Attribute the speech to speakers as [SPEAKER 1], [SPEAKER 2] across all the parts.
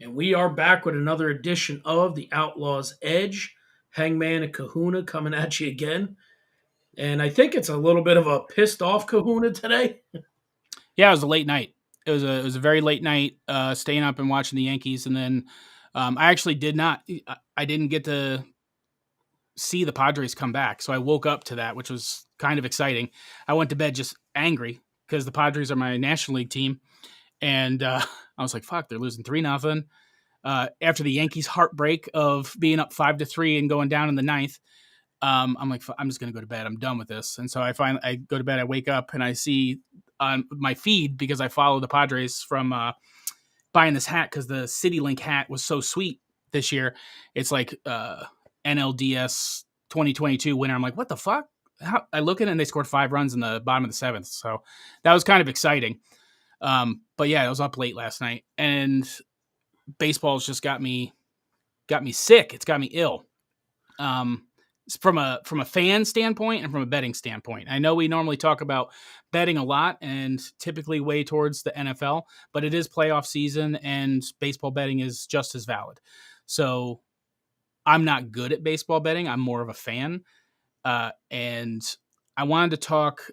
[SPEAKER 1] And we are back with another edition of the Outlaws Edge. Hangman and Kahuna coming at you again. And I think it's a little bit of a pissed off Kahuna today.
[SPEAKER 2] Yeah, it was a late night. It was a very late night, staying up and watching the Yankees, and then I actually did not. I didn't get to see the Padres come back, so I woke up to that, which was kind of exciting. I went to bed just angry because the Padres are my National League team, and I was like, "Fuck, they're losing 3-0." After the Yankees' heartbreak of being up 5-3 and going down in the ninth, I'm like, I'm just gonna go to bed. I'm done with this. And so I go to bed. I wake up and I see on my feed, because I follow the Padres from buying this hat because the City Link hat was so sweet this year. It's like NLDS 2022 winner. I'm like, what the fuck? I look at it and they scored 5 runs in the bottom of the 7th. So that was kind of exciting. But yeah, I was up late last night, and baseball's just got me sick. It's got me ill. From a fan standpoint and from a betting standpoint. I know we normally talk about betting a lot and typically way towards the NFL, but it is playoff season and baseball betting is just as valid. So I'm not good at baseball betting. I'm more of a fan. And I wanted to talk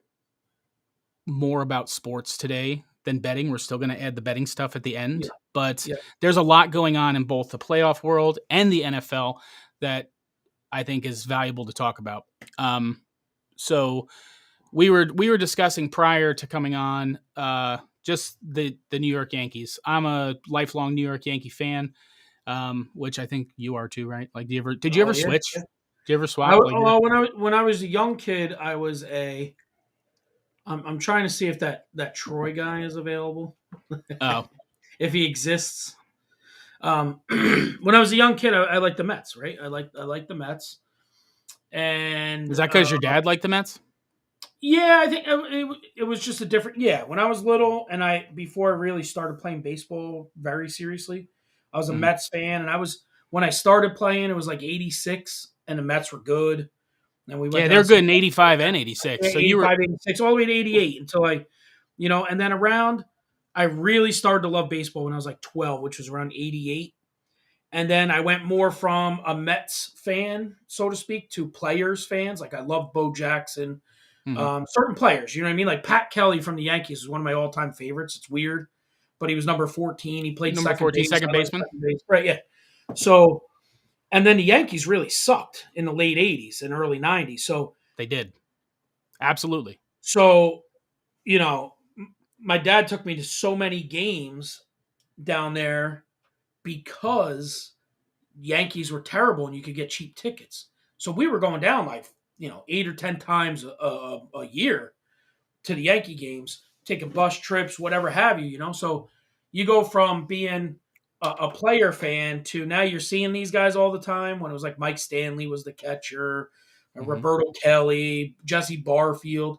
[SPEAKER 2] more about sports today than betting. We're still going to add the betting stuff at the end, but there's a lot going on in both the playoff world and the NFL that I think is valuable to talk about. So we were discussing prior to coming on just the New York Yankees. I'm a lifelong New York Yankee fan, which I think you are too, right? Like, did you ever switch?
[SPEAKER 1] Yeah.
[SPEAKER 2] Did you ever swap?
[SPEAKER 1] When I was a young kid, I was a. I'm trying to see if that Troy guy is available.
[SPEAKER 2] Oh,
[SPEAKER 1] if he exists. When I was a young kid, I liked the Mets, right? I liked the Mets. And
[SPEAKER 2] is that because your dad liked the Mets?
[SPEAKER 1] Yeah, I think it was just a different. Yeah, when I was little, and before I really started playing baseball very seriously, I was a Mets fan, and when I started playing, it was like '86, and the Mets were good. And we went.
[SPEAKER 2] Yeah, they're good in '85 and '86. So you were
[SPEAKER 1] 86 all the way to '88 until and then I really started to love baseball when I was like 12, which was around '88. And then I went more from a Mets fan, so to speak, to players fans. Like I love Bo Jackson, certain players. You know what I mean? Like Pat Kelly from the Yankees is one of my all-time favorites. It's weird, but he was number 14. He played
[SPEAKER 2] number 14, second baseman.
[SPEAKER 1] Right? Yeah. So, and then the Yankees really sucked in the late '80s and early '90s. So
[SPEAKER 2] they did, absolutely.
[SPEAKER 1] So, my dad took me to so many games down there because Yankees were terrible and you could get cheap tickets. So we were going down like, 8 or 10 times a year to the Yankee games, taking bus trips, whatever have you, So you go from being a player fan to now you're seeing these guys all the time. When it was like Mike Stanley was the catcher, Roberto Kelly, Jesse Barfield.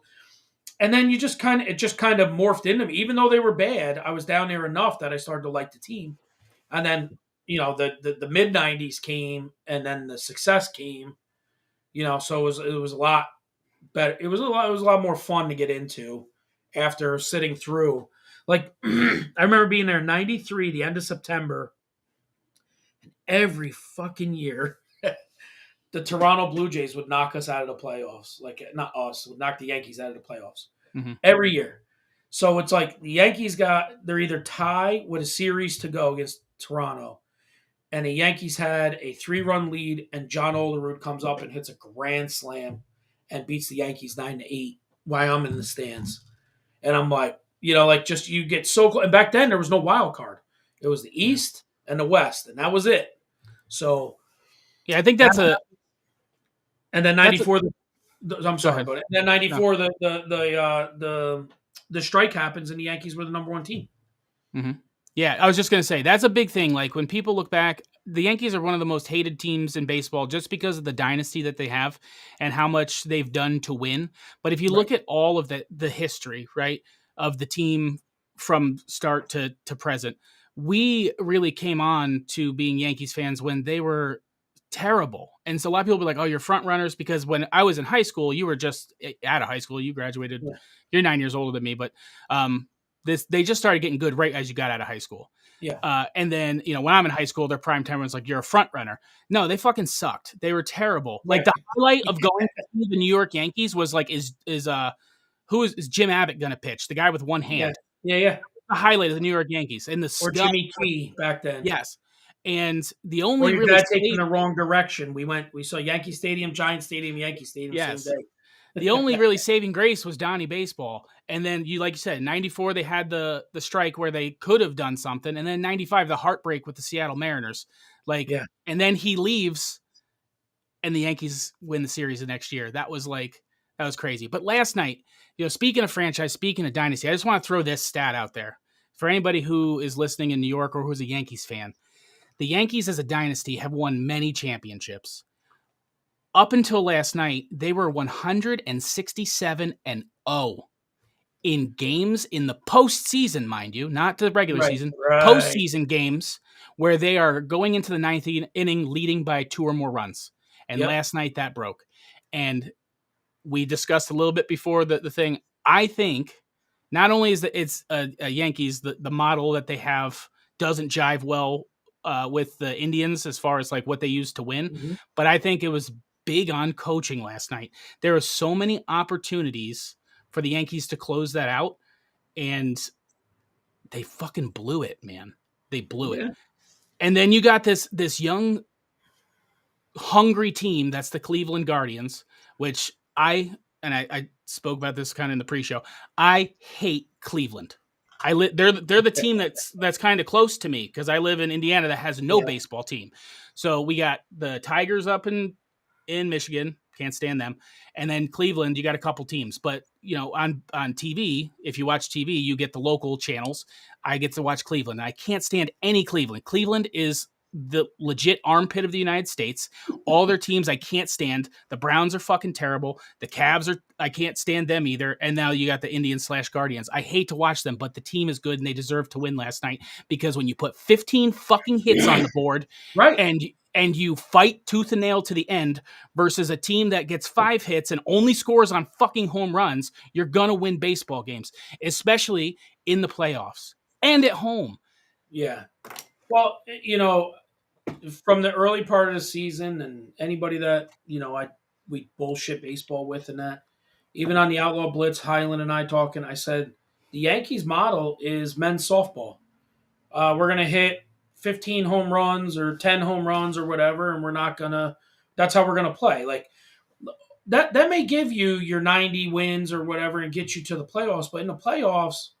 [SPEAKER 1] And then it just kind of morphed into me. Even though they were bad, I was down there enough that I started to like the team. And then, the mid '90s came, and then the success came. So it was a lot better. It was a lot more fun to get into after sitting through. Like I remember being there in '93, the end of September, and every fucking year. The Toronto Blue Jays would knock us out of the playoffs. Like, not us, would knock the Yankees out of the playoffs every year. So it's like the Yankees they're either tie with a series to go against Toronto, and the Yankees had a 3-run lead, and John Olerud comes up and hits a grand slam and beats the Yankees 9-8 while I'm in the stands. And I'm like, just you get so close. And back then there was no wild card. It was the East and the West, and that was it. So
[SPEAKER 2] yeah, I think that's
[SPEAKER 1] and then '94. I'm sorry, but then '94, the strike happens, and the Yankees were the number 1 team.
[SPEAKER 2] Mm-hmm. Yeah, I was just gonna say that's a big thing. Like when people look back, the Yankees are one of the most hated teams in baseball just because of the dynasty that they have and how much they've done to win. But if you
[SPEAKER 1] Right.
[SPEAKER 2] look at all of the history, right, of the team from start to present, we really came on to being Yankees fans when they were terrible. And so a lot of people be like, "Oh, you're front runners," because when I was in high school, you were just out of high school, you graduated.
[SPEAKER 1] Yeah.
[SPEAKER 2] You're 9 years older than me, but this they just started getting good right as you got out of high school.
[SPEAKER 1] Yeah.
[SPEAKER 2] And then, when I'm in high school, their prime time was like, "You're a front runner." No, they fucking sucked. They were terrible. Like
[SPEAKER 1] Right.
[SPEAKER 2] the highlight of going to see the New York Yankees was like, who is Jim Abbott going to pitch? The guy with one
[SPEAKER 1] Yeah.
[SPEAKER 2] hand.
[SPEAKER 1] Yeah. Yeah.
[SPEAKER 2] The highlight of the New York Yankees and the
[SPEAKER 1] Or
[SPEAKER 2] snub.
[SPEAKER 1] Jimmy Key back then.
[SPEAKER 2] Yes, and the
[SPEAKER 1] Or
[SPEAKER 2] only
[SPEAKER 1] your
[SPEAKER 2] really
[SPEAKER 1] dad taking
[SPEAKER 2] saved
[SPEAKER 1] the wrong direction. We saw Yankee Stadium, Giant Stadium, Yankee Stadium, same
[SPEAKER 2] yes.
[SPEAKER 1] day.
[SPEAKER 2] The only really saving grace was Donnie Baseball. And then like you said, 94 they had the strike where they could have done something. And then 95 the heartbreak with the Seattle Mariners. Like,
[SPEAKER 1] Yeah.
[SPEAKER 2] and then he leaves and the Yankees win the series the next year. That was crazy. But last night, speaking of franchise, speaking of dynasty, I just want to throw this stat out there. For anybody who is listening in New York or who's a Yankees fan, the Yankees as a dynasty have won many championships. Up until last night, they were 167-0 in games in the postseason, mind you, not the regular
[SPEAKER 1] Right.
[SPEAKER 2] season,
[SPEAKER 1] Right.
[SPEAKER 2] postseason games where they are going into the ninth inning leading by 2 or more runs. And
[SPEAKER 1] Yep.
[SPEAKER 2] last night that broke. And we discussed a little bit before the thing. I think not only is that it's a Yankees, the model that they have doesn't jive well with the Indians as far as like what they used to win,
[SPEAKER 1] Mhm.
[SPEAKER 2] but I think it was big on coaching last night. There are so many opportunities for the Yankees to close that out, and they fucking blew it, man. They blew it.
[SPEAKER 1] Yeah.
[SPEAKER 2] And then you got this young hungry team that's the Cleveland Guardians, which I spoke about this kind of in the pre-show. I hate Cleveland. They're the team that's kind of close to me because I live in Indiana that has no
[SPEAKER 1] Yeah.
[SPEAKER 2] baseball team. So we got the Tigers up in Michigan, can't stand them, and then Cleveland. You got a couple teams, but on TV, if you watch TV, you get the local channels. I get to watch Cleveland. I can't stand any Cleveland. Cleveland is the legit armpit of the United States. All their teams I can't stand. The Browns are fucking terrible. The Cavs I can't stand them either. And now you got the Indians/Guardians. I hate to watch them, but the team is good and they deserve to win last night because when you put 15 fucking hits on the board
[SPEAKER 1] Right.
[SPEAKER 2] and you fight tooth and nail to the end versus a team that gets 5 hits and only scores on fucking home runs, you're going to win baseball games, especially in the playoffs and at home.
[SPEAKER 1] Yeah. Well, from the early part of the season, and anybody that we bullshit baseball with, and that even on the Outlaw Blitz, Highland and I talking, I said the Yankees model is men's softball. We're gonna hit 15 home runs or 10 home runs or whatever, and we're not gonna. That's how we're gonna play. Like that may give you your 90 wins or whatever and get you to the playoffs, but in the playoffs,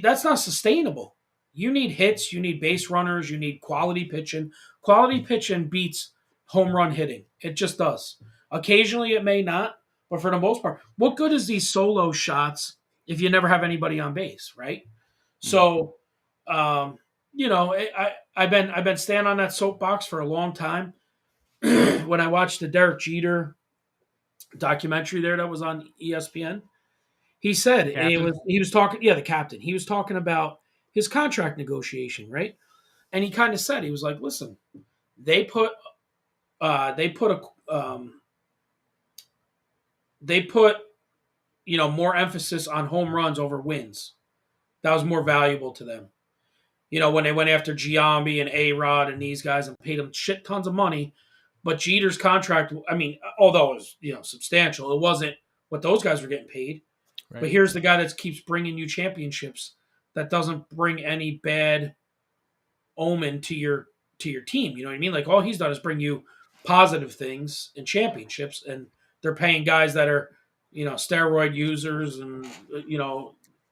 [SPEAKER 1] that's not sustainable. You need hits, you need base runners, you need quality pitching. Quality pitching beats home run hitting. It just does. Occasionally it may not, but for the most part, what good is these solo shots if you never have anybody on base, right? So, I've been standing on that soapbox for a long time. When I watched the Derek Jeter documentary there that was on ESPN, he said
[SPEAKER 2] Captain.
[SPEAKER 1] he was talking, yeah, the captain. He was talking about his contract negotiation, right? And he kind of said, he was like, listen, they put they put a they put more emphasis on home runs over wins. That was more valuable to them. When they went after Giambi and A Rod and these guys and paid them shit tons of money, but Jeter's contract, I mean, although it was substantial, it wasn't what those guys were getting paid.
[SPEAKER 2] Right.
[SPEAKER 1] But here's the guy that keeps bringing you championships. That doesn't bring any bad omen to your team. You know what I mean? Like all he's done is bring you positive things and championships, and they're paying guys that are steroid users and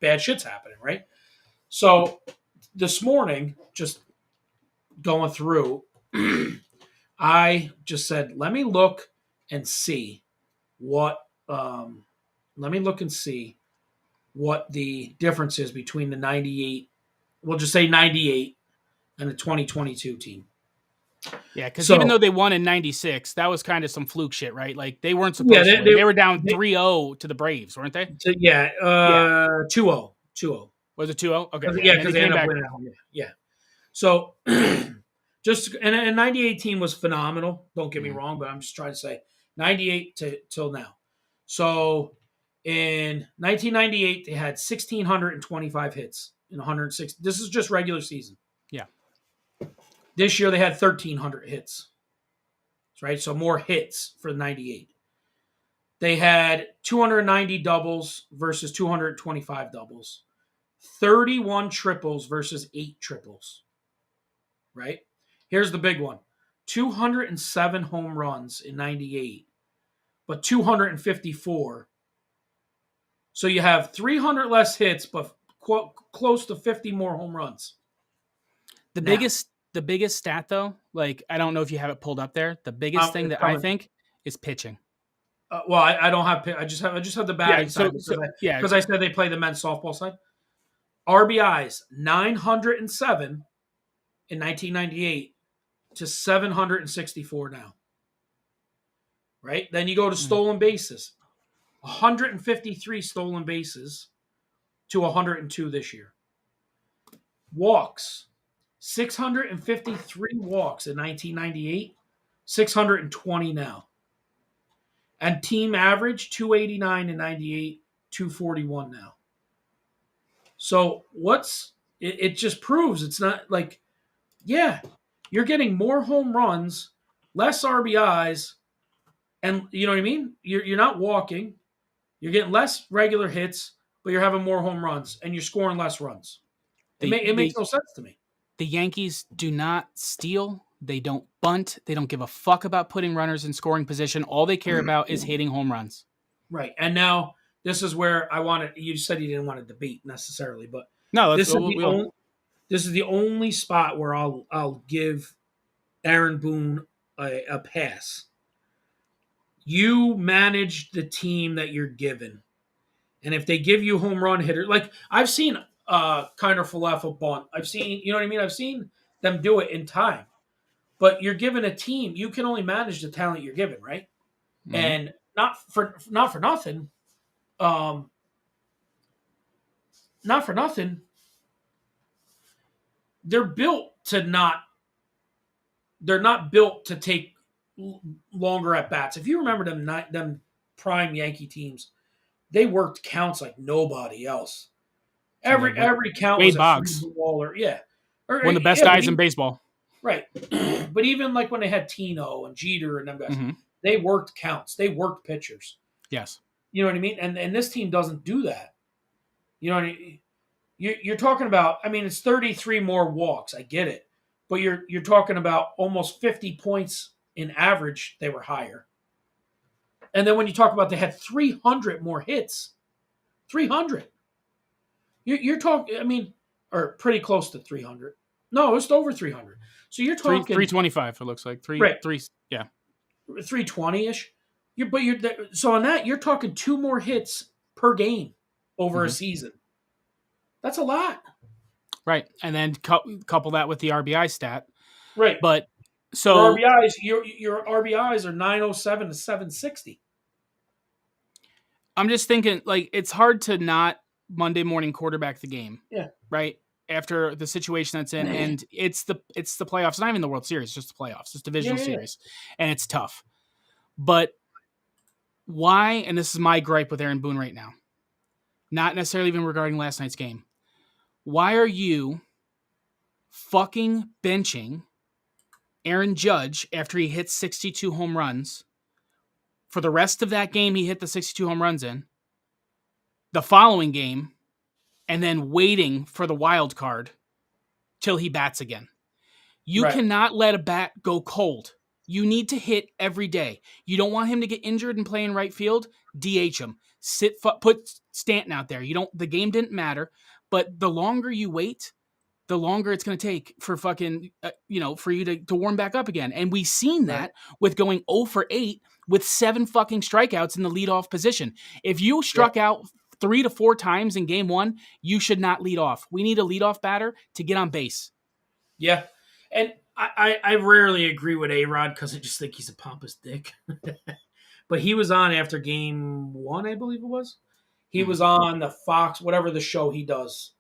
[SPEAKER 1] bad shit's happening, right? So this morning, just going through, I just said, let me look and see what let me look and see what the difference is between the 98, we'll just say 98, and the 2022 team.
[SPEAKER 2] Yeah, because even though
[SPEAKER 1] So
[SPEAKER 2] they won in '96, that was kind of some fluke shit, right? Like they weren't
[SPEAKER 1] yeah,
[SPEAKER 2] supposed to win. They were down
[SPEAKER 1] they
[SPEAKER 2] 3-0 to the Braves, weren't they?
[SPEAKER 1] so, yeah,
[SPEAKER 2] Yeah.
[SPEAKER 1] 2-0, 2-0.
[SPEAKER 2] Was it 2-0? Okay, yeah.
[SPEAKER 1] Yeah,
[SPEAKER 2] And then they
[SPEAKER 1] because they
[SPEAKER 2] came
[SPEAKER 1] ended up
[SPEAKER 2] back.
[SPEAKER 1] winning at home. Yeah. So just and 98 team was phenomenal. Don't get me
[SPEAKER 2] Mhm.
[SPEAKER 1] wrong, but I'm just trying to say 98 to till now. So in 1998, they had 1,625 hits in 106. This is just regular season.
[SPEAKER 2] Yeah.
[SPEAKER 1] This year they had 1,300 hits. Right, so more hits for 98. They had 290 doubles versus 225 doubles, 31 triples versus 8 triples. Right? Here's the big one: 207 home runs in 98, but 254. So you have 300 less hits, but close to 50 more home runs.
[SPEAKER 2] The
[SPEAKER 1] Now,
[SPEAKER 2] biggest the biggest stat though, like I don't know if you have it pulled up there. The biggest thing
[SPEAKER 1] it's
[SPEAKER 2] that I
[SPEAKER 1] coming.
[SPEAKER 2] think is pitching.
[SPEAKER 1] Well, I don't have. I just have the
[SPEAKER 2] Yeah,
[SPEAKER 1] batting
[SPEAKER 2] so
[SPEAKER 1] side
[SPEAKER 2] so yeah,
[SPEAKER 1] because I said they play the men's softball side. RBIs 907 in 1998 to 764 now. Right? Then you go to
[SPEAKER 2] mm,
[SPEAKER 1] stolen bases. 153 stolen bases to 102 this year. Walks. 653 walks in 1998, 620 now. And team average 289 in 98, 241 now. So it just proves it's not like, yeah, you're getting more home runs, less RBIs, and you know what I mean? You're not walking, you're getting less regular hits, but you're having more home runs and you're scoring less runs.
[SPEAKER 2] the
[SPEAKER 1] It makes
[SPEAKER 2] the
[SPEAKER 1] no sense to me.
[SPEAKER 2] the Yankees do not steal. They don't bunt. They don't give a fuck about putting runners in scoring position. All they care about is hitting home runs.
[SPEAKER 1] Right. And now this is where I wanted. You said you didn't want to debate necessarily, but
[SPEAKER 2] No, let's
[SPEAKER 1] this is the
[SPEAKER 2] we'll
[SPEAKER 1] only this is the only spot where I'll give Aaron Boone a pass. You manage the team that you're given, and if they give you home run hitter, like I've seen kind of falafel bunt. I've seen, you know what I mean. I've seen them do it in time, but you're given a team. You can only manage the talent you're given, right?
[SPEAKER 2] Mhm.
[SPEAKER 1] And not for nothing. Um, not for nothing. They're built to not. They're not built to take longer at bats. If you remember them prime Yankee teams, they worked counts like nobody else.
[SPEAKER 2] Yeah,
[SPEAKER 1] Every count was
[SPEAKER 2] Wade
[SPEAKER 1] a free
[SPEAKER 2] Boggs,
[SPEAKER 1] ball or yeah, or
[SPEAKER 2] one of the best
[SPEAKER 1] yeah,
[SPEAKER 2] guys in baseball.
[SPEAKER 1] right. But even like when they had Tino and Jeter and them guys,
[SPEAKER 2] Hmm.
[SPEAKER 1] they worked counts. They worked pitchers.
[SPEAKER 2] Yes.
[SPEAKER 1] You know what I mean? And this team doesn't do that. You know what I mean? You're talking about. I mean, it's 33 more walks. I get it, but you're talking about almost 50 points in average. They were higher. And then when you talk about they had 300 more hits, 300. You're talking. I mean, or pretty close to 300. No, it's over 300. So you're
[SPEAKER 2] Three
[SPEAKER 1] talking
[SPEAKER 2] 325. It looks like
[SPEAKER 1] right
[SPEAKER 2] three. Yeah.
[SPEAKER 1] 320 ish. You're so on that you're talking two more hits per game over a
[SPEAKER 2] Hmm.
[SPEAKER 1] season. That's a lot.
[SPEAKER 2] Right, and then couple that with the RBI stat.
[SPEAKER 1] Right.
[SPEAKER 2] But
[SPEAKER 1] Your
[SPEAKER 2] so
[SPEAKER 1] RBIs, your RBIs are 907 to 760.
[SPEAKER 2] I'm just thinking, like, it's hard to not Monday morning quarterback the game,
[SPEAKER 1] Yeah.
[SPEAKER 2] right? After the situation that's in, and it's the playoffs. It's not even the World Series, it's just the playoffs. It's
[SPEAKER 1] Yeah,
[SPEAKER 2] divisional
[SPEAKER 1] yeah, yeah.
[SPEAKER 2] series, and it's tough. But why? And this is my gripe with Aaron Boone right now. Not necessarily even regarding last night's game. Why are you fucking benching Aaron Judge after he hits 62 home runs? For the rest of that game, he hit the 62 home runs in. The following game, and then waiting for the wild card till he bats again. You
[SPEAKER 1] Right.
[SPEAKER 2] cannot let a bat go cold. You need to hit every day. You don't want him to get injured and play in right field. DH him. Put Stanton out there. You don't. The game didn't matter, but the longer you wait, the longer it's going to take for fucking for you to warm back up again. And we've seen
[SPEAKER 1] Right.
[SPEAKER 2] that with going 0 for 8 with 7 fucking strikeouts in the leadoff position. If you
[SPEAKER 1] Yeah.
[SPEAKER 2] struck out 3 to 4 times in game 1, you should not lead off. We need a leadoff batter to get on base.
[SPEAKER 1] Yeah. And I rarely agree with A-Rod because I just think he's a pompous dick. But he was on after game one, I believe it was. He
[SPEAKER 2] Mhm.
[SPEAKER 1] was on the Fox, whatever the show he does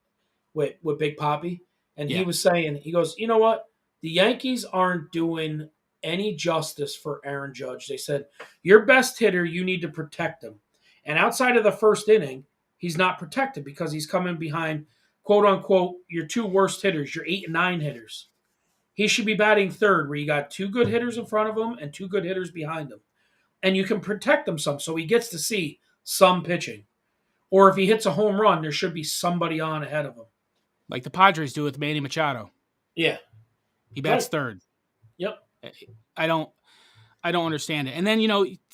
[SPEAKER 1] with Big Poppy, and he
[SPEAKER 2] Yeah.
[SPEAKER 1] was saying, he goes, you know what? The Yankees aren't doing any justice for Aaron Judge. They said your best hitter, you need to protect him, and outside of the first inning, he's not protected because he's coming behind, quote unquote, your two worst hitters, your 8 and 9 hitters. He should be batting third, where you got two good hitters in front of him and two good hitters behind him, and you can protect him some, so he gets to see some pitching. Or if he hits a home run, there should be somebody on ahead of him.
[SPEAKER 2] Like the Padres do with Manny Machado.
[SPEAKER 1] Yeah,
[SPEAKER 2] He bats
[SPEAKER 1] right.
[SPEAKER 2] third.
[SPEAKER 1] Yep.
[SPEAKER 2] I don't I don't understand it. And then,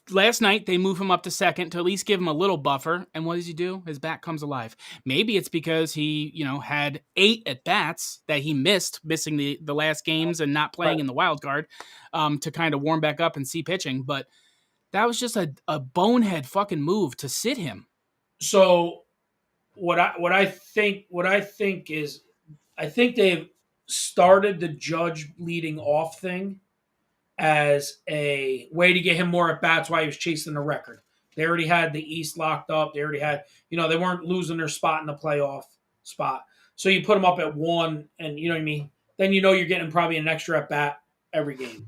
[SPEAKER 2] last night they move him up to second to at least give him a little buffer. And what does he do? His bat comes alive. Maybe it's because he, had 8 at bats that he missing the last games and not playing
[SPEAKER 1] Right.
[SPEAKER 2] in the wild card, to kind of warm back up and see pitching. But that was just a bonehead fucking move to sit him.
[SPEAKER 1] So what I think is, I think they've started the Judge leading off thing as a way to get him more at bats while he was chasing the record. They already had the East locked up. They already had, they weren't losing their spot in the playoff spot. So you put them up at one, and you know what I mean. Then you're getting probably an extra at bat every game.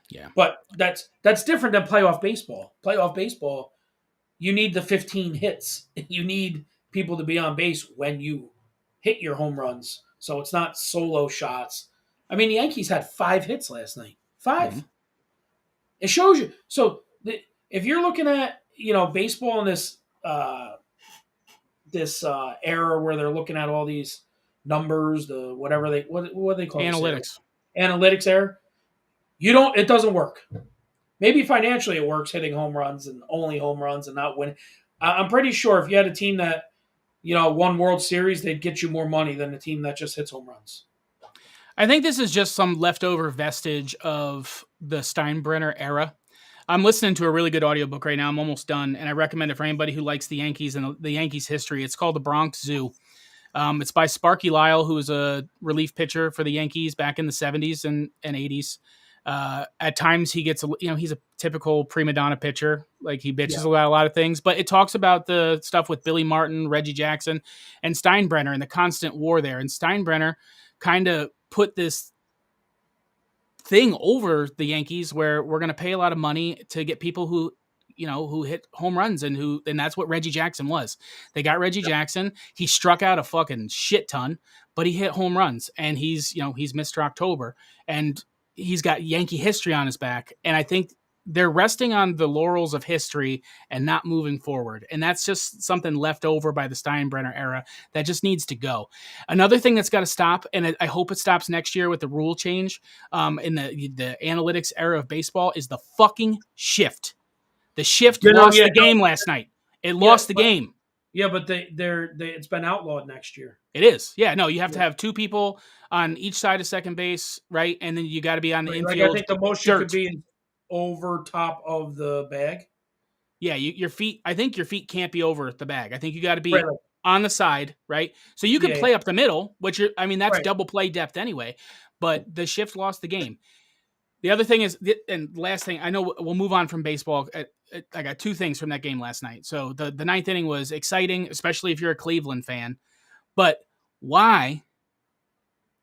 [SPEAKER 2] Yeah.
[SPEAKER 1] But that's different than playoff baseball. Playoff baseball, you need the 15 hits. You need people to be on base when you hit your home runs. So it's not solo shots. I mean, the Yankees had 5 hits last night.
[SPEAKER 2] Mm-hmm.
[SPEAKER 1] 5. It shows you. So if you're looking at baseball in this era where they're looking at all these numbers, the whatever what do they call this era?
[SPEAKER 2] Analytics.
[SPEAKER 1] Analytics era. It doesn't work. Maybe financially it works, hitting home runs and only home runs and not winning. I'm pretty sure if you had a team that won World Series, they'd get you more money than a team that just hits home runs.
[SPEAKER 2] I think this is just some leftover vestige of the Steinbrenner era. I'm listening to a really good audiobook right now. I'm almost done, and I recommend it for anybody who likes the Yankees and the Yankees history. It's called The Bronx Zoo. It's by Sparky Lyle, who was a relief pitcher for the Yankees back in the 70s and 80s. At times he gets, he's a typical prima donna pitcher. Like he bitches
[SPEAKER 1] Yeah.
[SPEAKER 2] about a lot of things, but it talks about the stuff with Billy Martin, Reggie Jackson, and Steinbrenner and the constant war there. And Steinbrenner kind of put this thing over the Yankees where we're going to pay a lot of money to get people who hit home runs and that's what Reggie Jackson was. They got Reggie Jackson. He struck out a fucking shit ton, but he hit home runs and he's Mr. October and he's got Yankee history on his back. And I think they're resting on the laurels of history and not moving forward. And that's just something left over by the Steinbrenner era that just needs to go. Another thing that's got to stop, and I hope it stops next year with the rule change in the analytics era of baseball, is the fucking shift. The shift lost the game last night. It lost the game.
[SPEAKER 1] Yeah, but it's been outlawed next year.
[SPEAKER 2] It is. Yeah, no, you have to have 2 people on each side of second base, right? And then you got to be on the infield.
[SPEAKER 1] I think the most you could be is over top of the bag.
[SPEAKER 2] Yeah, your feet. I think your feet can't be over the bag. I think you got to be on the side, right? So you can play up the middle, which that's double play depth anyway. But the shift lost the game. The other thing is, and last thing, I know we'll move on from baseball. I got 2 things from that game last night. So the 9th inning was exciting, especially if you're a Cleveland fan. But why?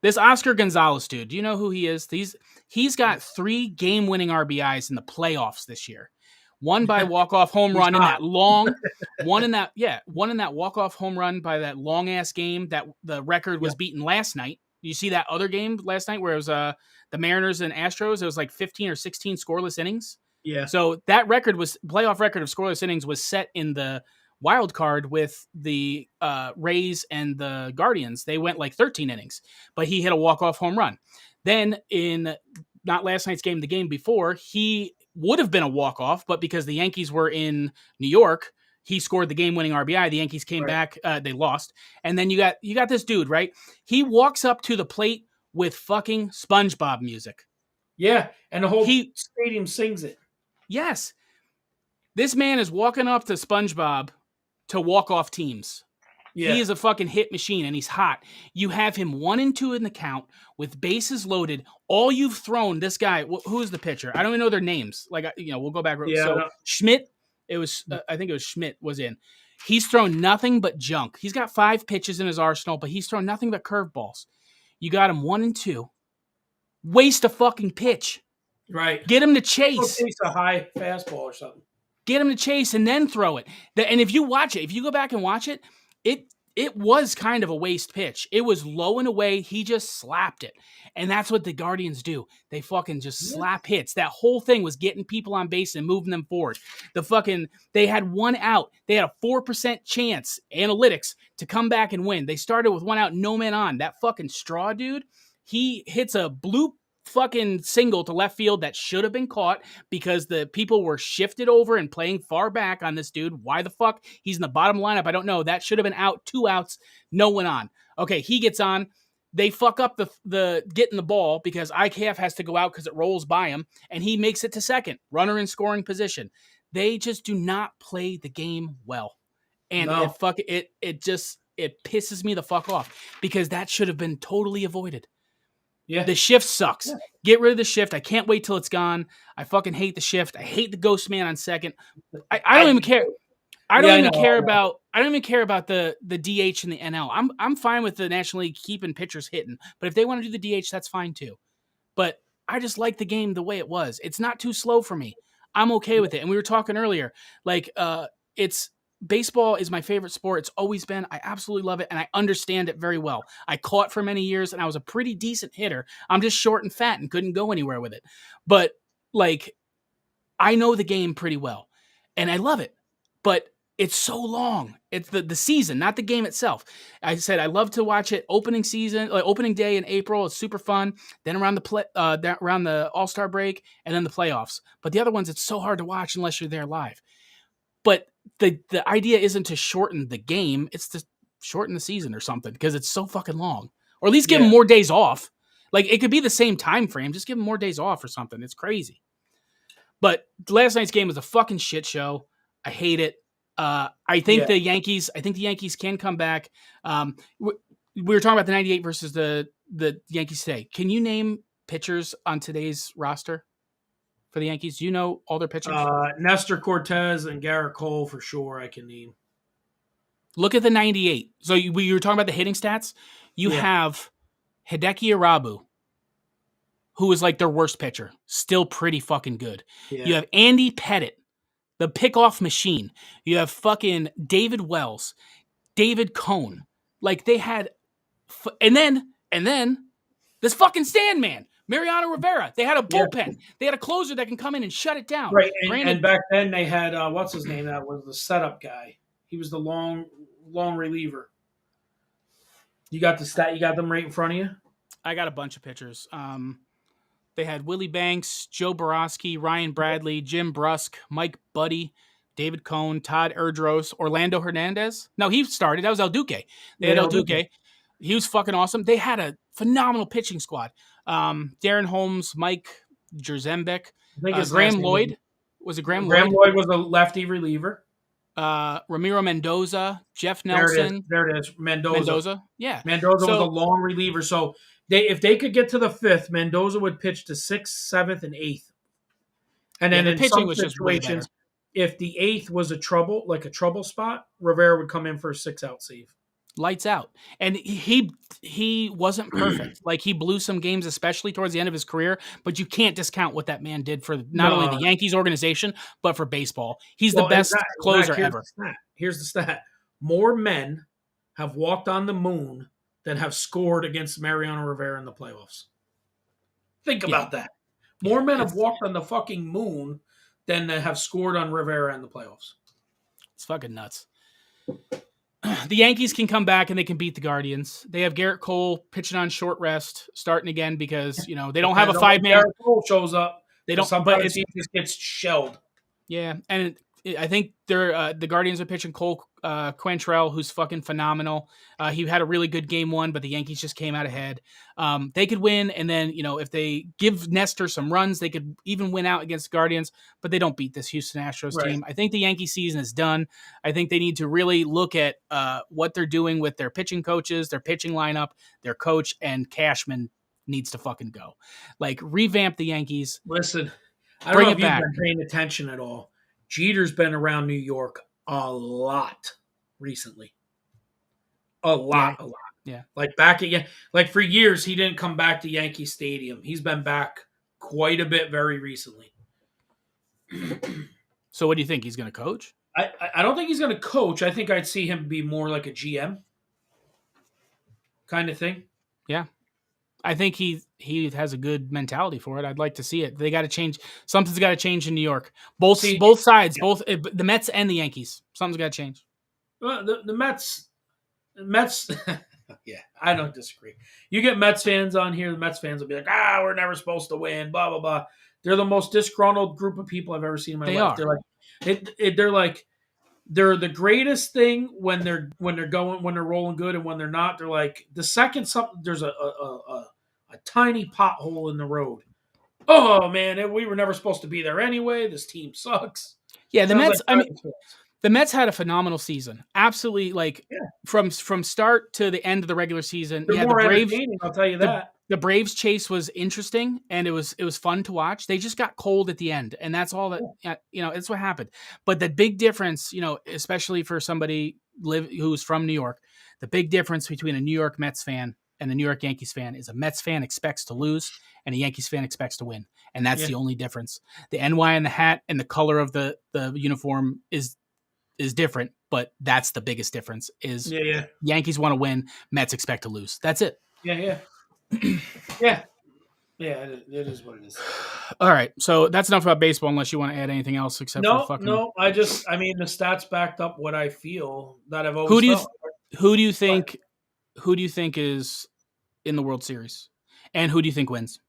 [SPEAKER 2] This Oscar Gonzalez dude, do you know who he is? He's got 3 game-winning RBIs in the playoffs this year. One by walk-off home run in that long, one in that walk-off home run by that long-ass game that the record was beaten last night. You see that other game last night where it was the Mariners and Astros? It was like 15 or 16 scoreless innings.
[SPEAKER 1] Yeah.
[SPEAKER 2] So that playoff record of scoreless innings was set in the wild card with the Rays and the Guardians. They went like 13 innings, but he hit a walk-off home run. Then in not last night's game, the game before, he would have been a walk-off, but because the Yankees were in New York, he scored the game-winning RBI. The Yankees came back, they lost. And then you got this dude, right? He walks up to the plate with fucking SpongeBob music.
[SPEAKER 1] Yeah, and the whole stadium sings it.
[SPEAKER 2] Yes. This man is walking up to SpongeBob to walk off teams.
[SPEAKER 1] Yeah.
[SPEAKER 2] He is a fucking hit machine, and he's hot. You have him 1-2 in the count with bases loaded. All you've thrown this guy. Who is the pitcher? I don't even know their names. Like, we'll go back.
[SPEAKER 1] Yeah.
[SPEAKER 2] So Schmidt. It was. I think it was Schmidt was in. He's thrown nothing but junk. He's got 5 pitches in his arsenal, but he's thrown nothing but curveballs. You got him 1-2. Waste a fucking pitch.
[SPEAKER 1] Right.
[SPEAKER 2] Get him to chase.
[SPEAKER 1] Chase a high fastball or something.
[SPEAKER 2] Get him to chase and then throw it. And if you watch it, if you go back and watch it, it was kind of a waste pitch. It was low and away. He just slapped it. And that's what the Guardians do. They fucking just slap hits. That whole thing was getting people on base and moving them forward. They had 1 out. They had a 4% chance, analytics, to come back and win. They started with 1 out, no man on. That fucking Straw dude, he hits a bloop fucking single to left field that should have been caught because the people were shifted over and playing far back on this dude. Why the fuck? He's in the bottom lineup. I don't know. That should have been out. 2 outs. No one on. Okay, he gets on. They fuck up the getting the ball because IKF has to go out because it rolls by him, and he makes it to second. Runner in scoring position. They just do not play the game well. And it pisses me the fuck off because that should have been totally avoided.
[SPEAKER 1] Yeah.
[SPEAKER 2] The shift sucks. Yeah. Get rid of the shift. I can't wait till it's gone. I fucking hate the shift. I hate the ghost man on second. I don't even care. I don't even care about the DH and the NL. I'm fine with the National League keeping pitchers hitting, but if they want to do the DH, that's fine too. But I just like the game the way it was. It's not too slow for me. I'm okay with it. And we were talking earlier, like baseball is my favorite sport. It's always been. I absolutely love it, and I understand it very well. I caught for many years, and I was a pretty decent hitter. I'm just short and fat and couldn't go anywhere with it. But, like, I know the game pretty well, and I love it. But it's so long. It's the season, not the game itself. I said I love to watch it opening day in April. It's super fun. Then around the All-Star break, and then the playoffs. But the other ones, it's so hard to watch unless you're there live. But the idea isn't to shorten the game. It's to shorten the season or something because it's so fucking long. Or at least give them more days off. Like, it could be the same time frame. Just give them more days off or something. It's crazy. But last night's game was a fucking shit show. I hate it. I think the Yankees can come back. We were talking about the 98 versus the Yankees today. Can you name pitchers on today's roster for the Yankees? Do you know all their pitchers?
[SPEAKER 1] Nestor Cortez and Garrett Cole for sure I can name.
[SPEAKER 2] Look at the 98. So you were talking about the hitting stats. You have Hideki Irabu, who is like their worst pitcher. Still pretty fucking good. Yeah. You have Andy Pettit, the pickoff machine. You have fucking David Wells, David Cone. Like, they had... And then this fucking Sandman, Mariano Rivera. They had a bullpen. Yeah. They had a closer that can come in and shut it down.
[SPEAKER 1] Right, and back then they had, what's his name? That was the setup guy. He was the long reliever. You got the stat? You got them right in front of you?
[SPEAKER 2] I got a bunch of pitchers. They had Willie Banks, Joe Borowski, Ryan Bradley, Jim Brusk, Mike Buddy, David Cone, Todd Erdros, Orlando Hernandez. No, he started. That was El Duque. They had El Duque. He was fucking awesome. They had a phenomenal pitching squad. Darren Holmes, Mike Jerzembek, Graham Lloyd. Was it Graham Lloyd?
[SPEAKER 1] Graham Lloyd was a lefty reliever.
[SPEAKER 2] Ramiro Mendoza, Jeff Nelson.
[SPEAKER 1] There it is. Mendoza.
[SPEAKER 2] Yeah.
[SPEAKER 1] Mendoza was a long reliever. So if they could get to the 5th, Mendoza would pitch to 6th, 7th, and 8th. And then in some situations, if the 8th was a trouble spot, Rivera would come in for a 6-out save.
[SPEAKER 2] Lights out. And he wasn't perfect. Like, he blew some games, especially towards the end of his career, but you can't discount what that man did for not only the Yankees organization, but for baseball. He's the best closer ever.
[SPEAKER 1] Here's the stat. More men have walked on the moon than have scored against Mariano Rivera in the playoffs. Think about that. More men have walked on the fucking moon than have scored on Rivera in the playoffs.
[SPEAKER 2] It's fucking nuts. The Yankees can come back and they can beat the Guardians. They have Garrett Cole pitching on short rest, starting again because they don't have a 5-man.
[SPEAKER 1] Garrett Cole shows up.
[SPEAKER 2] They don't.
[SPEAKER 1] Sometimes he just gets shelled.
[SPEAKER 2] Yeah, and I think they're the Guardians are pitching Cole Quantrill, who's fucking phenomenal. He had a really good game one, but the Yankees just came out ahead. They could win, and then if they give Nestor some runs, they could even win out against the Guardians. But they don't beat this Houston Astros
[SPEAKER 1] Right.
[SPEAKER 2] team. I think the Yankee season is done. I think they need to really look at what they're doing with their pitching coaches, their pitching lineup, their coach, and Cashman needs to fucking go. Like revamp the Yankees,
[SPEAKER 1] Listen, I don't
[SPEAKER 2] bring
[SPEAKER 1] know
[SPEAKER 2] it
[SPEAKER 1] if you've
[SPEAKER 2] back.
[SPEAKER 1] been paying attention at all. Jeter's been around New York a lot recently. A
[SPEAKER 2] Yeah,
[SPEAKER 1] lot, a lot.
[SPEAKER 2] yeah.
[SPEAKER 1] Like back at like for years he didn't come back to Yankee Stadium. He's been back quite a bit very recently.
[SPEAKER 2] So what do you think? He's going to coach?
[SPEAKER 1] I don't think he's going to coach. I think I'd see him be more like a GM kind of thing.
[SPEAKER 2] Yeah. I think he has a good mentality for it. I'd like to see it. They got to change. Something's got to change in New York.
[SPEAKER 1] See,
[SPEAKER 2] Both sides,
[SPEAKER 1] yeah.
[SPEAKER 2] both the Mets and the Yankees. Something's got to change.
[SPEAKER 1] Well, the Mets. Yeah, I don't disagree. You get Mets fans on here, the Mets fans will be like, we're never supposed to win, blah blah blah. They're the most disgruntled group of people I've ever seen in my
[SPEAKER 2] They
[SPEAKER 1] life.
[SPEAKER 2] are.
[SPEAKER 1] They're like they're the greatest thing when they're rolling good, and when they're not, they're like the second something there's a tiny pothole in the road. Oh man, we were never supposed to be there anyway. This team sucks.
[SPEAKER 2] Yeah, the
[SPEAKER 1] Sounds like
[SPEAKER 2] Mets. I mean, the Mets had a phenomenal season. Absolutely, like
[SPEAKER 1] yeah,
[SPEAKER 2] from start to the end of the regular season.
[SPEAKER 1] they're
[SPEAKER 2] Yeah,
[SPEAKER 1] more entertaining. I'll tell you that.
[SPEAKER 2] the Braves chase was interesting and it was fun to watch. They just got cold at the end, and that's all that it's what happened. But the big difference, especially for somebody who's from New York, the big difference between a New York Mets fan and a New York Yankees fan is a Mets fan expects to lose and a Yankees fan expects to win, and that's
[SPEAKER 1] Yeah.
[SPEAKER 2] the only difference. The NY and the hat and the color of the uniform is different, but that's the biggest difference. Is
[SPEAKER 1] Yeah.
[SPEAKER 2] Yankees want to win, Mets expect to lose. That's it.
[SPEAKER 1] Yeah. Yeah. Yeah, it is what it is.
[SPEAKER 2] All right, so that's enough about baseball. Unless you want to add anything else, except for fucking.
[SPEAKER 1] No. I mean, the stats backed up what I feel that I've
[SPEAKER 2] Who
[SPEAKER 1] always
[SPEAKER 2] do you
[SPEAKER 1] felt.
[SPEAKER 2] who do you think who do you think is in the World Series, and who do you think wins?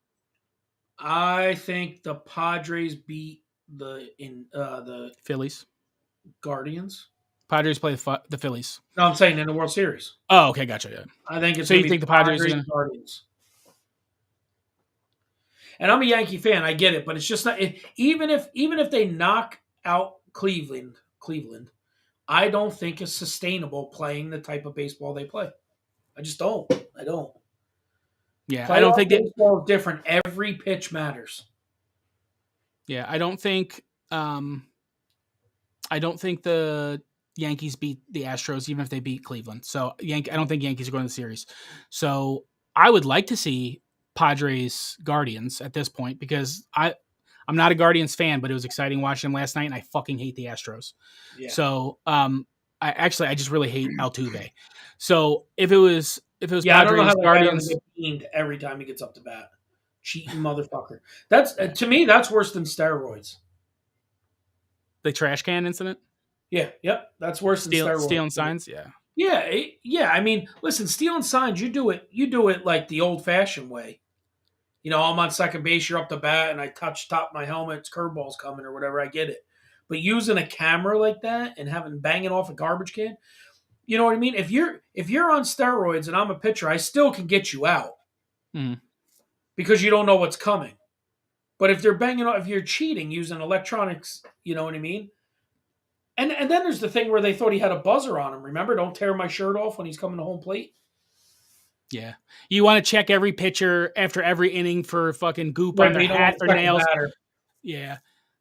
[SPEAKER 1] I think the Padres beat the
[SPEAKER 2] Phillies.
[SPEAKER 1] Guardians.
[SPEAKER 2] Padres play the Phillies.
[SPEAKER 1] No, I'm saying in the World Series.
[SPEAKER 2] Oh, okay, gotcha. Yeah.
[SPEAKER 1] I think it's
[SPEAKER 2] So
[SPEAKER 1] going
[SPEAKER 2] you
[SPEAKER 1] to be
[SPEAKER 2] think the Padres are
[SPEAKER 1] Padres
[SPEAKER 2] gonna?
[SPEAKER 1] Guardians. And I'm a Yankee fan. I get it, but it's just not. Even if they knock out Cleveland, I don't think it's sustainable playing the type of baseball they play. I just don't. I don't.
[SPEAKER 2] Yeah, I don't
[SPEAKER 1] Playoff
[SPEAKER 2] think that.
[SPEAKER 1] baseball is different. Every pitch matters.
[SPEAKER 2] Yeah, I don't think. I don't think the Yankees beat the Astros, even if they beat Cleveland. So I don't think Yankees are going to the series. So I would like to see Padres Guardians at this point because I'm not a Guardians fan, but it was exciting watching them last night, and I fucking hate the Astros.
[SPEAKER 1] Yeah.
[SPEAKER 2] So I just really hate Altuve. So if it was
[SPEAKER 1] Yeah,
[SPEAKER 2] Padres
[SPEAKER 1] I don't know how that
[SPEAKER 2] Guardians,
[SPEAKER 1] guy doesn't get beamed every time he gets up to bat. Cheating motherfucker. That's to me. That's worse than steroids.
[SPEAKER 2] the trash can incident,
[SPEAKER 1] Yeah. Yep. That's worse than steroids.
[SPEAKER 2] stealing signs, yeah.
[SPEAKER 1] Yeah. Yeah. I mean, listen, stealing signs. You do it. You do it like the old-fashioned way. I'm on second base. You're up to bat, and I touch top of my helmet. It's curveball's coming or whatever. I get it. But using a camera like that and having banging off a garbage can, you know what I mean? If you're on steroids and I'm a pitcher, I still can get you out because you don't know what's coming. But if they're banging off, if you're cheating using electronics, you know what I mean? And then there's the thing where they thought he had a buzzer on him. Remember, don't tear my shirt off when he's coming to home plate.
[SPEAKER 2] Yeah. You want to check every pitcher after every inning for fucking goop on their hat or nails. Yeah.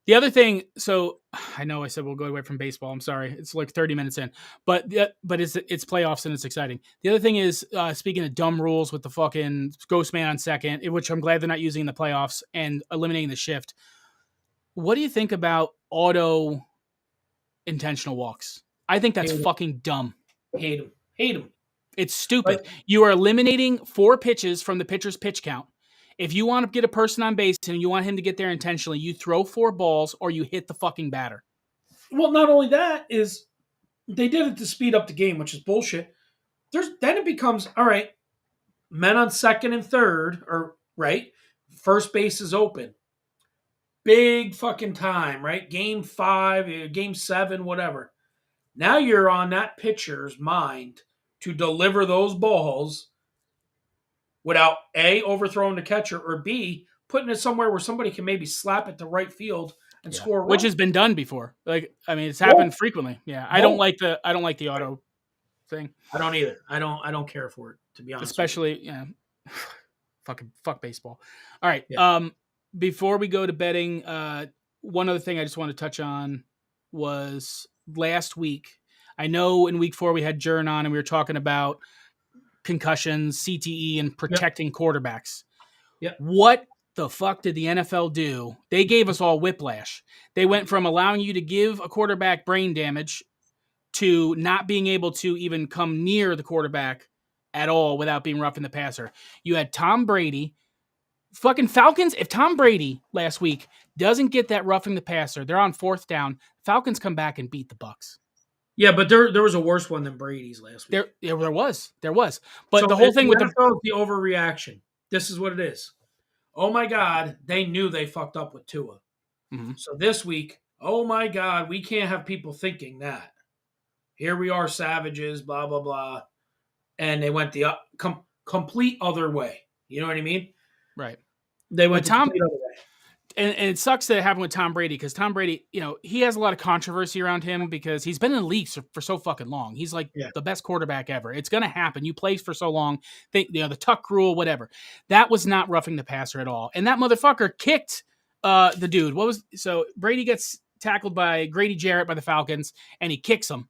[SPEAKER 2] The other thing, so I know I said we'll go away from baseball. I'm sorry. It's like 30 minutes in. But it's playoffs and it's exciting. The other thing is, speaking of dumb rules with the fucking ghost man on second, which I'm glad they're not using in the playoffs, and eliminating the shift. What do you think about auto intentional walks? I think that's fucking dumb.
[SPEAKER 1] Hate him.
[SPEAKER 2] It's stupid. You are eliminating 4 pitches from the pitcher's pitch count. If you want to get a person on base and you want him to get there intentionally, you throw 4 balls or you hit the fucking batter.
[SPEAKER 1] Well, not only that is they did it to speed up the game, which is bullshit. Then it becomes, all right, men on second and third, or right, first base is open. big fucking time, right? Game 5, game 7, whatever. Now you're on that pitcher's mind to deliver those balls without A, overthrowing the catcher, or B, putting it somewhere where somebody can maybe slap it to right field and
[SPEAKER 2] Yeah,
[SPEAKER 1] score a
[SPEAKER 2] which
[SPEAKER 1] run.
[SPEAKER 2] has been done before. Like, I mean, it's happened
[SPEAKER 1] Won't.
[SPEAKER 2] frequently. Yeah,
[SPEAKER 1] Won't.
[SPEAKER 2] I don't like the auto thing,
[SPEAKER 1] I don't either. I don't care for it, to be honest with you.
[SPEAKER 2] especially fucking fuck baseball. All right.
[SPEAKER 1] Yeah.
[SPEAKER 2] Before we go to betting, one other thing I just want to touch on was last week. I know in week 4 we had Jern on and we were talking about concussions, CTE, and
[SPEAKER 1] Yep.
[SPEAKER 2] protecting quarterbacks.
[SPEAKER 1] Yep.
[SPEAKER 2] What the fuck did the NFL do? They gave us all whiplash. They went from allowing you to give a quarterback brain damage to not being able to even come near the quarterback at all without being rough in the passer. You had Tom Brady, fucking Falcons. If Tom Brady last week doesn't get that roughing the passer, they're on 4th down. Falcons come back and beat the Bucks.
[SPEAKER 1] Yeah, but there was a worse one than Brady's last week.
[SPEAKER 2] There was. But
[SPEAKER 1] So
[SPEAKER 2] the whole thing with the
[SPEAKER 1] NFL is the overreaction. This is what it is. Oh my God, they knew they fucked up with Tua.
[SPEAKER 2] Mhm.
[SPEAKER 1] So this week, oh my God, we can't have people thinking that. Here we are, savages, blah blah blah, and they went the complete other way. You know what I mean?
[SPEAKER 2] right.
[SPEAKER 1] They went
[SPEAKER 2] But
[SPEAKER 1] the
[SPEAKER 2] Tom
[SPEAKER 1] complete other way.
[SPEAKER 2] and it sucks that it happened with Tom Brady because Tom Brady, he has a lot of controversy around him because he's been in the league for so fucking long. He's like
[SPEAKER 1] Yeah.
[SPEAKER 2] the best quarterback ever. It's going to happen. You play for so long. The tuck rule, whatever. That was not roughing the passer at all. And that motherfucker kicked the dude. So Brady gets tackled by Grady Jarrett by the Falcons and he kicks him.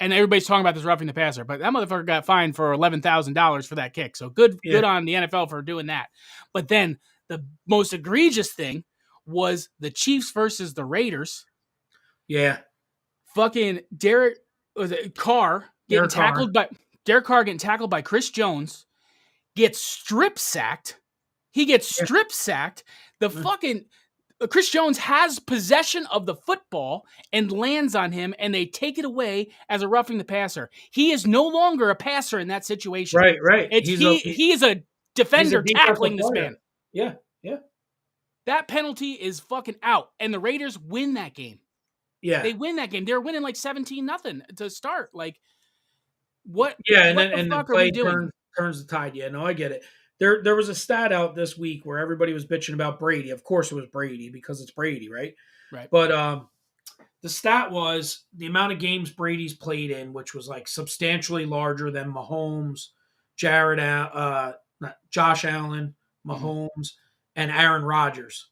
[SPEAKER 2] And everybody's talking about this roughing the passer, but that motherfucker got fined for $11,000 for that kick. So good on the NFL for doing that. But then the most egregious thing was the Chiefs versus the Raiders.
[SPEAKER 1] Yeah.
[SPEAKER 2] Fucking Derek Carr getting tackled by Chris Jones, gets strip sacked. He gets strip sacked. The fucking Chris Jones has possession of the football and lands on him, and they take it away as a roughing the passer. He is no longer a passer in that situation.
[SPEAKER 1] Right.
[SPEAKER 2] He is a defender tackling this man.
[SPEAKER 1] Yeah.
[SPEAKER 2] That penalty is fucking out, and the Raiders win that game.
[SPEAKER 1] Yeah.
[SPEAKER 2] They win that game. They're winning like 17-0 to start. Like, what?
[SPEAKER 1] Yeah,
[SPEAKER 2] what
[SPEAKER 1] and
[SPEAKER 2] the
[SPEAKER 1] then
[SPEAKER 2] fuck are we doing?
[SPEAKER 1] turns the tide. Yeah, no, I get it. There was a stat out this week where everybody was bitching about Brady. Of course, it was Brady because it's Brady, right?
[SPEAKER 2] Right.
[SPEAKER 1] But the stat was the amount of games Brady's played in, which was like substantially larger than Mahomes, Josh Allen, Mahomes, and Aaron Rodgers.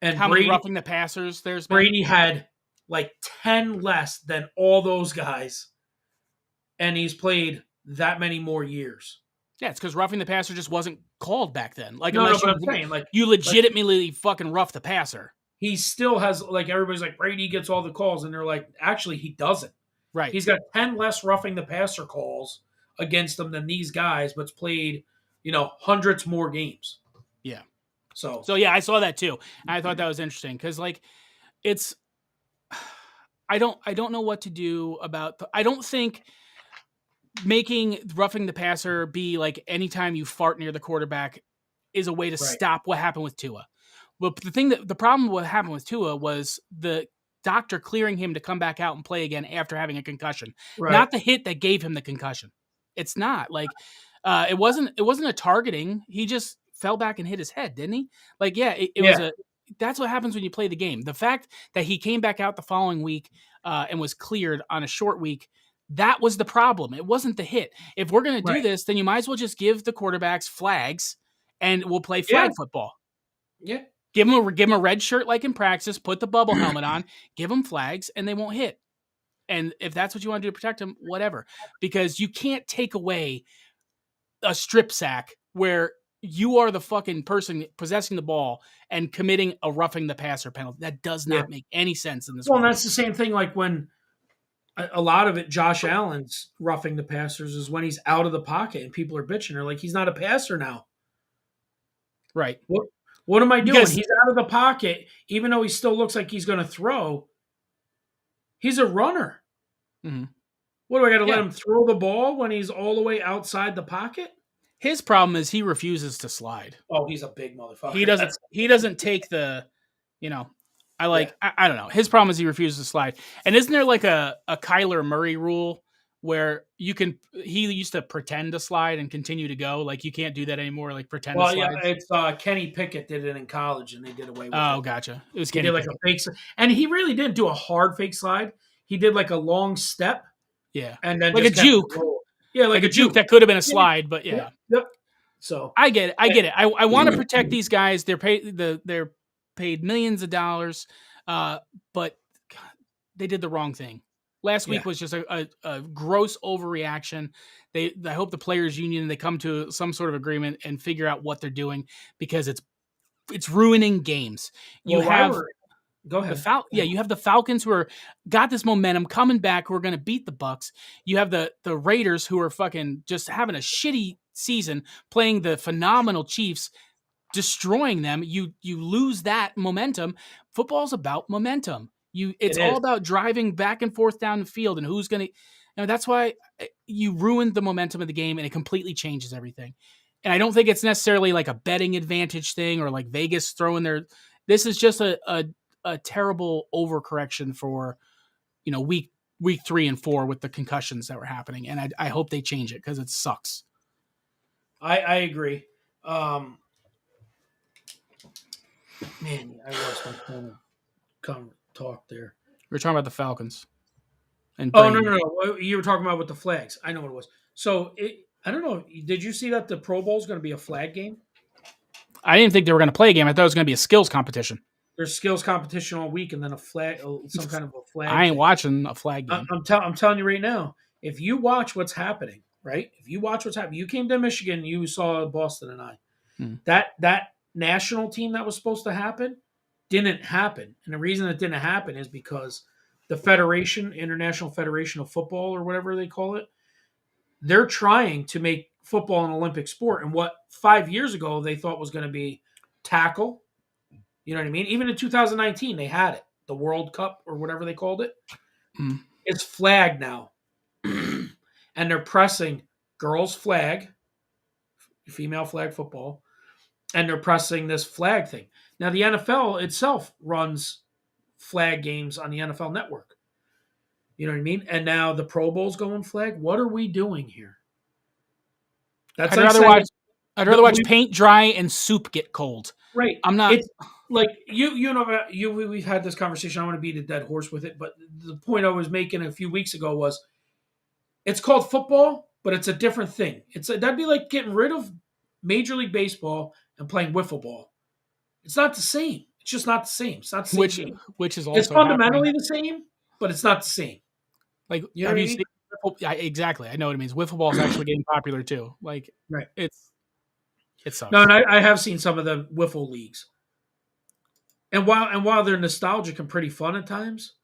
[SPEAKER 1] And
[SPEAKER 2] how many roughing the passers there's been?
[SPEAKER 1] Brady had like 10 less than all those guys, and he's played that many more years.
[SPEAKER 2] Yeah, it's because roughing the passer just wasn't called back then. Like,
[SPEAKER 1] but
[SPEAKER 2] unless
[SPEAKER 1] I'm saying, like,
[SPEAKER 2] you legitimately fucking rough the passer.
[SPEAKER 1] He still has, like, everybody's like, Brady gets all the calls, and they're like, actually, he doesn't.
[SPEAKER 2] Right.
[SPEAKER 1] He's got 10 less roughing the passer calls against him than these guys, but's played, hundreds more games.
[SPEAKER 2] Yeah.
[SPEAKER 1] So
[SPEAKER 2] yeah, I saw that too. I thought that was interesting because, like, it's I don't know what to do about. I don't think making roughing the passer be like anytime you fart near the quarterback is a way to stop what happened with Tua. But the problem what happened with Tua was the doctor clearing him to come back out and play again after having a concussion, not the hit that gave him the concussion. It's not like it wasn't a targeting. He just fell back and hit his head, didn't he? Like, yeah, it was that's what happens when you play the game. The fact that he came back out the following week and was cleared on a short week, that was the problem. It wasn't the hit. If we're going to do this, then you might as well just give the quarterbacks flags and we'll play flag football.
[SPEAKER 1] Yeah.
[SPEAKER 2] Give them a red shirt like in practice, put the bubble helmet on, give them flags, and they won't hit. And if that's what you want to do to protect them, whatever. Because you can't take away a strip sack where you are the fucking person possessing the ball and committing a roughing the passer penalty. That does not make any sense in this world.
[SPEAKER 1] Well, that's the same thing like when a lot of it, Josh Allen's roughing the passers is when he's out of the pocket and people are bitching. They're like, he's not a passer now.
[SPEAKER 2] Right.
[SPEAKER 1] What am I doing? He's out of the pocket, even though he still looks like he's going to throw. He's a runner.
[SPEAKER 2] Mm-hmm.
[SPEAKER 1] What do I got to let him throw the ball when he's all the way outside the pocket?
[SPEAKER 2] His problem is he refuses to slide.
[SPEAKER 1] Oh, he's a big motherfucker.
[SPEAKER 2] He doesn't take the You know, I
[SPEAKER 1] Yeah.
[SPEAKER 2] like I don't know. His problem is he refuses to slide. And isn't there like a Kyler Murray rule where he used to pretend to slide and continue to go? Like you can't do that anymore. Like pretend to
[SPEAKER 1] Well, yeah,
[SPEAKER 2] slides.
[SPEAKER 1] it's Kenny Pickett did it in college, and they did away with
[SPEAKER 2] Oh,
[SPEAKER 1] it.
[SPEAKER 2] gotcha. It was
[SPEAKER 1] He
[SPEAKER 2] Kenny
[SPEAKER 1] did like
[SPEAKER 2] Pickett.
[SPEAKER 1] a and he really didn't do a hard fake slide. He did like a long step
[SPEAKER 2] Yeah,
[SPEAKER 1] and then
[SPEAKER 2] like a
[SPEAKER 1] just kept it
[SPEAKER 2] juke,
[SPEAKER 1] rolling. Yeah, like
[SPEAKER 2] like a
[SPEAKER 1] a
[SPEAKER 2] juke
[SPEAKER 1] juke.
[SPEAKER 2] that could have been a
[SPEAKER 1] Yeah,
[SPEAKER 2] slide, but
[SPEAKER 1] yeah,
[SPEAKER 2] yeah,
[SPEAKER 1] yep. So,
[SPEAKER 2] I get it. I
[SPEAKER 1] eh,
[SPEAKER 2] get it. I want to protect these guys. They're paid millions of dollars, but God, they did the wrong thing. Last
[SPEAKER 1] yeah.
[SPEAKER 2] week was just a gross overreaction. I hope the players union they come to some sort of agreement and figure out what they're doing because it's ruining games. You
[SPEAKER 1] Well, why
[SPEAKER 2] have
[SPEAKER 1] were go ahead. Go
[SPEAKER 2] yeah,
[SPEAKER 1] ahead.
[SPEAKER 2] you have the Falcons who are got this momentum coming back who are going to beat the Bucks. You have the Raiders who are fucking just having a shitty season playing the phenomenal Chiefs, destroying them. You lose that momentum. Football's about momentum.
[SPEAKER 1] It
[SPEAKER 2] It's all
[SPEAKER 1] is.
[SPEAKER 2] about driving back and forth down the field and who's going to that's why you ruined the momentum of the game and it completely changes everything. And I don't think it's necessarily like a betting advantage thing or like Vegas throwing their this is just a terrible overcorrection for week 3 and 4 with the concussions that were happening, and I hope they change it because it sucks.
[SPEAKER 1] I agree. Um, man, I lost my train of talk there.
[SPEAKER 2] We're talking about the Falcons and
[SPEAKER 1] Oh no,
[SPEAKER 2] Brady.
[SPEAKER 1] no, no! You were talking about with the flags. I know what it was. So I don't know. Did you see that the Pro Bowl is going to be a flag game?
[SPEAKER 2] I didn't think they were going to play a game. I thought it was going to be a skills competition.
[SPEAKER 1] There's skills competition all week, and then a flag, some kind of a
[SPEAKER 2] I
[SPEAKER 1] flag
[SPEAKER 2] ain't
[SPEAKER 1] thing.
[SPEAKER 2] watching a flag game.
[SPEAKER 1] I'm telling you right now. If you watch what's happening, right? If you watch what's happening, you came to Michigan, you saw Boston and I.
[SPEAKER 2] Hmm.
[SPEAKER 1] That national team that was supposed to happen didn't happen, and the reason it didn't happen is because the Federation, International Federation of Football, or whatever they call it, they're trying to make football an Olympic sport. And what 5 years ago they thought was going to be tackle, you know what I mean? Even in 2019, they had it, the World Cup or whatever they called it.
[SPEAKER 2] Hmm.
[SPEAKER 1] It's flag now, and they're pressing girls' flag, female flag football, and they're pressing this flag thing. Now, the NFL itself runs flag games on the NFL Network. You know what I mean? And now the Pro Bowl's going flag. What are we doing here? That's
[SPEAKER 2] I'd
[SPEAKER 1] like
[SPEAKER 2] rather
[SPEAKER 1] saying
[SPEAKER 2] watch. I'd rather
[SPEAKER 1] that
[SPEAKER 2] watch
[SPEAKER 1] we
[SPEAKER 2] paint dry and soup get cold.
[SPEAKER 1] right.
[SPEAKER 2] I'm not.
[SPEAKER 1] It's like you know we've had this conversation. I want to beat a dead horse with it, but the point I was making a few weeks ago was it's called football, but it's a different thing. That'd be like getting rid of Major League Baseball and playing wiffle ball. It's not the same. It's just not the same. It's not the same
[SPEAKER 2] which
[SPEAKER 1] game.
[SPEAKER 2] which is
[SPEAKER 1] It's
[SPEAKER 2] also happening.
[SPEAKER 1] fundamentally the same, but it's not the same.
[SPEAKER 2] Like,
[SPEAKER 1] You know
[SPEAKER 2] have
[SPEAKER 1] what I
[SPEAKER 2] you
[SPEAKER 1] mean?
[SPEAKER 2] seen? Yeah, exactly. I know what it means. Wiffle ball is actually getting popular too. Like,
[SPEAKER 1] Right.
[SPEAKER 2] it's it
[SPEAKER 1] No, and
[SPEAKER 2] sucks.
[SPEAKER 1] I have seen some of the wiffle leagues, and while they're nostalgic and pretty fun at times,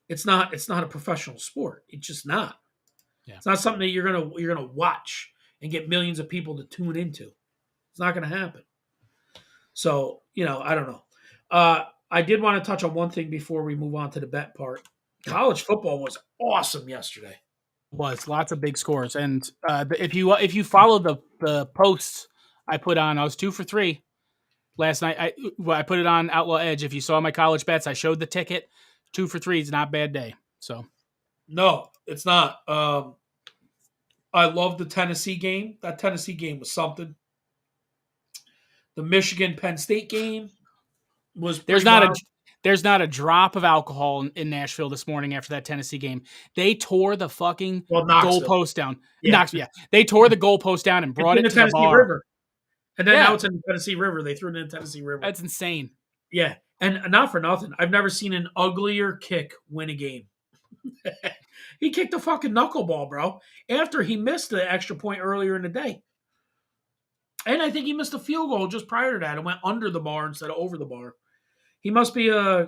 [SPEAKER 1] it's not a professional sport. It's just not.
[SPEAKER 2] Yeah.
[SPEAKER 1] It's not something that you're gonna watch and get millions of people to tune into. It's not gonna happen. So I don't know. I did want to touch on one thing before we move on to the bet part.
[SPEAKER 2] Yeah.
[SPEAKER 1] College football was awesome yesterday.
[SPEAKER 2] Was lots of big scores, and if you follow the posts I put on, I was 2 for 3 last night. I put it on Outlaw Edge. If you saw my college bets, I showed the ticket. 2 for 3 is not a bad day. So
[SPEAKER 1] No, it's not. I love the Tennessee game. That Tennessee game was something. The Michigan Penn State game was
[SPEAKER 2] there's
[SPEAKER 1] pretty
[SPEAKER 2] not a
[SPEAKER 1] wild.
[SPEAKER 2] there's not a drop of alcohol in Nashville this morning after that Tennessee game. They tore the fucking
[SPEAKER 1] Well, Knoxville.
[SPEAKER 2] goalpost down.
[SPEAKER 1] Yeah.
[SPEAKER 2] Knoxville, yeah. They tore the goalpost down and
[SPEAKER 1] It's
[SPEAKER 2] brought
[SPEAKER 1] in
[SPEAKER 2] it
[SPEAKER 1] the
[SPEAKER 2] to the
[SPEAKER 1] Tennessee
[SPEAKER 2] bar.
[SPEAKER 1] River. And then now
[SPEAKER 2] Yeah,
[SPEAKER 1] it's in the Tennessee River. They threw it in the Tennessee River.
[SPEAKER 2] that's insane.
[SPEAKER 1] Yeah. And not for nothing. I've never seen an uglier kick win a game. He kicked a fucking knuckleball, bro, after he missed the extra point earlier in the day. And I think he missed a field goal just prior to that and went under the bar instead of over the bar. He must be a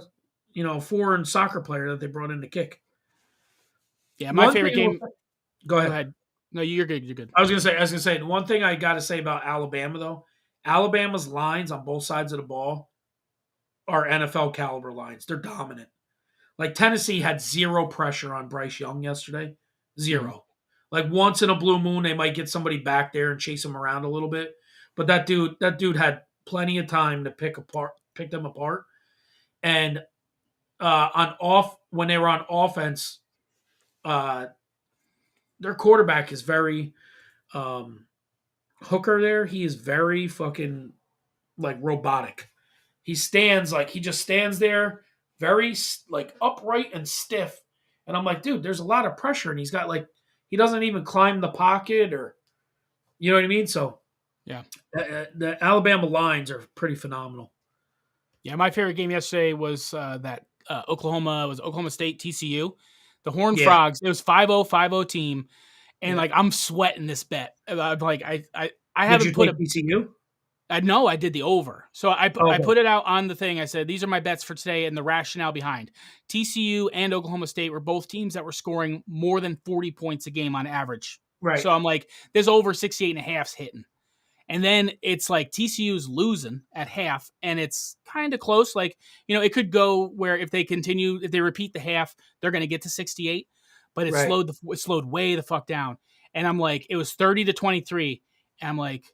[SPEAKER 1] foreign soccer player that they brought in to kick.
[SPEAKER 2] Yeah, my
[SPEAKER 1] One
[SPEAKER 2] favorite
[SPEAKER 1] thing.
[SPEAKER 2] game.
[SPEAKER 1] Go
[SPEAKER 2] Go
[SPEAKER 1] ahead.
[SPEAKER 2] ahead. No, you're good. You're good.
[SPEAKER 1] I was gonna say the one thing I got to say about Alabama though, Alabama's lines on both sides of the ball are NFL caliber lines. They're dominant. Like Tennessee had zero pressure on Bryce Young yesterday.
[SPEAKER 2] Mhm.
[SPEAKER 1] Zero. Like once in a blue moon, they might get somebody back there and chase him around a little bit. But that dude had plenty of time to pick them apart. And on off when they were on offense, uh, their quarterback is very um, Hooker. There, he is very fucking like robotic. He just stands there, very like upright and stiff. And I'm like, dude, there's a lot of pressure, and he's got like he doesn't even climb the pocket or you know what I mean. So
[SPEAKER 2] Yeah.
[SPEAKER 1] the Alabama lines are pretty phenomenal.
[SPEAKER 2] Yeah, my favorite game yesterday was that Oklahoma State TCU. The Horned
[SPEAKER 1] Yeah.
[SPEAKER 2] Frogs. It was 5-0, 5-0 team, and
[SPEAKER 1] Yeah.
[SPEAKER 2] like I'm sweating this bet. I'm like I
[SPEAKER 1] Did you
[SPEAKER 2] haven't put
[SPEAKER 1] take
[SPEAKER 2] a
[SPEAKER 1] TCU?
[SPEAKER 2] I know I did the over. So I
[SPEAKER 1] Okay.
[SPEAKER 2] put it out on the thing. I said these are my bets for today and the rationale behind. TCU and Oklahoma State were both teams that were scoring more than 40 points a game on average.
[SPEAKER 1] Right.
[SPEAKER 2] So I'm like, there's over 68 and a half's hitting. And then it's like TCU's losing at half, and it's kind of close. Like, it could go where if they repeat the half, they're going to get to 68. But
[SPEAKER 1] Right.
[SPEAKER 2] it slowed way the fuck down. And I'm like, it was 30-23, and I'm like,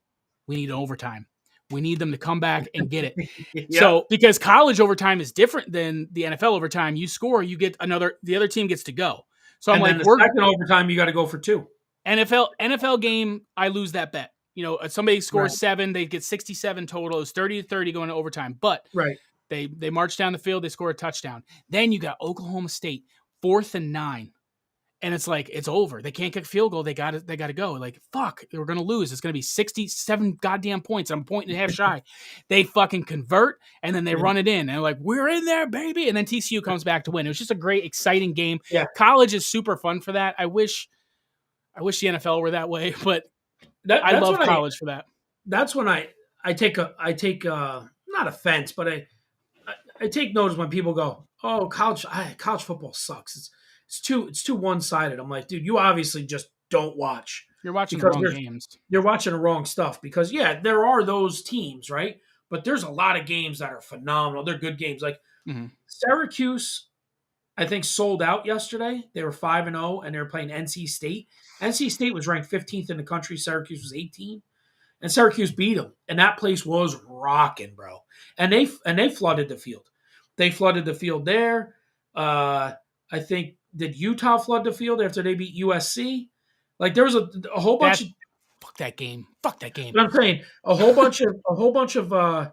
[SPEAKER 2] we need overtime. We need them to come back and get it.
[SPEAKER 1] Yep.
[SPEAKER 2] So because college overtime is different than the NFL overtime, you score, the other team gets to go. So I'm
[SPEAKER 1] And then
[SPEAKER 2] like,
[SPEAKER 1] the
[SPEAKER 2] we're
[SPEAKER 1] second overtime, you got to go for two.
[SPEAKER 2] NFL game, I lose that bet. Somebody
[SPEAKER 1] Right.
[SPEAKER 2] scores 7, they get 67 total. It's 30-30 going to overtime. But
[SPEAKER 1] Right.
[SPEAKER 2] they march down the field, they score a touchdown. Then you got Oklahoma State, 4th and 9. And it's like, it's over. They can't kick a field goal. They got to go. Like, fuck, we're going to lose. It's going to be 67 goddamn points. I'm a point and a half shy. They fucking convert, and then they
[SPEAKER 1] Yeah.
[SPEAKER 2] run it in. And they're like, we're in there, baby. And then TCU comes back to win. It was just a great, exciting game.
[SPEAKER 1] Yeah.
[SPEAKER 2] College is super fun for that. I wish the NFL were that way, but
[SPEAKER 1] That
[SPEAKER 2] I
[SPEAKER 1] that's
[SPEAKER 2] love
[SPEAKER 1] when I
[SPEAKER 2] college for that.
[SPEAKER 1] that's when I take not offense, but I take notice when people go, "Oh, college football sucks. It's too one sided." I'm like, dude, you obviously just don't watch
[SPEAKER 2] You're watching the
[SPEAKER 1] because
[SPEAKER 2] wrong games.
[SPEAKER 1] you're watching the wrong stuff. Because yeah, there are those teams, right? But there's a lot of games that are phenomenal. They're good games. Like
[SPEAKER 2] Mm-hmm.
[SPEAKER 1] Syracuse, I think sold out yesterday. They were 5-0, and they were playing NC State. NC State was ranked 15th in the country. Syracuse was 18, and Syracuse beat them. And that place was rocking, bro. And they flooded the field. They flooded the field there. I think did Utah flood the field after they beat USC? Like there was a whole bunch
[SPEAKER 2] That
[SPEAKER 1] of.
[SPEAKER 2] fuck that game. Fuck that game.
[SPEAKER 1] But I'm saying a whole bunch of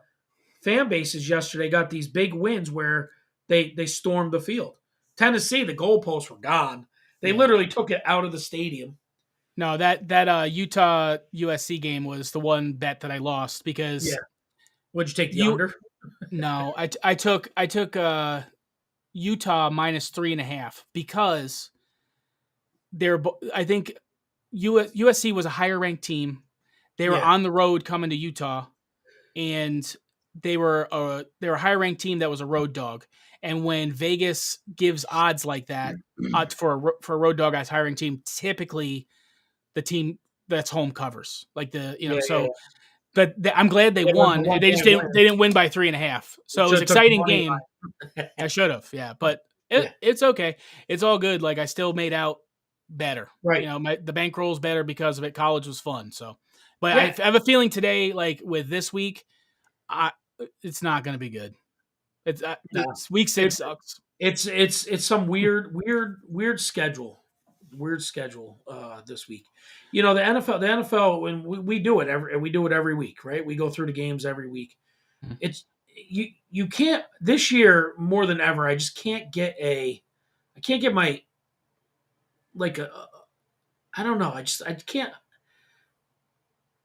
[SPEAKER 1] fan bases yesterday got these big wins where they stormed the field. Tennessee, the goalposts were gone. They
[SPEAKER 2] Yeah.
[SPEAKER 1] literally took it out of the stadium.
[SPEAKER 2] No, that Utah USC game was the one bet that I lost
[SPEAKER 1] Yeah.
[SPEAKER 2] because
[SPEAKER 1] Would you take the
[SPEAKER 2] you
[SPEAKER 1] under?
[SPEAKER 2] no, I took Utah minus 3.5 because I think USC was a higher ranked team. They were
[SPEAKER 1] Yeah.
[SPEAKER 2] on the road coming to Utah, and they were a higher ranked team that was a road dog. And when Vegas gives odds like that for a road dog as hiring team, typically the team that's home covers. Like
[SPEAKER 1] Yeah, yeah.
[SPEAKER 2] so. But I'm glad they
[SPEAKER 1] It was a
[SPEAKER 2] won. They just
[SPEAKER 1] 1 point win.
[SPEAKER 2] didn't win by 3.5. So it was
[SPEAKER 1] Should
[SPEAKER 2] an
[SPEAKER 1] have took the
[SPEAKER 2] exciting
[SPEAKER 1] money
[SPEAKER 2] game.
[SPEAKER 1] line.
[SPEAKER 2] I should have, yeah. But
[SPEAKER 1] Yeah.
[SPEAKER 2] it's okay. It's all good. Like I still made out better.
[SPEAKER 1] Right.
[SPEAKER 2] The bankroll's better because of it. College was fun. So, but
[SPEAKER 1] Yeah.
[SPEAKER 2] I have a feeling today, like with this week, it's not going to be good.
[SPEAKER 1] No.
[SPEAKER 2] It's week 6
[SPEAKER 1] It's
[SPEAKER 2] sucks.
[SPEAKER 1] it's some weird schedule. Weird schedule this week. The NFL when we do it every week, right? We go through the games every week.
[SPEAKER 2] Mhm.
[SPEAKER 1] It's you can't this year more than ever. I just can't get I can't get my like a I don't know. I can't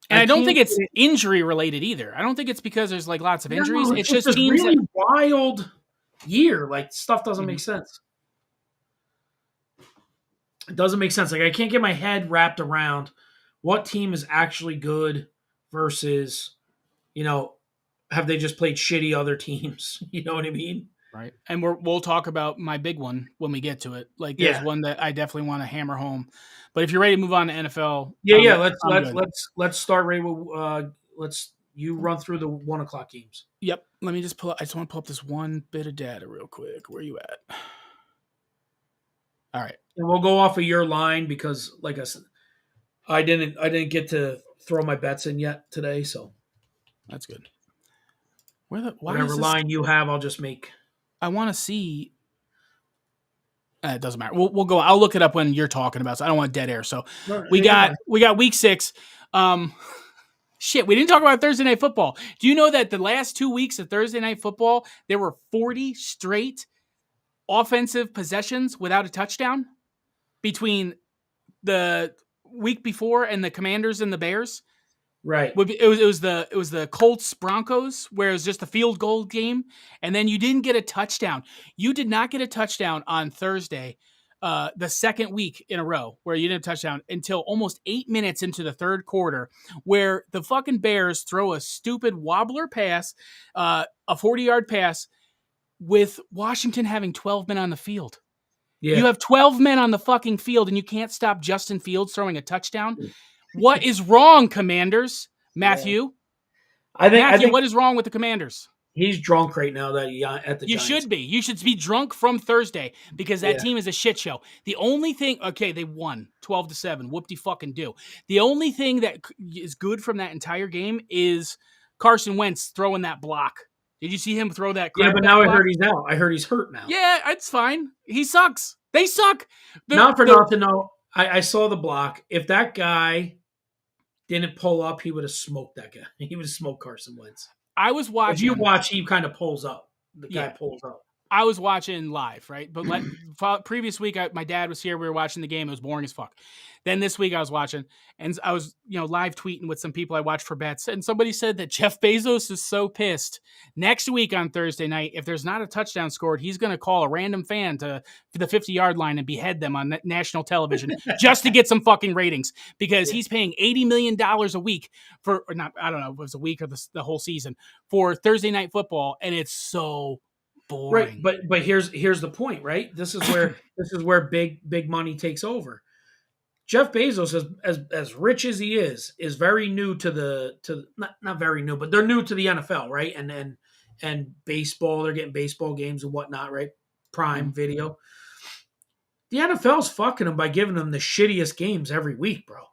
[SPEAKER 2] And
[SPEAKER 1] I
[SPEAKER 2] I don't
[SPEAKER 1] can't
[SPEAKER 2] think it's
[SPEAKER 1] get it.
[SPEAKER 2] injury related either. I don't think it's because there's like lots of injuries.
[SPEAKER 1] No, it's
[SPEAKER 2] It's
[SPEAKER 1] just
[SPEAKER 2] just
[SPEAKER 1] this
[SPEAKER 2] teams
[SPEAKER 1] really
[SPEAKER 2] that.
[SPEAKER 1] wild year. Like stuff doesn't
[SPEAKER 2] Mhm.
[SPEAKER 1] make sense. It doesn't make sense. Like I can't get my head wrapped around what team is actually good versus, you know, have they just played shitty other teams? You know what I mean?
[SPEAKER 2] Right. And we'll talk about my big one when we get to it. Like there's
[SPEAKER 1] Yeah.
[SPEAKER 2] one that I definitely want to hammer home. But if you're ready to move on to NFL,
[SPEAKER 1] Yeah, yeah. Let's
[SPEAKER 2] I'm
[SPEAKER 1] let's
[SPEAKER 2] good.
[SPEAKER 1] let's start right with let's you run through the 1 o'clock games.
[SPEAKER 2] Yep. Let me just pull up. I just want to pull up this one bit of data real quick. Where you at? All right.
[SPEAKER 1] And we'll go off of your line because like I said, I didn't get to throw my bets in yet today, so
[SPEAKER 2] That's good. Why
[SPEAKER 1] whatever
[SPEAKER 2] is this?
[SPEAKER 1] line you have, I'll just make.
[SPEAKER 2] I want to see. It doesn't matter. We'll go. I'll look it up when you're talking about. So I don't want dead air. So
[SPEAKER 1] No,
[SPEAKER 2] we
[SPEAKER 1] you're
[SPEAKER 2] got
[SPEAKER 1] fine.
[SPEAKER 2] we got week 6. Um, shit, we didn't talk about Thursday night football. Do you know that the last 2 weeks of Thursday night football there were 40 straight offensive possessions without a touchdown between the week before and the Commanders and the Bears?
[SPEAKER 1] Right.
[SPEAKER 2] It was the Colts Broncos where it was just a field goal game, and then you didn't get a touchdown. You did not get a touchdown on Thursday, the second week in a row where you didn't have a touchdown until almost 8 minutes into the third quarter, where the fucking Bears throw a stupid wobbler pass, a 40-yard pass, with Washington having 12 men on the field. You
[SPEAKER 1] Yeah.
[SPEAKER 2] have 12 men on the fucking field, and you can't stop Justin Fields throwing a touchdown. What is wrong, Commanders?
[SPEAKER 1] Yeah.
[SPEAKER 2] Matthew,
[SPEAKER 1] I
[SPEAKER 2] Matthew,
[SPEAKER 1] think
[SPEAKER 2] what is wrong with the Commanders?
[SPEAKER 1] he's drunk right now that at the
[SPEAKER 2] You
[SPEAKER 1] Giants.
[SPEAKER 2] should be. You should be drunk from Thursday because that
[SPEAKER 1] Yeah.
[SPEAKER 2] team is a shit show. The only thing, okay, they won 12-7. Whoop de fucking do. The only thing that is good from that entire game is Carson Wentz throwing that block. Did you see him throw that
[SPEAKER 1] Yeah,
[SPEAKER 2] crap
[SPEAKER 1] but
[SPEAKER 2] back
[SPEAKER 1] now I
[SPEAKER 2] block?
[SPEAKER 1] heard he's out. I heard he's hurt now.
[SPEAKER 2] Yeah, it's fine. He sucks. They suck. The
[SPEAKER 1] Not for
[SPEAKER 2] the
[SPEAKER 1] nothing, no. I saw the block. If that guy didn't pull up, he would have smoked that guy. He would have smoked Carson Wentz.
[SPEAKER 2] I was
[SPEAKER 1] If you
[SPEAKER 2] watching.
[SPEAKER 1] watch, he kind of pulls up. The guy
[SPEAKER 2] Yeah,
[SPEAKER 1] pulls up.
[SPEAKER 2] I was watching live, right? But previous week, my dad was here. We were watching the game. It was boring as fuck. Then this week, I was watching, and I was, live tweeting with some people I watched for bets. And somebody said that Jeff Bezos is so pissed. Next week on Thursday night, if there's not a touchdown scored, he's going to call a random fan to the 50-yard line and behead them on national television just to get some fucking ratings because
[SPEAKER 1] Yeah.
[SPEAKER 2] he's paying $80 million a week for, or not, I don't know if it was a week or the whole season for Thursday night football. And it's so boring.
[SPEAKER 1] Right, but here's the point, right? This is where big money takes over. Jeff Bezos, as rich as he is very new to not very new, but they're new to the NFL, right? And baseball, they're getting baseball games and whatnot, right? Prime Video. The NFL's fucking them by giving them the shittiest games every week, bro.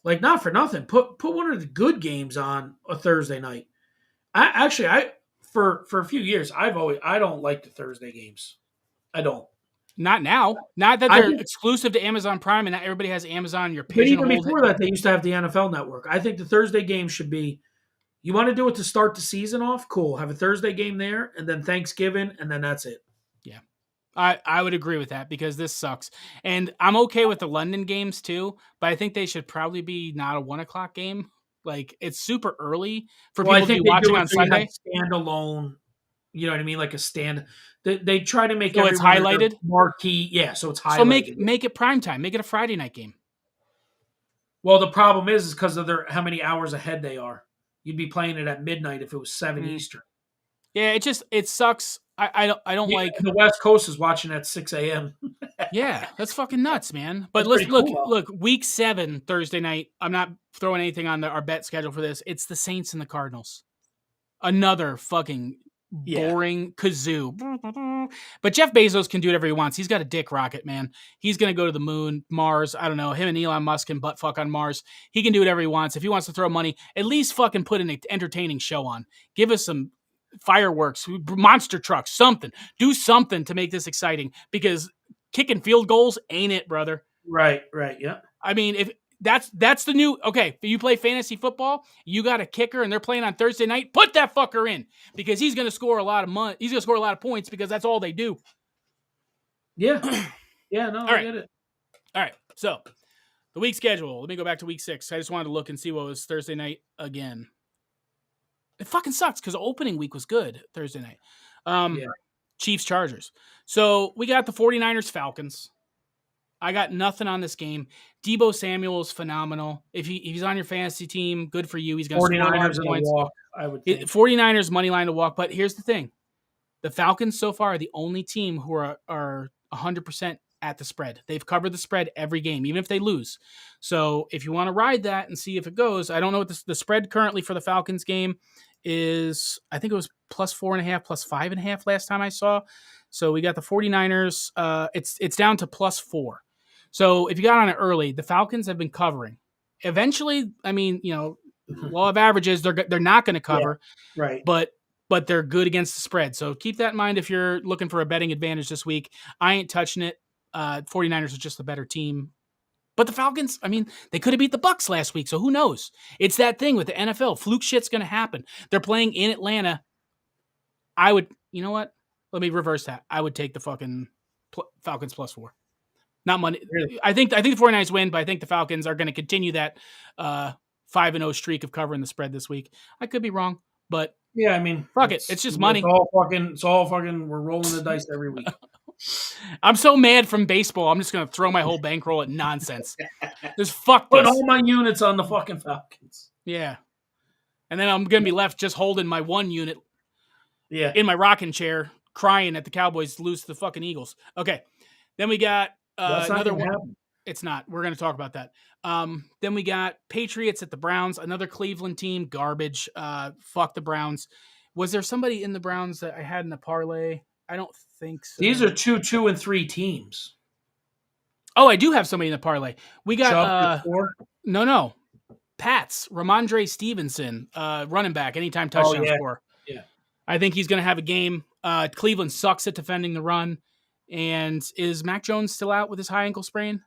[SPEAKER 1] Like, not for nothing. Put one of the good games on a Thursday night. I for a few years, I don't like the Thursday games. I don't.
[SPEAKER 2] Not now. Not that
[SPEAKER 1] I
[SPEAKER 2] they're
[SPEAKER 1] think,
[SPEAKER 2] exclusive to Amazon Prime and not everybody has Amazon. You're
[SPEAKER 1] but even
[SPEAKER 2] pigeonholed.
[SPEAKER 1] before that, they used to have the NFL Network. I think the Thursday game should be. You want to do it to start the season off? Cool. Have a Thursday game there, and then Thanksgiving, and then that's it.
[SPEAKER 2] Yeah. I would agree with that because this sucks. And I'm okay with the London games too, but I think they should probably be not a 1:00 game. Like, it's super early for
[SPEAKER 1] Well, I
[SPEAKER 2] people to be
[SPEAKER 1] think they do
[SPEAKER 2] watching
[SPEAKER 1] it
[SPEAKER 2] on
[SPEAKER 1] so you have
[SPEAKER 2] Sunday.
[SPEAKER 1] standalone. You know what I mean? Like a stand. They try to make
[SPEAKER 2] So it's
[SPEAKER 1] every one of their
[SPEAKER 2] highlighted.
[SPEAKER 1] marquee. Yeah, so it's highlighted.
[SPEAKER 2] So make it prime time. Make it a Friday night game.
[SPEAKER 1] Well, the problem is because of how many hours ahead they are. You'd be playing it at midnight if it was 7 Eastern.
[SPEAKER 2] Yeah, it sucks. I don't
[SPEAKER 1] Yeah,
[SPEAKER 2] like.
[SPEAKER 1] the West Coast is watching at 6 a.m.
[SPEAKER 2] Yeah, that's fucking nuts, man. But
[SPEAKER 1] That's
[SPEAKER 2] let's
[SPEAKER 1] pretty cool,
[SPEAKER 2] look. Week 7 Thursday night. I'm not throwing anything on our bet schedule for this. It's the Saints and the Cardinals. Another fucking boring kazoo. But Jeff Bezos can do whatever he wants. He's got a dick rocket, man. He's gonna go to the moon, Mars. I don't know. Him and Elon Musk can butt fuck on Mars. He can do whatever he wants. If he wants to throw money, at least fucking put an entertaining show on. Give us some fireworks, monster trucks, something. Do something to make this exciting because kicking field goals ain't it, brother.
[SPEAKER 1] Right, yeah.
[SPEAKER 2] I mean, if that's the new, okay, if you play fantasy football, you got a kicker and they're playing on Thursday night, put that fucker in because he's going to score a lot of money. He's going to score a lot of points because that's all they do.
[SPEAKER 1] Yeah. Yeah, no, I get it.
[SPEAKER 2] All right. So the week schedule, let me go back to week 6. I just wanted to look and see what was Thursday night again. It fucking sucks because the opening week was good Thursday night. Chiefs Chargers. So we got the 49ers Falcons. I got nothing on this game. Deebo Samuel is phenomenal. If he's on your fantasy team, good for you. He's going to score a lot of points.
[SPEAKER 1] Walk, I would think.
[SPEAKER 2] 49ers money line to walk. But here's the thing: the Falcons so far are the only team who are 100% at the spread. They've covered the spread every game, even if they lose. So if you want to ride that and see if it goes, I don't know what the spread currently for the Falcons game is. I think it was +4.5, +5.5 last time I saw. So we got the 49ers. It's down to +4. So if you got on it early, the Falcons have been covering. Eventually, I mean, law of averages, they're not going to cover.
[SPEAKER 1] Yeah, right.
[SPEAKER 2] But but they're good against the spread. So keep that in mind if you're looking for a betting advantage this week. I ain't touching it. 49ers are just a better team. But the Falcons, I mean, they could have beat the Bucks last week, so who knows? It's that thing with the NFL. Fluke shit's going to happen. They're playing in Atlanta. I would, you know what? Let me reverse that. I would take the fucking Falcons +4. Not money.
[SPEAKER 1] Really?
[SPEAKER 2] I think the 49ers win, but I think the Falcons are going to continue that 5-0 streak of covering the spread this week. I could be wrong, but
[SPEAKER 1] Yeah, I mean,
[SPEAKER 2] fuck it. It's just money.
[SPEAKER 1] It's all fucking. We're rolling the dice every week.
[SPEAKER 2] I'm so mad from baseball. I'm just going to throw my whole bankroll at nonsense. Just fuck
[SPEAKER 1] Put
[SPEAKER 2] this.
[SPEAKER 1] all my units on the fucking Falcons.
[SPEAKER 2] Yeah. And then I'm going to be left just holding my one unit
[SPEAKER 1] Yeah.
[SPEAKER 2] in my rocking chair, crying at the Cowboys lose to the fucking Eagles. Okay. Then we got
[SPEAKER 1] That's not
[SPEAKER 2] another
[SPEAKER 1] gonna
[SPEAKER 2] one.
[SPEAKER 1] happen.
[SPEAKER 2] It's not. We're going to talk about that. Then we got Patriots at the Browns, another Cleveland team, garbage. Fuck the Browns. Was there somebody in the Browns that I had in a parlay? I don't think so.
[SPEAKER 1] These are 2-2-3 teams.
[SPEAKER 2] Oh, I do have somebody in the parlay. We got
[SPEAKER 1] Chubb, 4.
[SPEAKER 2] no. Pats, Ramondre Stevenson, running back, anytime touchdown score.
[SPEAKER 1] Yeah.
[SPEAKER 2] I think he's going to have a game. Cleveland sucks at defending the run. And is Mac Jones still out with his high ankle sprain?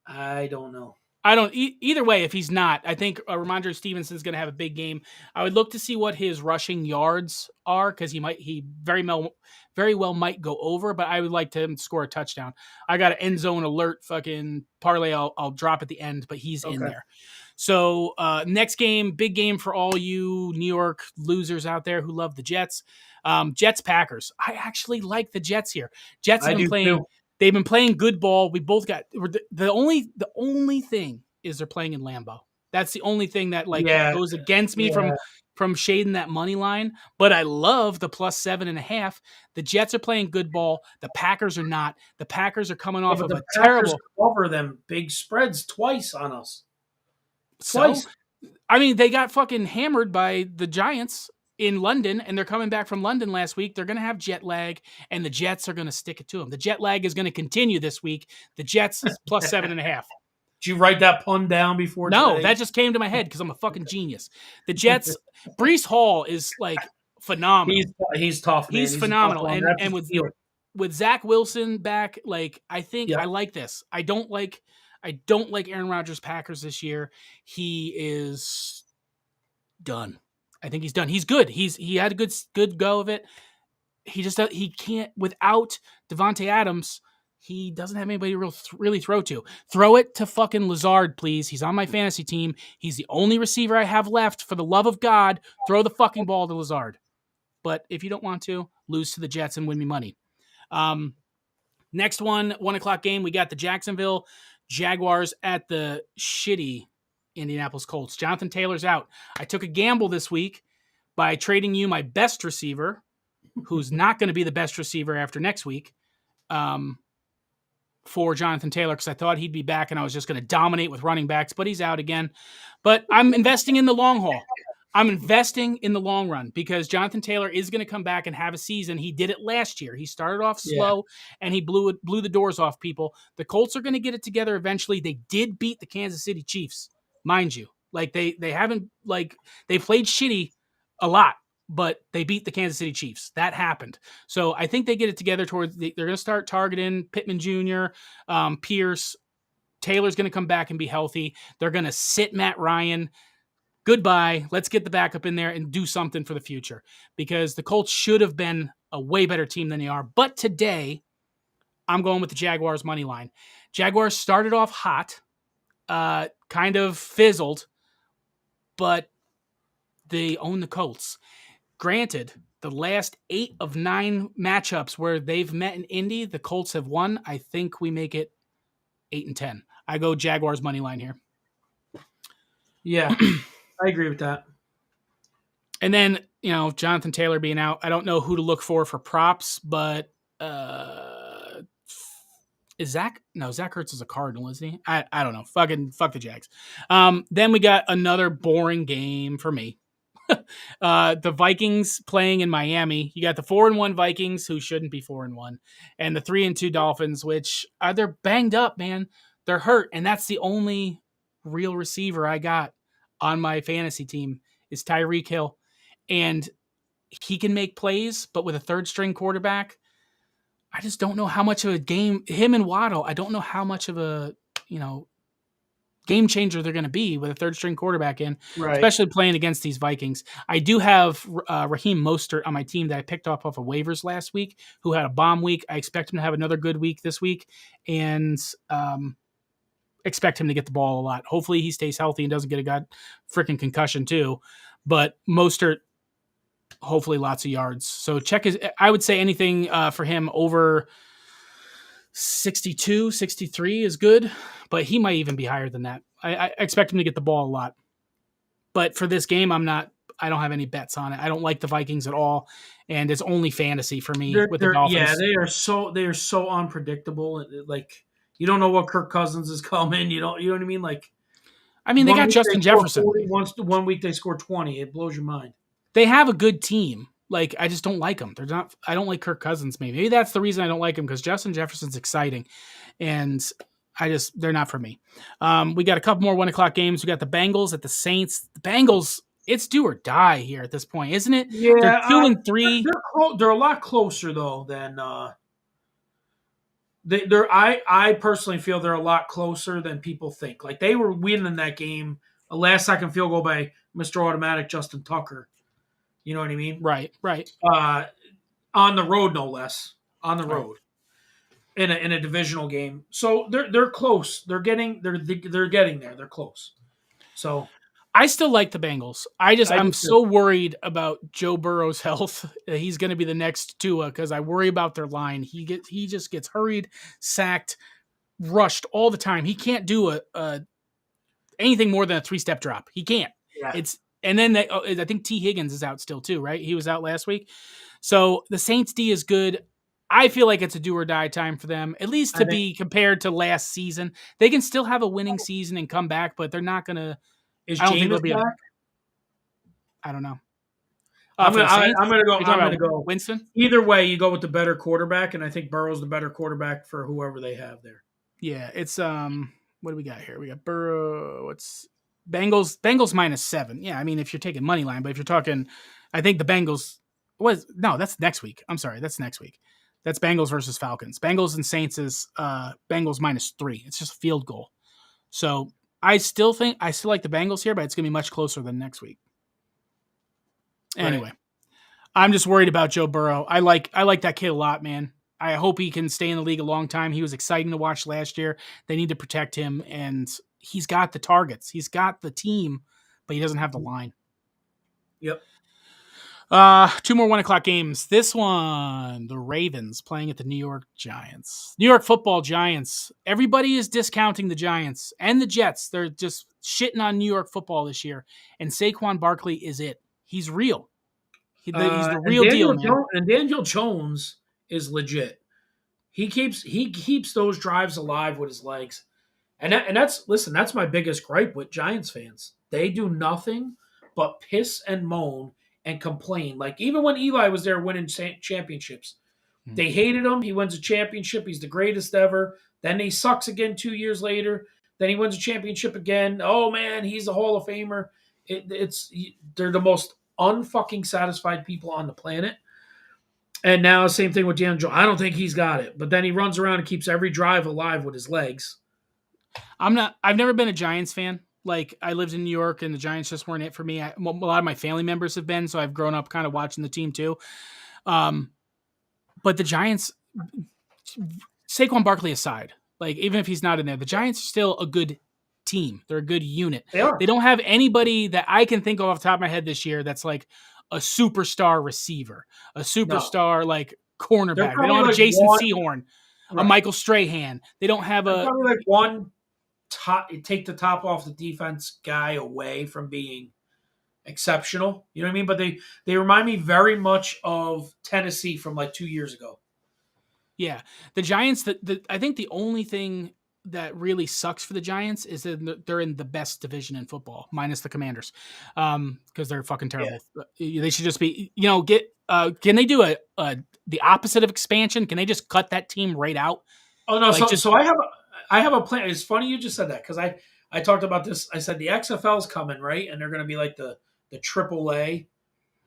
[SPEAKER 1] I don't know.
[SPEAKER 2] I don't. Either way, if he's not, I think Ramondre Stevenson's going to have a big game. I would look to see what his rushing yards are because he very well might go over, but I would like to score a touchdown. I got an end zone alert fucking parlay. I'll drop at the end, but he's in there. So next game, big game for all you New York losers out there who love the Jets. Jets Packers. I actually like the Jets here. Jets have been playing. Too. They've been playing good ball. We both got the only thing is they're playing in Lambeau. That's the only thing that goes against me from shading that money line. But I love the +7.5. The Jets are playing good ball. The Packers are not. The Packers are coming off of a terrible
[SPEAKER 1] cover them big spreads twice on us. Twice.
[SPEAKER 2] So, I mean, they got fucking hammered by the Giants in London, and they're coming back from London last week. They're going to have jet lag, and the Jets are going to stick it to them. The jet lag is going to continue this week. The Jets is +7.5.
[SPEAKER 1] Did you write that pun down before?
[SPEAKER 2] No,
[SPEAKER 1] today?
[SPEAKER 2] that just came to my head because I'm a fucking genius. The Jets, Breece Hall is like phenomenal.
[SPEAKER 1] He's tough. Man.
[SPEAKER 2] He's phenomenal, and with Zach Wilson back, I think I like this. I don't like Aaron Rodgers' Packers this year. He is done. I think he's done. He's good. He had a good go of it. He can't without Devontae Adams. He doesn't have anybody to really throw to. Throw it to fucking Lazard, please. He's on my fantasy team. He's the only receiver I have left. For the love of God, throw the fucking ball to Lazard. But if you don't want to, lose to the Jets and win me money. Next one, 1:00 game. We got the Jacksonville Jaguars at the shitty Indianapolis Colts. Jonathan Taylor's out. I took a gamble this week by trading you my best receiver, who's not going to be the best receiver after next week, for Jonathan Taylor because I thought he'd be back and I was just going to dominate with running backs, but he's out again. But I'm investing in the long haul. I'm investing in the long run because Jonathan Taylor is going to come back and have a season. He did it last year. He started off slow and he blew the doors off people. The Colts are going to get it together eventually. They did beat the Kansas City Chiefs, mind you. They haven't they played shitty a lot, but they beat the Kansas City Chiefs. That happened. So I think they get it together they're going to start targeting Pittman Jr., Pierce. Taylor's going to come back and be healthy. They're going to sit Matt Ryan. Goodbye. Let's get the backup in there and do something for the future because the Colts should have been a way better team than they are. But today, I'm going with the Jaguars money line. Jaguars started off hot, kind of fizzled, but they own the Colts. Granted, the last 8 of 9 matchups where they've met in Indy, the Colts have won. I think we make it 8-10. I go Jaguars money line here.
[SPEAKER 1] Yeah. I agree with that.
[SPEAKER 2] And then, Jonathan Taylor being out, I don't know who to look for props, but is Zach Ertz is a Cardinal, isn't he? I don't know. Fuck the Jags. Then we got another boring game for me. The Vikings playing in Miami. You got the 4-1 Vikings, who shouldn't be 4-1, and the 3-2 Dolphins, which they're banged up, man. They're hurt, and that's the only real receiver I got on my fantasy team is Tyreek Hill. And he can make plays, but with a third string quarterback, I just don't know how much of a game him and Waddle. I don't know how much of a you know game changer they're going to be with a third string quarterback in,
[SPEAKER 1] Right.
[SPEAKER 2] especially playing against these Vikings. I do have Raheem Mostert on my team that I picked up off of waivers last week, who had a bomb week. I expect him to have another good week this week, and expect him to get the ball a lot. Hopefully, he stays healthy and doesn't get a god freaking concussion too. But Mostert, hopefully, lots of yards. So check his. I would say anything for him over 62, 63 is good, but he might even be higher than that. I expect him to get the ball a lot. But for this game, I don't have any bets on it. I don't like the Vikings at all, and it's only fantasy for me with the
[SPEAKER 1] Yeah,
[SPEAKER 2] Dolphins.
[SPEAKER 1] they are so unpredictable. Like you don't know what Kirk Cousins is coming. You know what I mean? Like
[SPEAKER 2] I mean, they
[SPEAKER 1] one
[SPEAKER 2] got
[SPEAKER 1] week they
[SPEAKER 2] Justin
[SPEAKER 1] score
[SPEAKER 2] Jefferson.
[SPEAKER 1] 40, one week they score 20. It blows your mind.
[SPEAKER 2] They have a good team. Like I just don't like them. They're not. I don't like Kirk Cousins. Maybe that's the reason I don't like him because Justin Jefferson's exciting, and they're not for me. We got a couple more 1 o'clock games. We got the Bengals at the Saints. The Bengals. It's do or die here at this point, isn't it? They're
[SPEAKER 1] Yeah,
[SPEAKER 2] 2-3.
[SPEAKER 1] they're a lot closer though than they're. I personally feel they're a lot closer than people think. Like they were winning that game, a last second field goal by Mr. Automatic Justin Tucker. You know what I mean?
[SPEAKER 2] Right, right,
[SPEAKER 1] Uh, on the road, no less. On the
[SPEAKER 2] right.
[SPEAKER 1] road in a divisional game, so they're close. They're getting there. They're close. So
[SPEAKER 2] I still like the Bengals.
[SPEAKER 1] I do
[SPEAKER 2] I'm
[SPEAKER 1] too.
[SPEAKER 2] so worried about Joe Burrow's health. He's going to be the next Tua because I worry about their line. He just gets hurried, sacked, rushed all the time. He can't do a anything more than a 3-step drop. He can't.
[SPEAKER 1] Yeah,
[SPEAKER 2] It's and then I think T Higgins is out still too, right? He was out last week. So the Saints D is good. I feel like it's a do or die time for them, at least
[SPEAKER 1] I
[SPEAKER 2] to
[SPEAKER 1] think.
[SPEAKER 2] be compared to last season. They can still have a winning season and come back, but they're not going to.
[SPEAKER 1] Is
[SPEAKER 2] I don't think
[SPEAKER 1] Jameis
[SPEAKER 2] they'll be a.
[SPEAKER 1] back?
[SPEAKER 2] I don't know.
[SPEAKER 1] I'm
[SPEAKER 2] For
[SPEAKER 1] gonna
[SPEAKER 2] the Saints,
[SPEAKER 1] I'm gonna go.
[SPEAKER 2] are you
[SPEAKER 1] I'm
[SPEAKER 2] talking
[SPEAKER 1] gonna
[SPEAKER 2] about
[SPEAKER 1] go.
[SPEAKER 2] Winston?
[SPEAKER 1] Either way, you go with the better quarterback, and I think Burrow's the better quarterback for whoever they have there.
[SPEAKER 2] Yeah, it's What do we got here? We got Burrow. What's Bengals -7. Yeah, I mean if you're taking money line, but if you're talking, I think the Bengals was no, that's next week. I'm sorry, that's next week. That's Bengals versus Falcons. Bengals and Saints is Bengals -3. It's just a field goal. So I still like the Bengals here, but it's gonna be much closer than next week.
[SPEAKER 1] Right.
[SPEAKER 2] Anyway, I'm just worried about Joe Burrow. I like that kid a lot, man. I hope he can stay in the league a long time. He was exciting to watch last year. They need to protect him, and he's got the targets. He's got the team, but he doesn't have the line.
[SPEAKER 1] Yep.
[SPEAKER 2] Two more 1 o'clock games. This one, the Ravens playing at the New York Giants. New York Football Giants. Everybody is discounting the Giants and the Jets. They're just shitting on New York football this year. And Saquon Barkley is it. He's real. He's the
[SPEAKER 1] And
[SPEAKER 2] real deal, man.
[SPEAKER 1] Daniel Jones is legit. He keeps those drives alive with his legs. And that's listen, that's my biggest gripe with Giants fans. They do nothing but piss and moan and complain. Like even when Eli was there winning championships,
[SPEAKER 2] Hmm.
[SPEAKER 1] they hated him. He wins a championship. He's the greatest ever. Then he sucks again 2 years later. Then he wins a championship again. Oh man, he's a Hall of Famer. They're the most unfucking satisfied people on the planet. And now same thing with Dan Jones. I don't think he's got it. But then he runs around and keeps every drive alive with his legs.
[SPEAKER 2] I've never been a Giants fan. Like I lived in New York and the Giants just weren't it for me. A lot of my family members have been, so I've grown up kind of watching the team too. Um, but the Giants, Saquon Barkley aside, like even if he's not in there, the Giants are still a good team. They're a good unit.
[SPEAKER 1] They are.
[SPEAKER 2] They don't have anybody that I can think of off the top of my head this year that's like a superstar receiver, a
[SPEAKER 1] No.
[SPEAKER 2] superstar like
[SPEAKER 1] They're
[SPEAKER 2] cornerback. They don't
[SPEAKER 1] probably
[SPEAKER 2] have a
[SPEAKER 1] like
[SPEAKER 2] Jason
[SPEAKER 1] one.
[SPEAKER 2] Sehorn, a
[SPEAKER 1] Right.
[SPEAKER 2] Michael Strahan. They don't have
[SPEAKER 1] They're
[SPEAKER 2] a
[SPEAKER 1] probably like one top, take the top off the defense guy away from being exceptional. You know what I mean? But they remind me very much of Tennessee from like 2 years ago.
[SPEAKER 2] Yeah, the Giants. I think the only thing that really sucks for the Giants is that they're in the best division in football, minus the Commanders, because they're fucking
[SPEAKER 1] Yeah.
[SPEAKER 2] terrible. They should just be, get. Can they do a the opposite of expansion? Can they just cut that team right out?
[SPEAKER 1] Oh no.
[SPEAKER 2] Like
[SPEAKER 1] So
[SPEAKER 2] just
[SPEAKER 1] so I have a plan. It's funny you just said that because I talked about this. I said the XFL is coming right, and they're going to be like the triple A.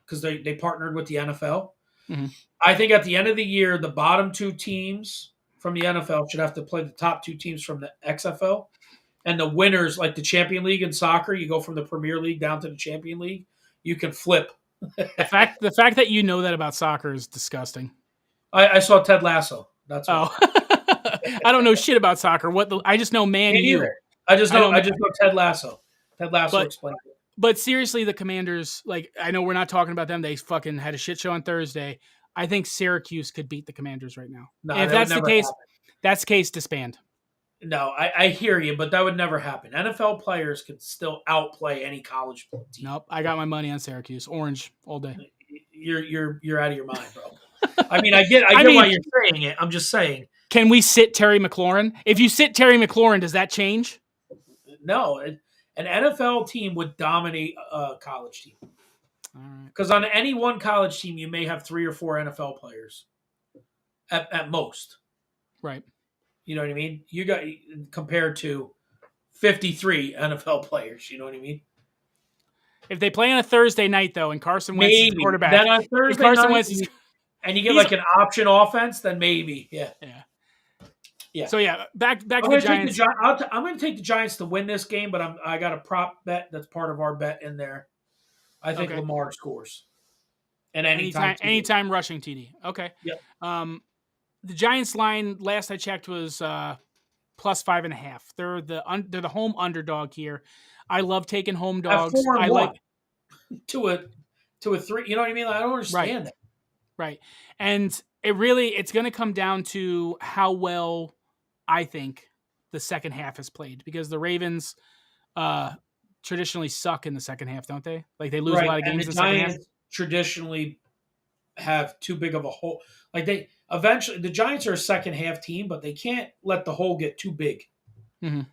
[SPEAKER 1] because they partnered with the NFL.
[SPEAKER 2] Mhm.
[SPEAKER 1] I think at the end of the year, the bottom two teams from the NFL should have to play the top two teams from the XFL. And the winners, like the Champion League in soccer, you go from the Premier League down to the Champion League. You can flip.
[SPEAKER 2] The fact that you know that about soccer is disgusting.
[SPEAKER 1] I saw Ted Lasso. That's why.
[SPEAKER 2] Oh, I don't know shit about soccer. I just know Man
[SPEAKER 1] Me
[SPEAKER 2] U.
[SPEAKER 1] neither. I just
[SPEAKER 2] I
[SPEAKER 1] know.
[SPEAKER 2] don't.
[SPEAKER 1] I just know Ted Lasso. Ted Lasso
[SPEAKER 2] But
[SPEAKER 1] explained it.
[SPEAKER 2] but seriously, the Commanders. Like I know we're not talking about them. They fucking had a shit show on Thursday. I think Syracuse could beat the Commanders right now.
[SPEAKER 1] No,
[SPEAKER 2] And if
[SPEAKER 1] that would
[SPEAKER 2] that's the
[SPEAKER 1] never
[SPEAKER 2] case,
[SPEAKER 1] happen.
[SPEAKER 2] that's the case. Disband.
[SPEAKER 1] No, I hear you, but that would never happen. NFL players could still outplay any college team.
[SPEAKER 2] Nope. I got my money on Syracuse. Orange all day.
[SPEAKER 1] You're out of your mind, bro. I mean, I get
[SPEAKER 2] I
[SPEAKER 1] why
[SPEAKER 2] mean-
[SPEAKER 1] you're saying it. I'm just saying.
[SPEAKER 2] Can we sit Terry McLaurin? If you sit Terry McLaurin, does that change?
[SPEAKER 1] No, an NFL team would dominate a college team.
[SPEAKER 2] All right.
[SPEAKER 1] Because on any one college team, you may have 3 or 4 NFL players at most.
[SPEAKER 2] Right.
[SPEAKER 1] You know what I mean? You got compared to 53 NFL players. You know what I mean?
[SPEAKER 2] If they play on a Thursday night though, and Carson Wentz is the
[SPEAKER 1] Maybe.
[SPEAKER 2] quarterback,
[SPEAKER 1] Then on
[SPEAKER 2] if
[SPEAKER 1] Thursday
[SPEAKER 2] Carson
[SPEAKER 1] night,
[SPEAKER 2] Wentz is
[SPEAKER 1] and you get
[SPEAKER 2] he's-
[SPEAKER 1] like an option offense, then maybe. Yeah.
[SPEAKER 2] yeah. So yeah, back to
[SPEAKER 1] I'm
[SPEAKER 2] the
[SPEAKER 1] going to take
[SPEAKER 2] Giants.
[SPEAKER 1] I'm going to take the Giants to win this game, but I got a prop bet that's part of our bet in there. I think
[SPEAKER 2] Okay.
[SPEAKER 1] Lamar scores. And
[SPEAKER 2] Anytime rushing TD. Okay.
[SPEAKER 1] Yep.
[SPEAKER 2] The Giants line last I checked was plus 5.5. They're the home underdog here. I love taking home
[SPEAKER 1] At
[SPEAKER 2] dogs.
[SPEAKER 1] 4-1
[SPEAKER 2] I like
[SPEAKER 1] to a 3. You know what I mean? Like, I don't understand that.
[SPEAKER 2] right, and it's going to come down to how well I think the second half has played because the Ravens traditionally suck in the second half, don't they? Like they lose a lot of games in the second half.
[SPEAKER 1] Giants traditionally have too big of a hole. Like the Giants are a second half team, but they can't let the hole get too big.
[SPEAKER 2] Mhm.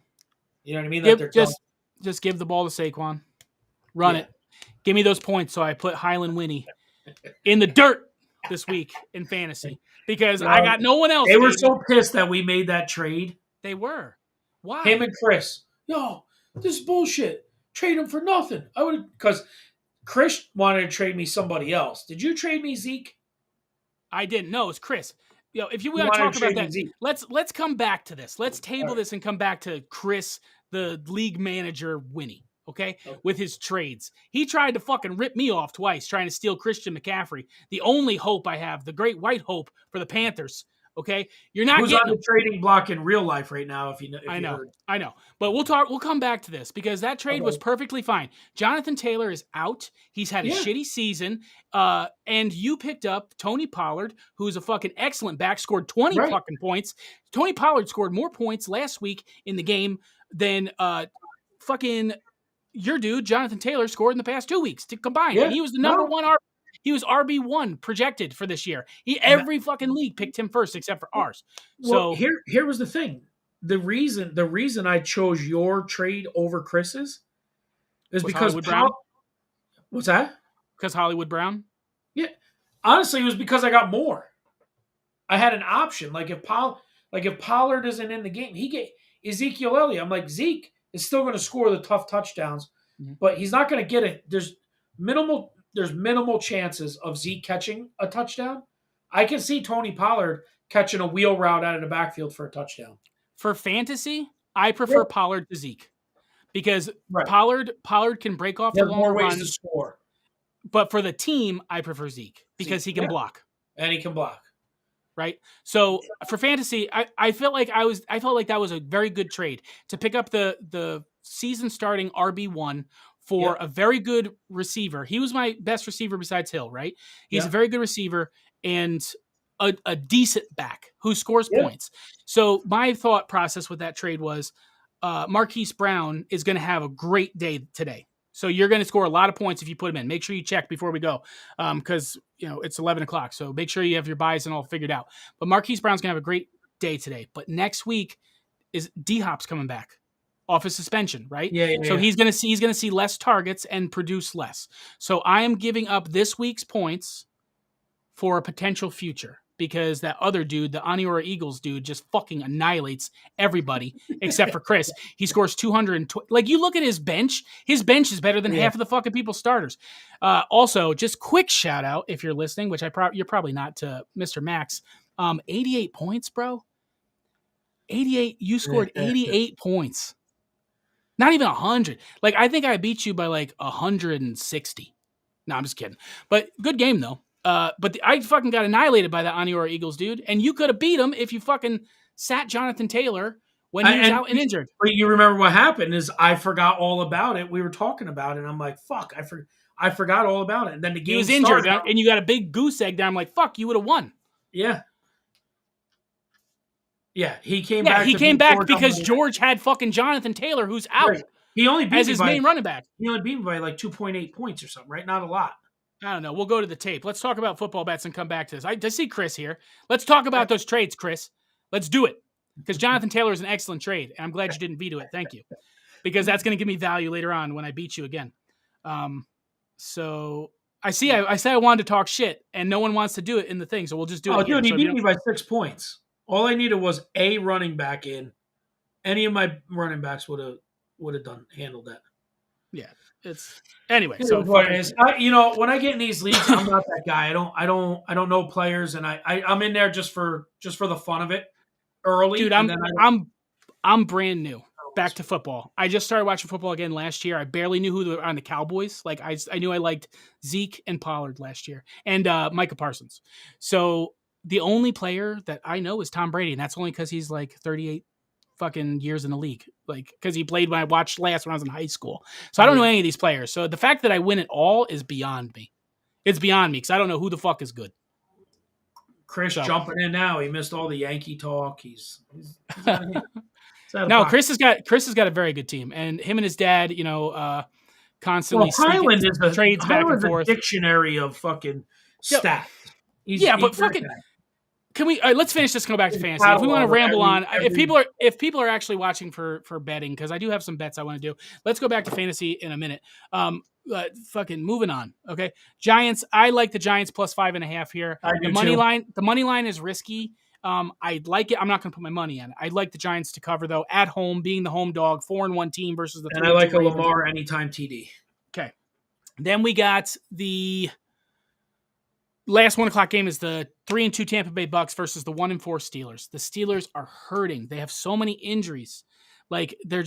[SPEAKER 1] You know what I mean? That they're
[SPEAKER 2] Just give the ball to Saquon. Run it. Give me those points so I put Highland Winnie in the dirt this week in fantasy because I got no one else.
[SPEAKER 1] They were
[SPEAKER 2] baby.
[SPEAKER 1] so pissed that we made that trade.
[SPEAKER 2] They were. Why?
[SPEAKER 1] Him and Chris. Yo, this is bullshit. Trade him for nothing. I would because Chris wanted to trade me somebody else. Did you trade me Zeke?
[SPEAKER 2] I didn't know. It's Chris. If you want
[SPEAKER 1] wanted
[SPEAKER 2] to talk
[SPEAKER 1] to
[SPEAKER 2] about
[SPEAKER 1] trade me
[SPEAKER 2] that,
[SPEAKER 1] Zeke.
[SPEAKER 2] let's come back to this. Let's table
[SPEAKER 1] All right.
[SPEAKER 2] this and come back to Chris, the league manager, Winnie. Okay, with his trades, he tried to fucking rip me off twice, trying to steal Christian McCaffrey, the only hope I have, the great white hope for the Panthers. Okay, you're not
[SPEAKER 1] Who's
[SPEAKER 2] getting
[SPEAKER 1] on the trading block in real life right now? If you
[SPEAKER 2] I know,
[SPEAKER 1] heard.
[SPEAKER 2] I know, but we'll come back to this because that trade was perfectly fine. Jonathan Taylor is out; he's had a shitty season, and you picked up Tony Pollard, who's a fucking excellent back, scored 20 fucking points. Tony Pollard scored more points last week in the game than fucking your dude Jonathan Taylor scored in the past 2 weeks combined, and he was the number one RB. He was RB1 projected for this year. Every fucking league picked him first except for ours.
[SPEAKER 1] Well,
[SPEAKER 2] So
[SPEAKER 1] here was the thing. The reason I chose your trade over Chris's is because
[SPEAKER 2] Hollywood Brown?
[SPEAKER 1] What's that?
[SPEAKER 2] Because Hollywood Brown?
[SPEAKER 1] Yeah. Honestly, it was because I got more. I had an option. Like if Pollard isn't in the game, he get Ezekiel Elliott. I'm like, Zeke is still going to score the tough touchdowns, but he's not going to get it. There's minimal chances of Zeke catching a touchdown. I can see Tony Pollard catching a wheel route out of the backfield for a touchdown.
[SPEAKER 2] For fantasy, I prefer Pollard to Zeke because Pollard can break off the long
[SPEAKER 1] more ways
[SPEAKER 2] runs
[SPEAKER 1] to score.
[SPEAKER 2] But for the team, I prefer Zeke because he can block.
[SPEAKER 1] And he can block.
[SPEAKER 2] Right. So for fantasy, I felt like that was a very good trade to pick up the season starting RB1 for a very good receiver. He was my best receiver besides Hill, right? He's a very good receiver and a decent back who scores points. So my thought process with that trade was Marquise Brown is going to have a great day today. So you're going to score a lot of points if you put him in. Make sure you check before we go because it's 11 o'clock. So make sure you have your buys and all figured out. But Marquise Brown's going to have a great day today. But next week is D-Hop's coming back off his suspension, right? So he's going to see less targets and produce less. So I am giving up this week's points for a potential future. because that other dude, the Aniora Eagles dude, just fucking annihilates everybody except for Chris. He scores 220. Like, you look at his bench is better than
[SPEAKER 1] Yeah.
[SPEAKER 2] half of the fucking people starters. Also, just quick shout out if you're listening, which you're probably not, to Mr. Max. 88 points, bro. 88. You scored 88 points. Not even 100. Like, I think I beat you by like 160. No, I'm just kidding. But good game, though. I fucking got annihilated by that Aniora Eagles dude, and you could have beat him if you fucking sat Jonathan Taylor when he was out and injured.
[SPEAKER 1] But you remember what happened is I forgot all about it. We were talking about it, and I'm like, fuck, I forgot all about it. And then the game
[SPEAKER 2] He was injured,
[SPEAKER 1] started.
[SPEAKER 2] and you got a big goose egg there. I'm like, fuck, you would have won.
[SPEAKER 1] Yeah. Yeah, he came
[SPEAKER 2] Yeah,
[SPEAKER 1] back.
[SPEAKER 2] he
[SPEAKER 1] to
[SPEAKER 2] came
[SPEAKER 1] beat
[SPEAKER 2] back
[SPEAKER 1] George
[SPEAKER 2] because George had fucking Jonathan Taylor, who's out
[SPEAKER 1] Right. He only beat
[SPEAKER 2] as
[SPEAKER 1] me
[SPEAKER 2] his
[SPEAKER 1] by
[SPEAKER 2] main running back.
[SPEAKER 1] He only beat me by like 2.8 points or something, right? Not a lot.
[SPEAKER 2] I don't know. We'll go to the tape. Let's talk about football bets and come back to this. I see Chris here. Let's talk about those trades, Chris. Let's do it. Because Jonathan Taylor is an excellent trade, and I'm glad you didn't veto it. Thank you. Because that's going to give me value later on when I beat you again. So I see. I said I wanted to talk shit, and no one wants to do it in the thing, so we'll just do it.
[SPEAKER 1] Oh,
[SPEAKER 2] here.
[SPEAKER 1] dude, he
[SPEAKER 2] So
[SPEAKER 1] beat me by 6 points. All I needed was a running back in. Any of my running backs would have handled that.
[SPEAKER 2] Yeah, it's anyway.
[SPEAKER 1] So
[SPEAKER 2] So
[SPEAKER 1] what it is, when I get in these leagues, I'm not that guy. I don't know players, and I'm in there just for the fun of it. Early,
[SPEAKER 2] dude, I'm brand new. Back to football. I just started watching football again last year. I barely knew who were on the Cowboys. Like, I knew I liked Zeke and Pollard last year, and Micah Parsons. So the only player that I know is Tom Brady, and that's only because he's like 38 fucking years in the league. Like, because he played when I watched last when I was in high school. So I don't know any of these players. So the fact that I win it all is beyond me. It's beyond me because I don't know who the fuck is good.
[SPEAKER 1] Chris jumping in now. He missed all the Yankee talk. He's out of here.
[SPEAKER 2] No, Chris has got a very good team, and him and his dad, constantly
[SPEAKER 1] Highland is
[SPEAKER 2] trades back and forth.
[SPEAKER 1] A dictionary of fucking stats.
[SPEAKER 2] But fucking. Can we let's finish this and go back to fantasy? If we want to ramble on, if people are actually watching for betting, because I do have some bets I want to do. Let's go back to fantasy in a minute. Fucking moving on. Okay, Giants. I like the Giants plus 5.5 here. The money line is risky. I'd like it. I'm not going to put my money on it. I'd like the Giants to cover, though, at home, being the home dog, 4-1 team versus the 3-2
[SPEAKER 1] And I like a
[SPEAKER 2] Ravens.
[SPEAKER 1] Lamar anytime TD.
[SPEAKER 2] Okay. Then we got the last 1:00 game is the 3-2 Tampa Bay Bucks versus the 1-4 Steelers. The Steelers are hurting. They have so many injuries. Like, they're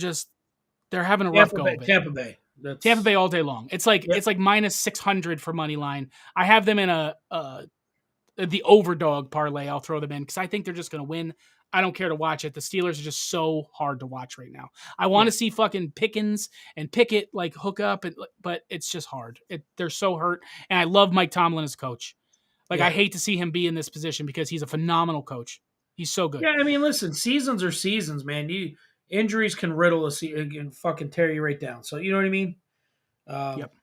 [SPEAKER 2] having a rough go of it.
[SPEAKER 1] Tampa Bay.
[SPEAKER 2] Tampa Bay all day long. It's like minus 600 for money line. I have them in the overdog parlay. I'll throw them in because I think they're just going to win. I don't care to watch it. The Steelers are just so hard to watch right now. I want to see fucking Pickens and Pickett like hook up, but it's just hard. They're so hurt, and I love Mike Tomlin as coach. Like, I hate to see him be in this position because he's a phenomenal coach. He's so good.
[SPEAKER 1] Yeah, I mean, listen, seasons are seasons, man. Injuries can riddle a season and fucking tear you right down. So, you know what I mean?
[SPEAKER 2] Yep.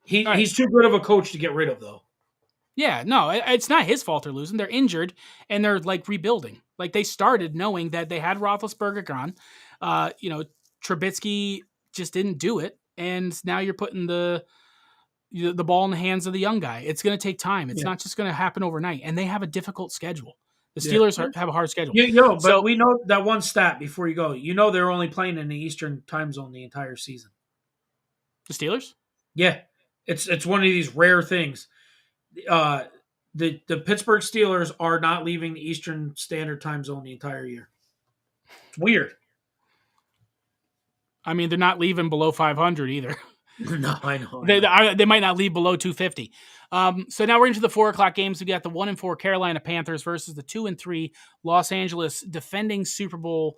[SPEAKER 1] He's too good of a coach to get rid of, though.
[SPEAKER 2] Yeah, no, it's not his fault they're losing. They're injured, and they're, like, rebuilding. Like, they started knowing that they had Roethlisberger gone. Trubisky just didn't do it, and now you're putting the ball in the hands of the young guy. It's going to take time. It's not just going to happen overnight, and they have a difficult schedule. The Steelers have a hard schedule.
[SPEAKER 1] But we know that one stat before you go. You know they're only playing in the Eastern time zone the entire season.
[SPEAKER 2] The Steelers?
[SPEAKER 1] Yeah. It's one of these rare things. The Pittsburgh Steelers are not leaving the Eastern Standard Time Zone the entire year. It's weird.
[SPEAKER 2] I mean, they're not leaving below 500 either.
[SPEAKER 1] No, I know.
[SPEAKER 2] They might not leave below 250. So now we're into the 4:00 games. We got the 1-4 Carolina Panthers versus the 2-3 Los Angeles defending Super Bowl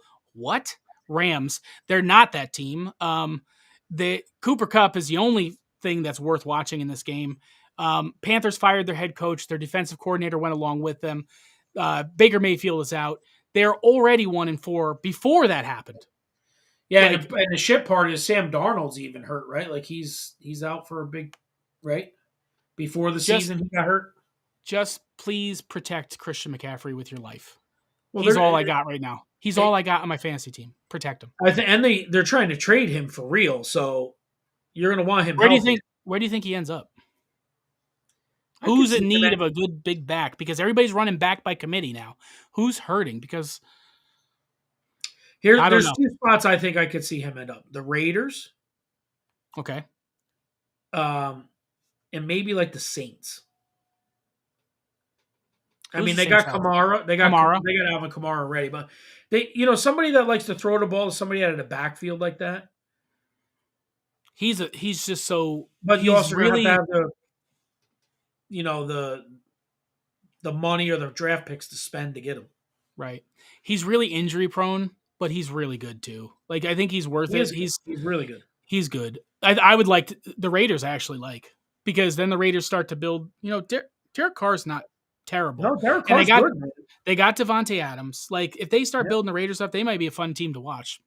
[SPEAKER 2] Rams. They're not that team. The Cooper Kupp is the only thing that's worth watching in this game. Panthers fired their head coach. Their defensive coordinator went along with them. Baker Mayfield is out. They're already 1-4 before that happened.
[SPEAKER 1] Yeah, and the shit part is Sam Darnold's even hurt, right? Like he's out for a big, right? Before the season he got hurt.
[SPEAKER 2] Just please protect Christian McCaffrey with your life. Well, he's all I got right now. He's all I got on my fantasy team. Protect him.
[SPEAKER 1] And they're trying to trade him for real, so you're going to want him.
[SPEAKER 2] Where do you think he ends up?
[SPEAKER 1] I could
[SPEAKER 2] Who's
[SPEAKER 1] see
[SPEAKER 2] in
[SPEAKER 1] him
[SPEAKER 2] need
[SPEAKER 1] at
[SPEAKER 2] of a good big back? Because everybody's running back by committee now. Who's hurting? Because
[SPEAKER 1] here.
[SPEAKER 2] I don't
[SPEAKER 1] There's
[SPEAKER 2] know.
[SPEAKER 1] two spots I think I could see him end up: the Raiders,
[SPEAKER 2] Okay.
[SPEAKER 1] um, and maybe like the Saints. I
[SPEAKER 2] Who's
[SPEAKER 1] mean,
[SPEAKER 2] the
[SPEAKER 1] they
[SPEAKER 2] Saints
[SPEAKER 1] got
[SPEAKER 2] have?
[SPEAKER 1] Kamara.
[SPEAKER 2] Kamara.
[SPEAKER 1] They got Alvin Kamara ready, but somebody that likes to throw the ball to somebody out of the backfield like that.
[SPEAKER 2] He's just so
[SPEAKER 1] But you
[SPEAKER 2] he's
[SPEAKER 1] also gonna have to
[SPEAKER 2] really
[SPEAKER 1] have you know the money or the draft picks to spend to get him.
[SPEAKER 2] right. He's really injury prone, but he's really good too. Like I think he's worth
[SPEAKER 1] He
[SPEAKER 2] it.
[SPEAKER 1] is good. He's really good.
[SPEAKER 2] He's good. I would like the Raiders. I actually like because then the Raiders start to build. Derek Carr's not terrible,
[SPEAKER 1] No, Derek
[SPEAKER 2] and
[SPEAKER 1] Carr's good, man.
[SPEAKER 2] they got Devontae Adams. Like if they start
[SPEAKER 1] Yep.
[SPEAKER 2] building the Raiders up, they might be a fun team to watch.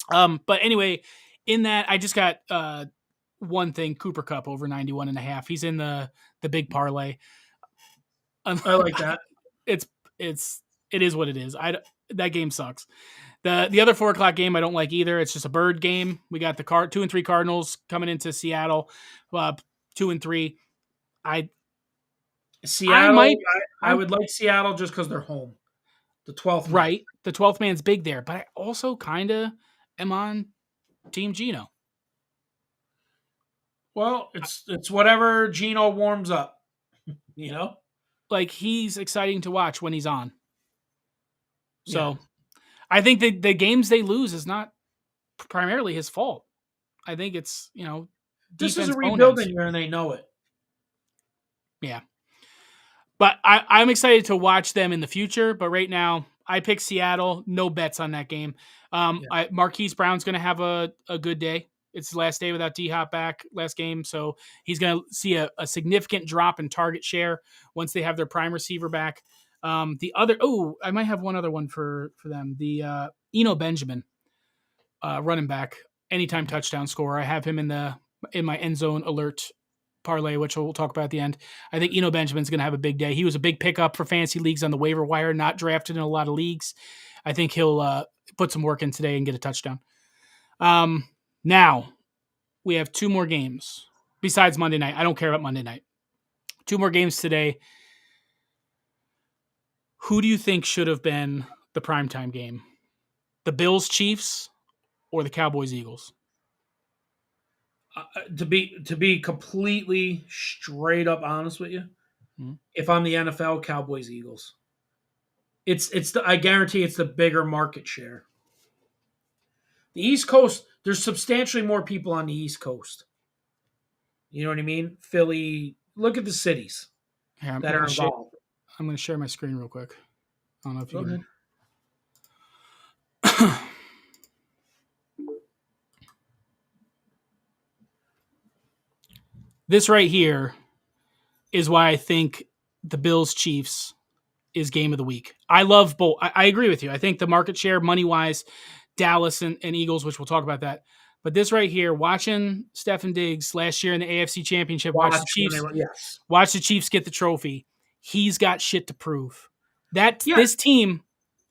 [SPEAKER 2] But anyway, in that I just got one thing: Cooper Cup over 91.5. He's in the big parlay.
[SPEAKER 1] I like that.
[SPEAKER 2] it's it is what it is. That game sucks. The other 4 o'clock game I don't like either. It's just a bird game. We got the 2 and 3 Cardinals coming into Seattle, 2 and 3. I
[SPEAKER 1] Seattle,
[SPEAKER 2] might
[SPEAKER 1] I
[SPEAKER 2] I'm
[SPEAKER 1] would like Seattle just because they're home. The 12th man.
[SPEAKER 2] right. The 12th man's big there, but I also kind of am on Team Geno.
[SPEAKER 1] Well, it's whatever Gino warms up. You know.
[SPEAKER 2] Like he's exciting to watch when he's on.
[SPEAKER 1] Yeah.
[SPEAKER 2] So I think the games they lose is not primarily his fault. I think it's
[SPEAKER 1] This is a
[SPEAKER 2] defense
[SPEAKER 1] rebuilding
[SPEAKER 2] boneheads.
[SPEAKER 1] year, and they know it.
[SPEAKER 2] Yeah. But I'm excited to watch them in the future. But right now, I pick Seattle. No bets on that game.
[SPEAKER 1] Yeah.
[SPEAKER 2] Marquise Brown's going to have a good day. It's his last day without D-Hop back last game. So he's going to see a significant drop in target share once they have their prime receiver back. I might have one other one for them. The Eno Benjamin running back, anytime touchdown scorer. I have him in my end zone alert parlay, which we'll talk about at the end. I think Eno Benjamin's going to have a big day. He was a big pickup for fantasy leagues on the waiver wire, not drafted in a lot of leagues. I think he'll put some work in today and get a touchdown. Now, we have 2 more games besides Monday night. I don't care about Monday night. 2 more games today. Who do you think should have been the primetime game? The Bills Chiefs or the Cowboys Eagles?
[SPEAKER 1] To be completely straight up honest with you, if I'm the NFL, Cowboys Eagles. I guarantee it's the bigger market share. The East Coast, there's substantially more people on the East Coast. You know what I mean? Philly. Look at the cities
[SPEAKER 2] Here,
[SPEAKER 1] that are involved.
[SPEAKER 2] I'm going to share my screen real quick. I don't know if
[SPEAKER 1] Go
[SPEAKER 2] you
[SPEAKER 1] ahead.
[SPEAKER 2] can. This right here is why I think the Bills Chiefs is game of the week. I love both. I agree with you. I think the market share, money wise, Dallas and Eagles, which we'll talk about that. But this right here, watching Stefan Diggs last year in the AFC Championship, watch
[SPEAKER 1] Yes.
[SPEAKER 2] the Chiefs get the trophy. He's got shit to prove.
[SPEAKER 1] Yeah.
[SPEAKER 2] This team,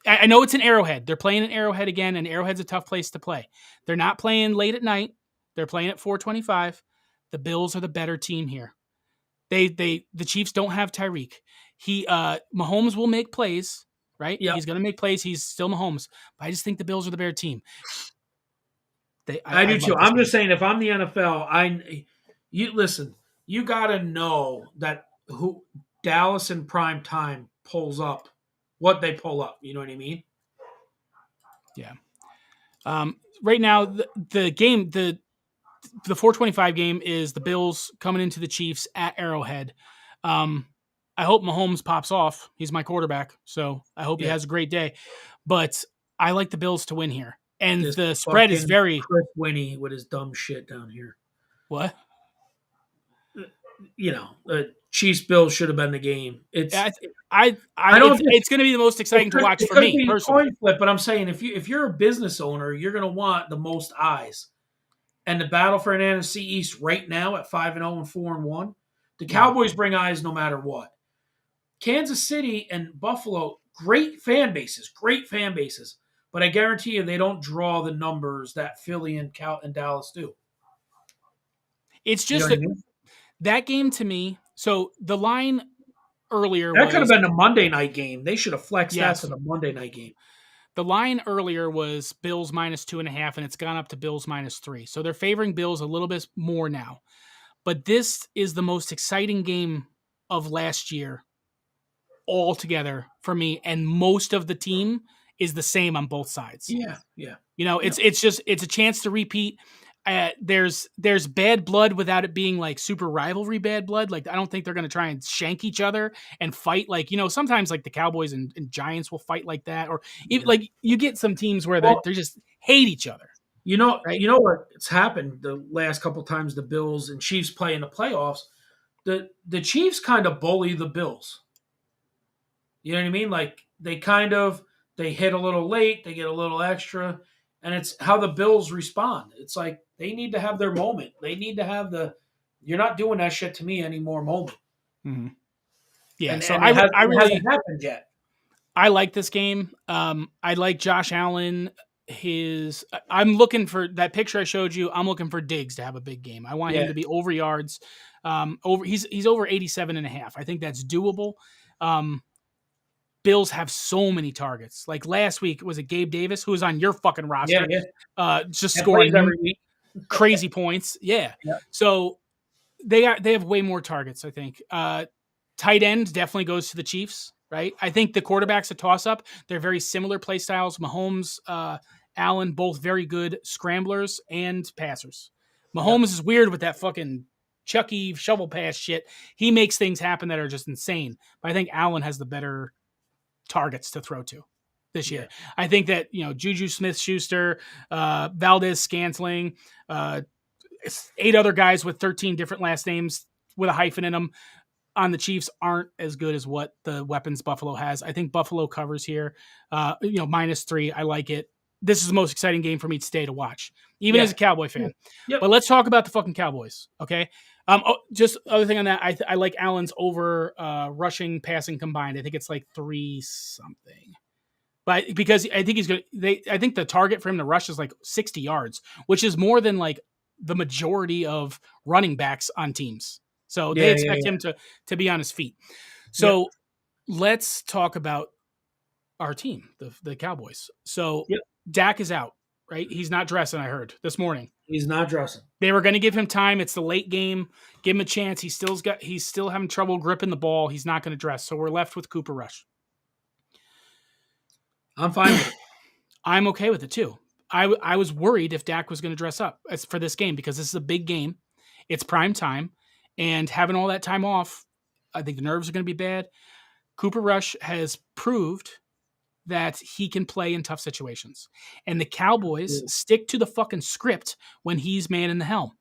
[SPEAKER 2] I know it's an Arrowhead. They're playing an Arrowhead again, and Arrowhead's a tough place to play. They're not playing late at night. They're playing at 4:25. The Bills are the better team here. The Chiefs don't have Tyreek. Mahomes will make plays, right?
[SPEAKER 1] Yep.
[SPEAKER 2] He's going to make plays. He's still Mahomes. But I just think the Bills are the better team.
[SPEAKER 1] I do too. I'm just saying, if I'm the NFL, you listen. You got to know that who Dallas in prime time pulls up, what they pull up. You know what I mean?
[SPEAKER 2] Yeah. Right now, the game, the 4:25 game is the Bills coming into the Chiefs at Arrowhead. I hope Mahomes pops off. He's my quarterback, so I hope he has a great day. But I like the Bills to win here, and the spread is very
[SPEAKER 1] Chris Winnie with his dumb shit down here.
[SPEAKER 2] What?
[SPEAKER 1] Chiefs Bills should have been the game. It's
[SPEAKER 2] going to be the most exciting to watch for me personally.
[SPEAKER 1] Coin flip, but I'm saying if you're a business owner, you're going to want the most eyes. And the battle for an NFC East right now at 5-0 and 4-1, the Cowboys bring eyes no matter what. Kansas City and Buffalo, great fan bases, but I guarantee you they don't draw the numbers that Philly and Dallas do.
[SPEAKER 2] It's just that game to me So the line earlier
[SPEAKER 1] That could have
[SPEAKER 2] was
[SPEAKER 1] been a Monday night game. They should have flexed that to
[SPEAKER 2] yes.
[SPEAKER 1] the Monday night game.
[SPEAKER 2] The line earlier was Bills -2.5, and it's gone up to Bills -3. So they're favoring Bills a little bit more now. But this is the most exciting game of last year altogether for me, and most of the team is the same on both sides.
[SPEAKER 1] Yeah, yeah,
[SPEAKER 2] You know,
[SPEAKER 1] yeah,
[SPEAKER 2] it's a chance to repeat. There's bad blood without it being like super rivalry bad blood. Like I don't think they're going to try and shank each other and fight. Like sometimes like the Cowboys and Giants will fight like that, or even,
[SPEAKER 1] yeah.
[SPEAKER 2] like you get some teams where
[SPEAKER 1] Well,
[SPEAKER 2] they just hate each other, right?
[SPEAKER 1] you know what's happened the last couple times the Bills and Chiefs play in the playoffs. The Chiefs kind of bully the Bills. You know what I mean? Like they hit a little late, they get a little extra, and it's how the Bills respond. It's like they need to have their moment. They need to have the "you're not doing that shit to me anymore" moment.
[SPEAKER 2] Mm-hmm. Yeah,
[SPEAKER 1] And
[SPEAKER 2] so
[SPEAKER 1] and it hasn't
[SPEAKER 2] really
[SPEAKER 1] happened yet.
[SPEAKER 2] I like this game. I like Josh Allen. I'm looking for that picture I showed you. I'm looking for Diggs to have a big game. I want him
[SPEAKER 1] Yeah,
[SPEAKER 2] to be over yards. He's over 87.5. I think that's doable. Um, Bills have so many targets. Like last week, was it Gabe Davis, who was on your fucking
[SPEAKER 1] yeah,
[SPEAKER 2] roster,
[SPEAKER 1] yeah.
[SPEAKER 2] just
[SPEAKER 1] That plays
[SPEAKER 2] scoring
[SPEAKER 1] every week.
[SPEAKER 2] crazy points? Yeah.
[SPEAKER 1] Yeah,
[SPEAKER 2] So they have way more targets, I think. Tight end definitely goes to the Chiefs, right? I think the quarterback's a toss up. They're very similar play styles. Mahomes, Allen, both very good scramblers and passers.
[SPEAKER 1] yeah,
[SPEAKER 2] Mahomes is weird with that fucking Chucky shovel pass shit. He makes things happen that are just insane. But I think Allen has the better targets to throw to this
[SPEAKER 1] yeah,
[SPEAKER 2] year. I think that, Juju Smith Schuster, Valdez Scantling, 8 other guys with 13 different last names with a hyphen in them on the Chiefs aren't as good as what the weapons Buffalo has. I think Buffalo covers here. -3. I like it. This is the most exciting game for me today to watch, even as
[SPEAKER 1] yeah.
[SPEAKER 2] a Cowboy
[SPEAKER 1] Yeah.
[SPEAKER 2] fan.
[SPEAKER 1] Yep.
[SPEAKER 2] But let's talk about the fucking Cowboys, okay? Just other thing on that, I like Allen's over rushing, passing combined. I think it's like 3 something. But because I think he's going I think the target for him to rush is like 60 yards, which is more than like the majority of running backs on teams. So they
[SPEAKER 1] Yeah, yeah,
[SPEAKER 2] expect
[SPEAKER 1] yeah.
[SPEAKER 2] him to be on his feet.
[SPEAKER 1] Yep,
[SPEAKER 2] So let's talk about our team, the Cowboys. So
[SPEAKER 1] yep.
[SPEAKER 2] Dak is out, right? He's not dressing, I heard this morning.
[SPEAKER 1] He's not dressing.
[SPEAKER 2] They were going to give him time. It's the late game. Give him a chance. He's still having trouble gripping the ball. He's not going to dress. So we're left with Cooper Rush.
[SPEAKER 1] I'm fine with it.
[SPEAKER 2] I'm okay with it too. I was worried if Dak was going to dress up for this game because this is a big game. It's prime time, and having all that time off, I think the nerves are going to be bad. Cooper Rush has proved that he can play in tough situations, and the Cowboys
[SPEAKER 1] Yeah.
[SPEAKER 2] stick to the fucking script when he's man in the helm.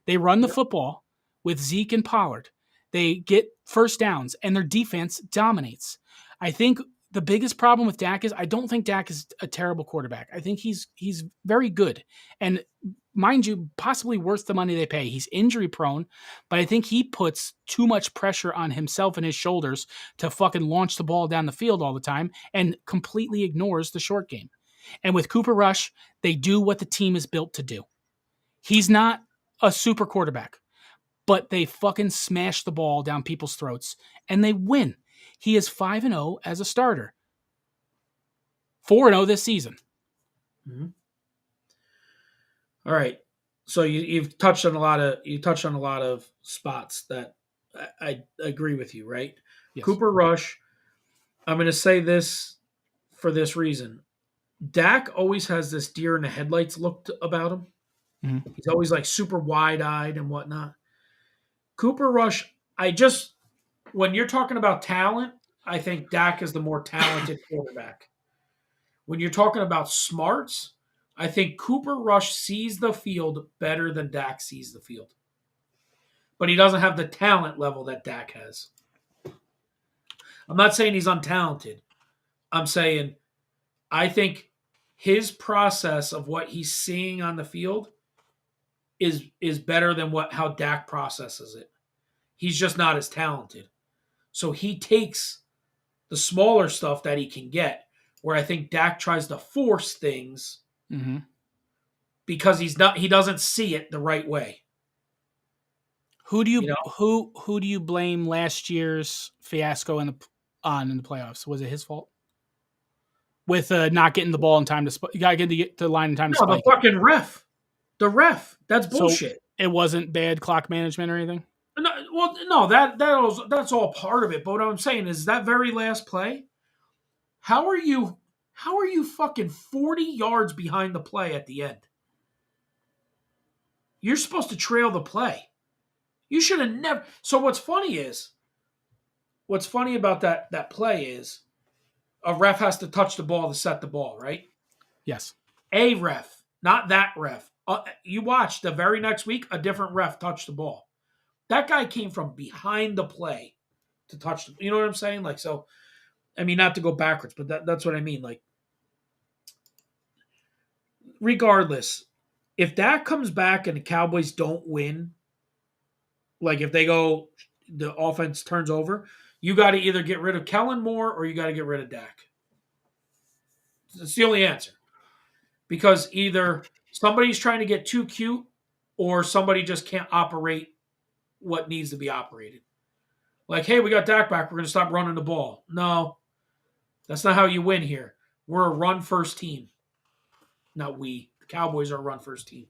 [SPEAKER 2] They run the
[SPEAKER 1] Yep.
[SPEAKER 2] football with Zeke and Pollard. They get first downs, and their defense dominates. I think the biggest problem with Dak is I don't think Dak is a terrible quarterback. I think he's very good, and mind you, possibly worth the money they pay. He's injury prone, but I think he puts too much pressure on himself and his shoulders to fucking launch the ball down the field all the time and completely ignores the short game. And with Cooper Rush, they do what the team is built to do. He's not a super quarterback, but they fucking smash the ball down people's throats and they win. He is 5-0 as a starter. 4-0 this season.
[SPEAKER 1] Mhm. All right. So you've touched on a lot of spots that I agree with you, right?
[SPEAKER 2] Yes.
[SPEAKER 1] Cooper Rush, I'm going to say this for this reason. Dak always has this deer in the headlights look about him.
[SPEAKER 2] Mm-hmm.
[SPEAKER 1] He's always like super wide eyed and whatnot. Cooper Rush, I just when you're talking about talent, I think Dak is the more talented quarterback. When you're talking about smarts, I think Cooper Rush sees the field better than Dak sees the field. But he doesn't have the talent level that Dak has. I'm not saying he's untalented. I'm saying I think his process of what he's seeing on the field is better than how Dak processes it. He's just not as talented. So he takes the smaller stuff that he can get, where I think Dak tries to force things
[SPEAKER 2] Mm-hmm.
[SPEAKER 1] because he doesn't see it the right way. You know,
[SPEAKER 2] who do you blame last year's fiasco in the playoffs? Was it his fault with not getting the ball in time to you gotta get to the line in time to
[SPEAKER 1] no, the
[SPEAKER 2] spike it?
[SPEAKER 1] fucking ref, the ref. That's
[SPEAKER 2] So
[SPEAKER 1] bullshit.
[SPEAKER 2] it wasn't bad clock management or anything.
[SPEAKER 1] No, well, no, that's all part of it. But what I'm saying is that very last play. How are you? How are you fucking 40 yards behind the play at the end? You're supposed to trail the play. You should have never. So what's funny about that play is a ref has to touch the ball to set the ball, right?
[SPEAKER 2] Yes.
[SPEAKER 1] A ref, not that ref. You watch the very next week, a different ref touched the ball. That guy came from behind the play to touch the. You know what I'm saying? Like so. I mean, not to go backwards, but that's what I mean. Like, regardless, if that comes back and the Cowboys don't win, like if they go, the offense turns over, you got to either get rid of Kellen Moore or you got to get rid of Dak. That's the only answer. Because either somebody's trying to get too cute or somebody just can't operate what needs to be operated. Like, hey, we got Dak back. We're going to stop running the ball. No, that's not how you win here. We're a run first team. Not we. The Cowboys are a run first team.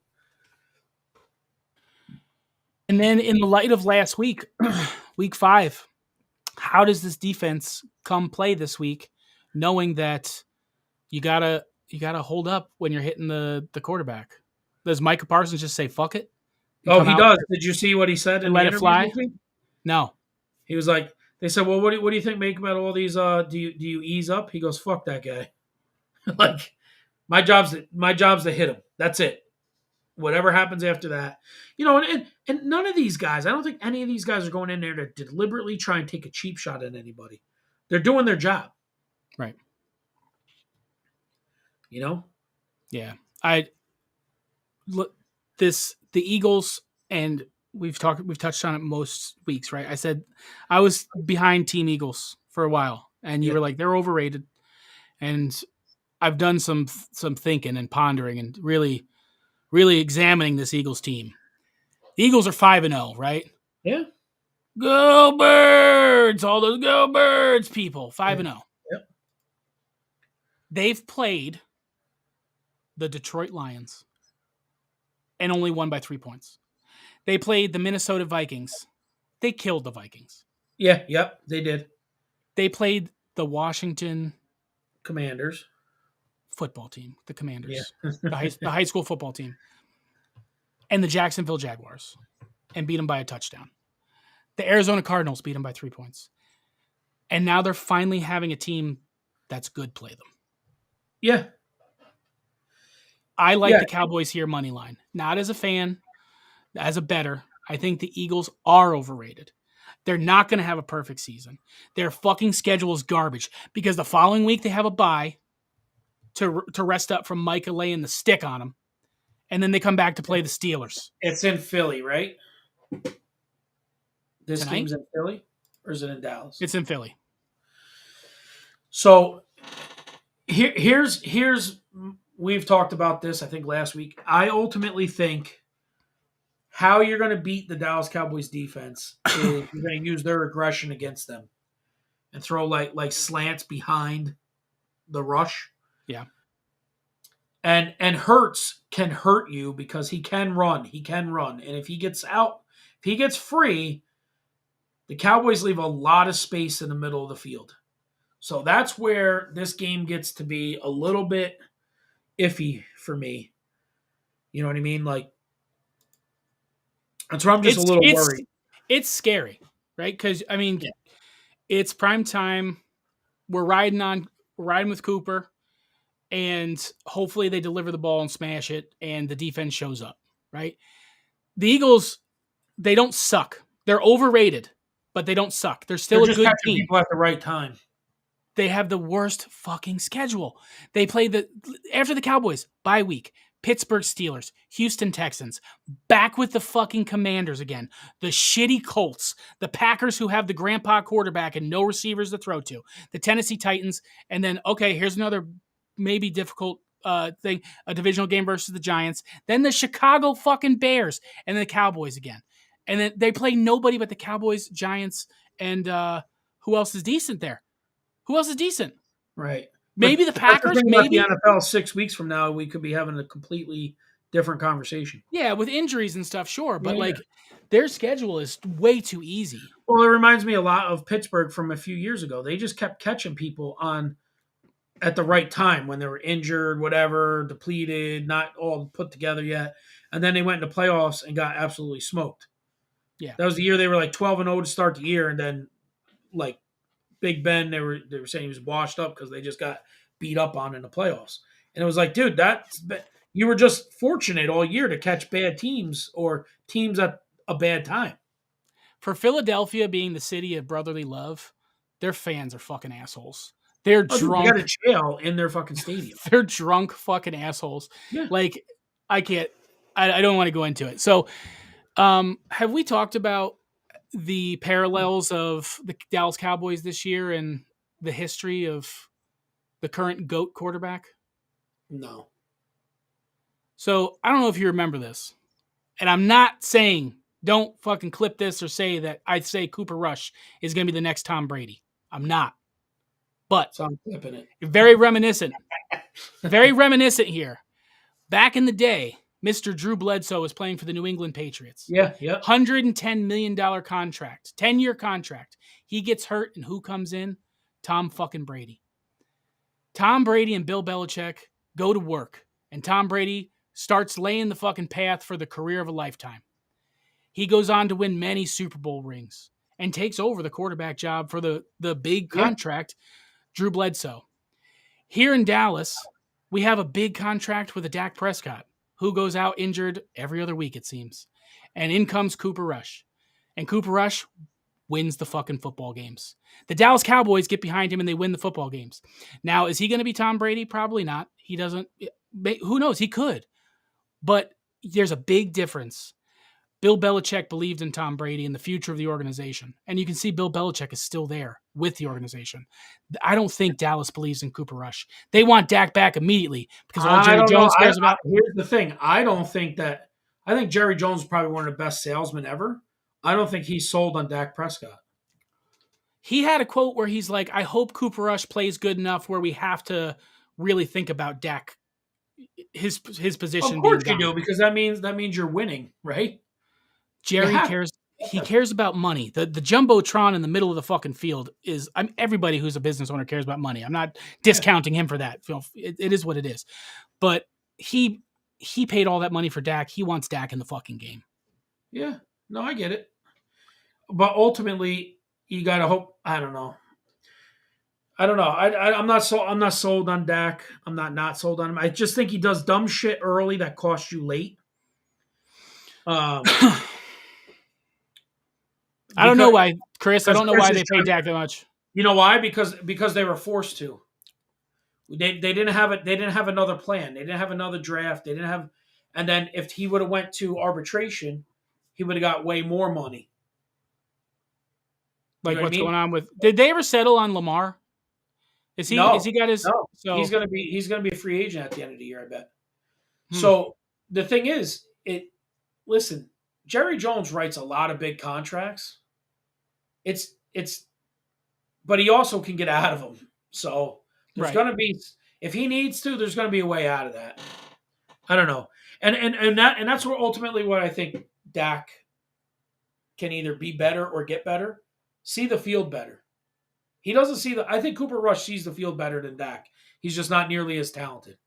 [SPEAKER 2] And then in the light of last week, week 5, how does this defense come play this week, knowing that you gotta hold up when you're hitting the quarterback? Does Micah Parsons just say fuck it and
[SPEAKER 1] Oh,
[SPEAKER 2] come
[SPEAKER 1] he
[SPEAKER 2] out
[SPEAKER 1] does. Did you see what he said
[SPEAKER 2] and
[SPEAKER 1] in the
[SPEAKER 2] let it
[SPEAKER 1] interview
[SPEAKER 2] fly?
[SPEAKER 1] this week?
[SPEAKER 2] No.
[SPEAKER 1] He was like, they said, well, what do you think, make about all these? Do you ease up? He goes, fuck that guy. Like, my job's to hit him. That's it. Whatever happens after that, and none of these guys. I don't think any of these guys are going in there to deliberately try and take a cheap shot at anybody. They're doing their job.
[SPEAKER 2] Right.
[SPEAKER 1] You know.
[SPEAKER 2] Yeah. I look the Eagles, and we've touched on it most weeks, right? I said I was behind Team Eagles for a while, and you
[SPEAKER 1] Yeah.
[SPEAKER 2] were like they're overrated, and I've done some thinking and pondering and really examining this Eagles team. The Eagles are 5-0, right?
[SPEAKER 1] Yeah.
[SPEAKER 2] Go Birds! All those Go Birds people, 5-0.
[SPEAKER 1] Yep.
[SPEAKER 2] They've played the Detroit Lions and only won by 3 points. They played the Minnesota Vikings. They killed the Vikings.
[SPEAKER 1] Yeah. Yep. They did.
[SPEAKER 2] They played the Washington
[SPEAKER 1] Commanders.
[SPEAKER 2] football team, the Commanders,
[SPEAKER 1] Yeah.
[SPEAKER 2] the high school football team, and the Jacksonville Jaguars, and beat them by a touchdown. The Arizona Cardinals beat them by 3 points. And now they're finally having a team that's good play them.
[SPEAKER 1] Yeah.
[SPEAKER 2] I like
[SPEAKER 1] Yeah.
[SPEAKER 2] the Cowboys here money line. Not as a fan, as a bettor. I think the Eagles are overrated. They're not going to have a perfect season. Their fucking schedule is garbage because the following week they have a bye to rest up from Micah laying the stick on them, and then they come back to play the Steelers.
[SPEAKER 1] It's in Philly, right? This
[SPEAKER 2] Tonight?
[SPEAKER 1] game's in Philly, or is it in Dallas?
[SPEAKER 2] It's in Philly.
[SPEAKER 1] So here's we've talked about this, I think, last week. I ultimately think how you're going to beat the Dallas Cowboys defense is you're going to use their aggression against them and throw like slants behind the rush.
[SPEAKER 2] Yeah.
[SPEAKER 1] And Hurts can hurt you because he can run. He can run. And if he gets free, the Cowboys leave a lot of space in the middle of the field. So that's where this game gets to be a little bit iffy for me. You know what I mean? Like, that's where I'm just a little worried.
[SPEAKER 2] It's scary, right? Because, I mean,
[SPEAKER 1] Yeah.
[SPEAKER 2] It's prime time. We're riding with Cooper, and hopefully they deliver the ball and smash it, and the defense shows up, right? The Eagles, they don't suck. They're overrated, but they don't suck. They're still
[SPEAKER 1] They're
[SPEAKER 2] a
[SPEAKER 1] just
[SPEAKER 2] good
[SPEAKER 1] catching
[SPEAKER 2] team.
[SPEAKER 1] people at the right time.
[SPEAKER 2] They have the worst fucking schedule. They play after the Cowboys, bye week, Pittsburgh Steelers, Houston Texans, back with the fucking Commanders again, the shitty Colts, the Packers who have the grandpa quarterback and no receivers to throw to, the Tennessee Titans, and then, okay, here's another maybe difficult thing, a divisional game versus the Giants, then the Chicago fucking Bears, and the Cowboys again. And then they play nobody but the Cowboys, Giants, and who else is decent there? Who else is decent?
[SPEAKER 1] Right. But
[SPEAKER 2] Maybe the
[SPEAKER 1] that's the
[SPEAKER 2] Packers,
[SPEAKER 1] thing about the
[SPEAKER 2] maybe.
[SPEAKER 1] NFL. 6 weeks from now, we could be having a completely different conversation.
[SPEAKER 2] Yeah, with injuries and stuff, sure.
[SPEAKER 1] Yeah,
[SPEAKER 2] But
[SPEAKER 1] yeah.
[SPEAKER 2] like their schedule is way too easy.
[SPEAKER 1] Well, it reminds me a lot of Pittsburgh from a few years ago. They just kept catching people on at the right time when they were injured, whatever, depleted, not all put together yet. And then they went into playoffs and got absolutely smoked.
[SPEAKER 2] Yeah.
[SPEAKER 1] That was the year they were like 12-0 to start the year, and then like Big Ben, they were saying he was washed up because they just got beat up on in the playoffs. And it was like, dude, you were just fortunate all year to catch bad teams or teams at a bad time.
[SPEAKER 2] For Philadelphia being the city of brotherly love, their fans are fucking assholes. They're
[SPEAKER 1] Oh, dude, they got
[SPEAKER 2] drunk.
[SPEAKER 1] a jail in their fucking stadium.
[SPEAKER 2] They're drunk fucking assholes.
[SPEAKER 1] Yeah.
[SPEAKER 2] Like, I can't. I don't want to go into it. So, have we talked about the parallels of the Dallas Cowboys this year and the history of the current GOAT quarterback?
[SPEAKER 1] No.
[SPEAKER 2] So I don't know if you remember this, and I'm not saying don't fucking clip this or say that I'd say Cooper Rush is going to be the next Tom Brady. I'm not, but
[SPEAKER 1] So I'm flipping it.
[SPEAKER 2] very reminiscent. Very reminiscent here. Back in the day, Mr. Drew Bledsoe was playing for the New England Patriots.
[SPEAKER 1] Yeah, yeah.
[SPEAKER 2] $110 million contract, 10-year contract. He gets hurt, and who comes in? Tom fucking Brady. Tom Brady and Bill Belichick go to work, and Tom Brady starts laying the fucking path for the career of a lifetime. He goes on to win many Super Bowl rings and takes over the quarterback job for the big
[SPEAKER 1] Yeah.
[SPEAKER 2] contract, Drew Bledsoe. Here in Dallas, we have a big contract with a Dak Prescott, who goes out injured every other week, it seems. And in comes Cooper Rush. And Cooper Rush wins the fucking football games. The Dallas Cowboys get behind him and they win the football games. Now, is he going to be Tom Brady? Probably not. He doesn't. Who knows? He could. But there's a big difference. Bill Belichick believed in Tom Brady and the future of the organization. And you can see Bill Belichick is still there with the organization. I don't think Dallas believes in Cooper Rush. They want Dak back immediately because all
[SPEAKER 1] I
[SPEAKER 2] Jerry
[SPEAKER 1] don't know.
[SPEAKER 2] Jones cares about.
[SPEAKER 1] Here's the thing. I think Jerry Jones is probably one of the best salesmen ever. I don't think he's sold on Dak Prescott.
[SPEAKER 2] He had a quote where he's like, I hope Cooper Rush plays good enough where we have to really think about Dak, his position
[SPEAKER 1] Of
[SPEAKER 2] being
[SPEAKER 1] course you
[SPEAKER 2] gone.
[SPEAKER 1] do, because that means you're winning, right?
[SPEAKER 2] Jerry
[SPEAKER 1] Yeah.
[SPEAKER 2] cares. He cares about money. The jumbotron in the middle of the fucking field is. Everybody who's a business owner cares about money. I'm not discounting him for that. It is what it is. But he paid all that money for Dak. He wants Dak in the fucking game.
[SPEAKER 1] Yeah. No, I get it. But ultimately, you gotta hope. I don't know. I'm not sold on Dak. I'm not sold on him. I just think he does dumb shit early that costs you late.
[SPEAKER 2] I don't know why, Chris. I don't know
[SPEAKER 1] Chris
[SPEAKER 2] why
[SPEAKER 1] is
[SPEAKER 2] they paid Dak that much.
[SPEAKER 1] You know why? Because they were forced to. They didn't have it. They didn't have another plan. They didn't have another draft. They didn't have. And then if he would have went to arbitration, he would have got way more money.
[SPEAKER 2] Like
[SPEAKER 1] what I
[SPEAKER 2] what's
[SPEAKER 1] mean?
[SPEAKER 2] going on with? Did they ever settle on Lamar? Is he?
[SPEAKER 1] No,
[SPEAKER 2] Has he got his?
[SPEAKER 1] no.
[SPEAKER 2] So
[SPEAKER 1] He's gonna be a free agent at the end of the year, I bet.
[SPEAKER 2] Hmm.
[SPEAKER 1] So the thing is, listen, Jerry Jones writes a lot of big contracts. But he also can get out of them. So there's
[SPEAKER 2] Right.
[SPEAKER 1] gonna be, if he needs to, there's gonna be a way out of that. I don't know. And that's where ultimately what I think Dak can either be better or get better. See the field better. He doesn't see I think Cooper Rush sees the field better than Dak. He's just not nearly as talented.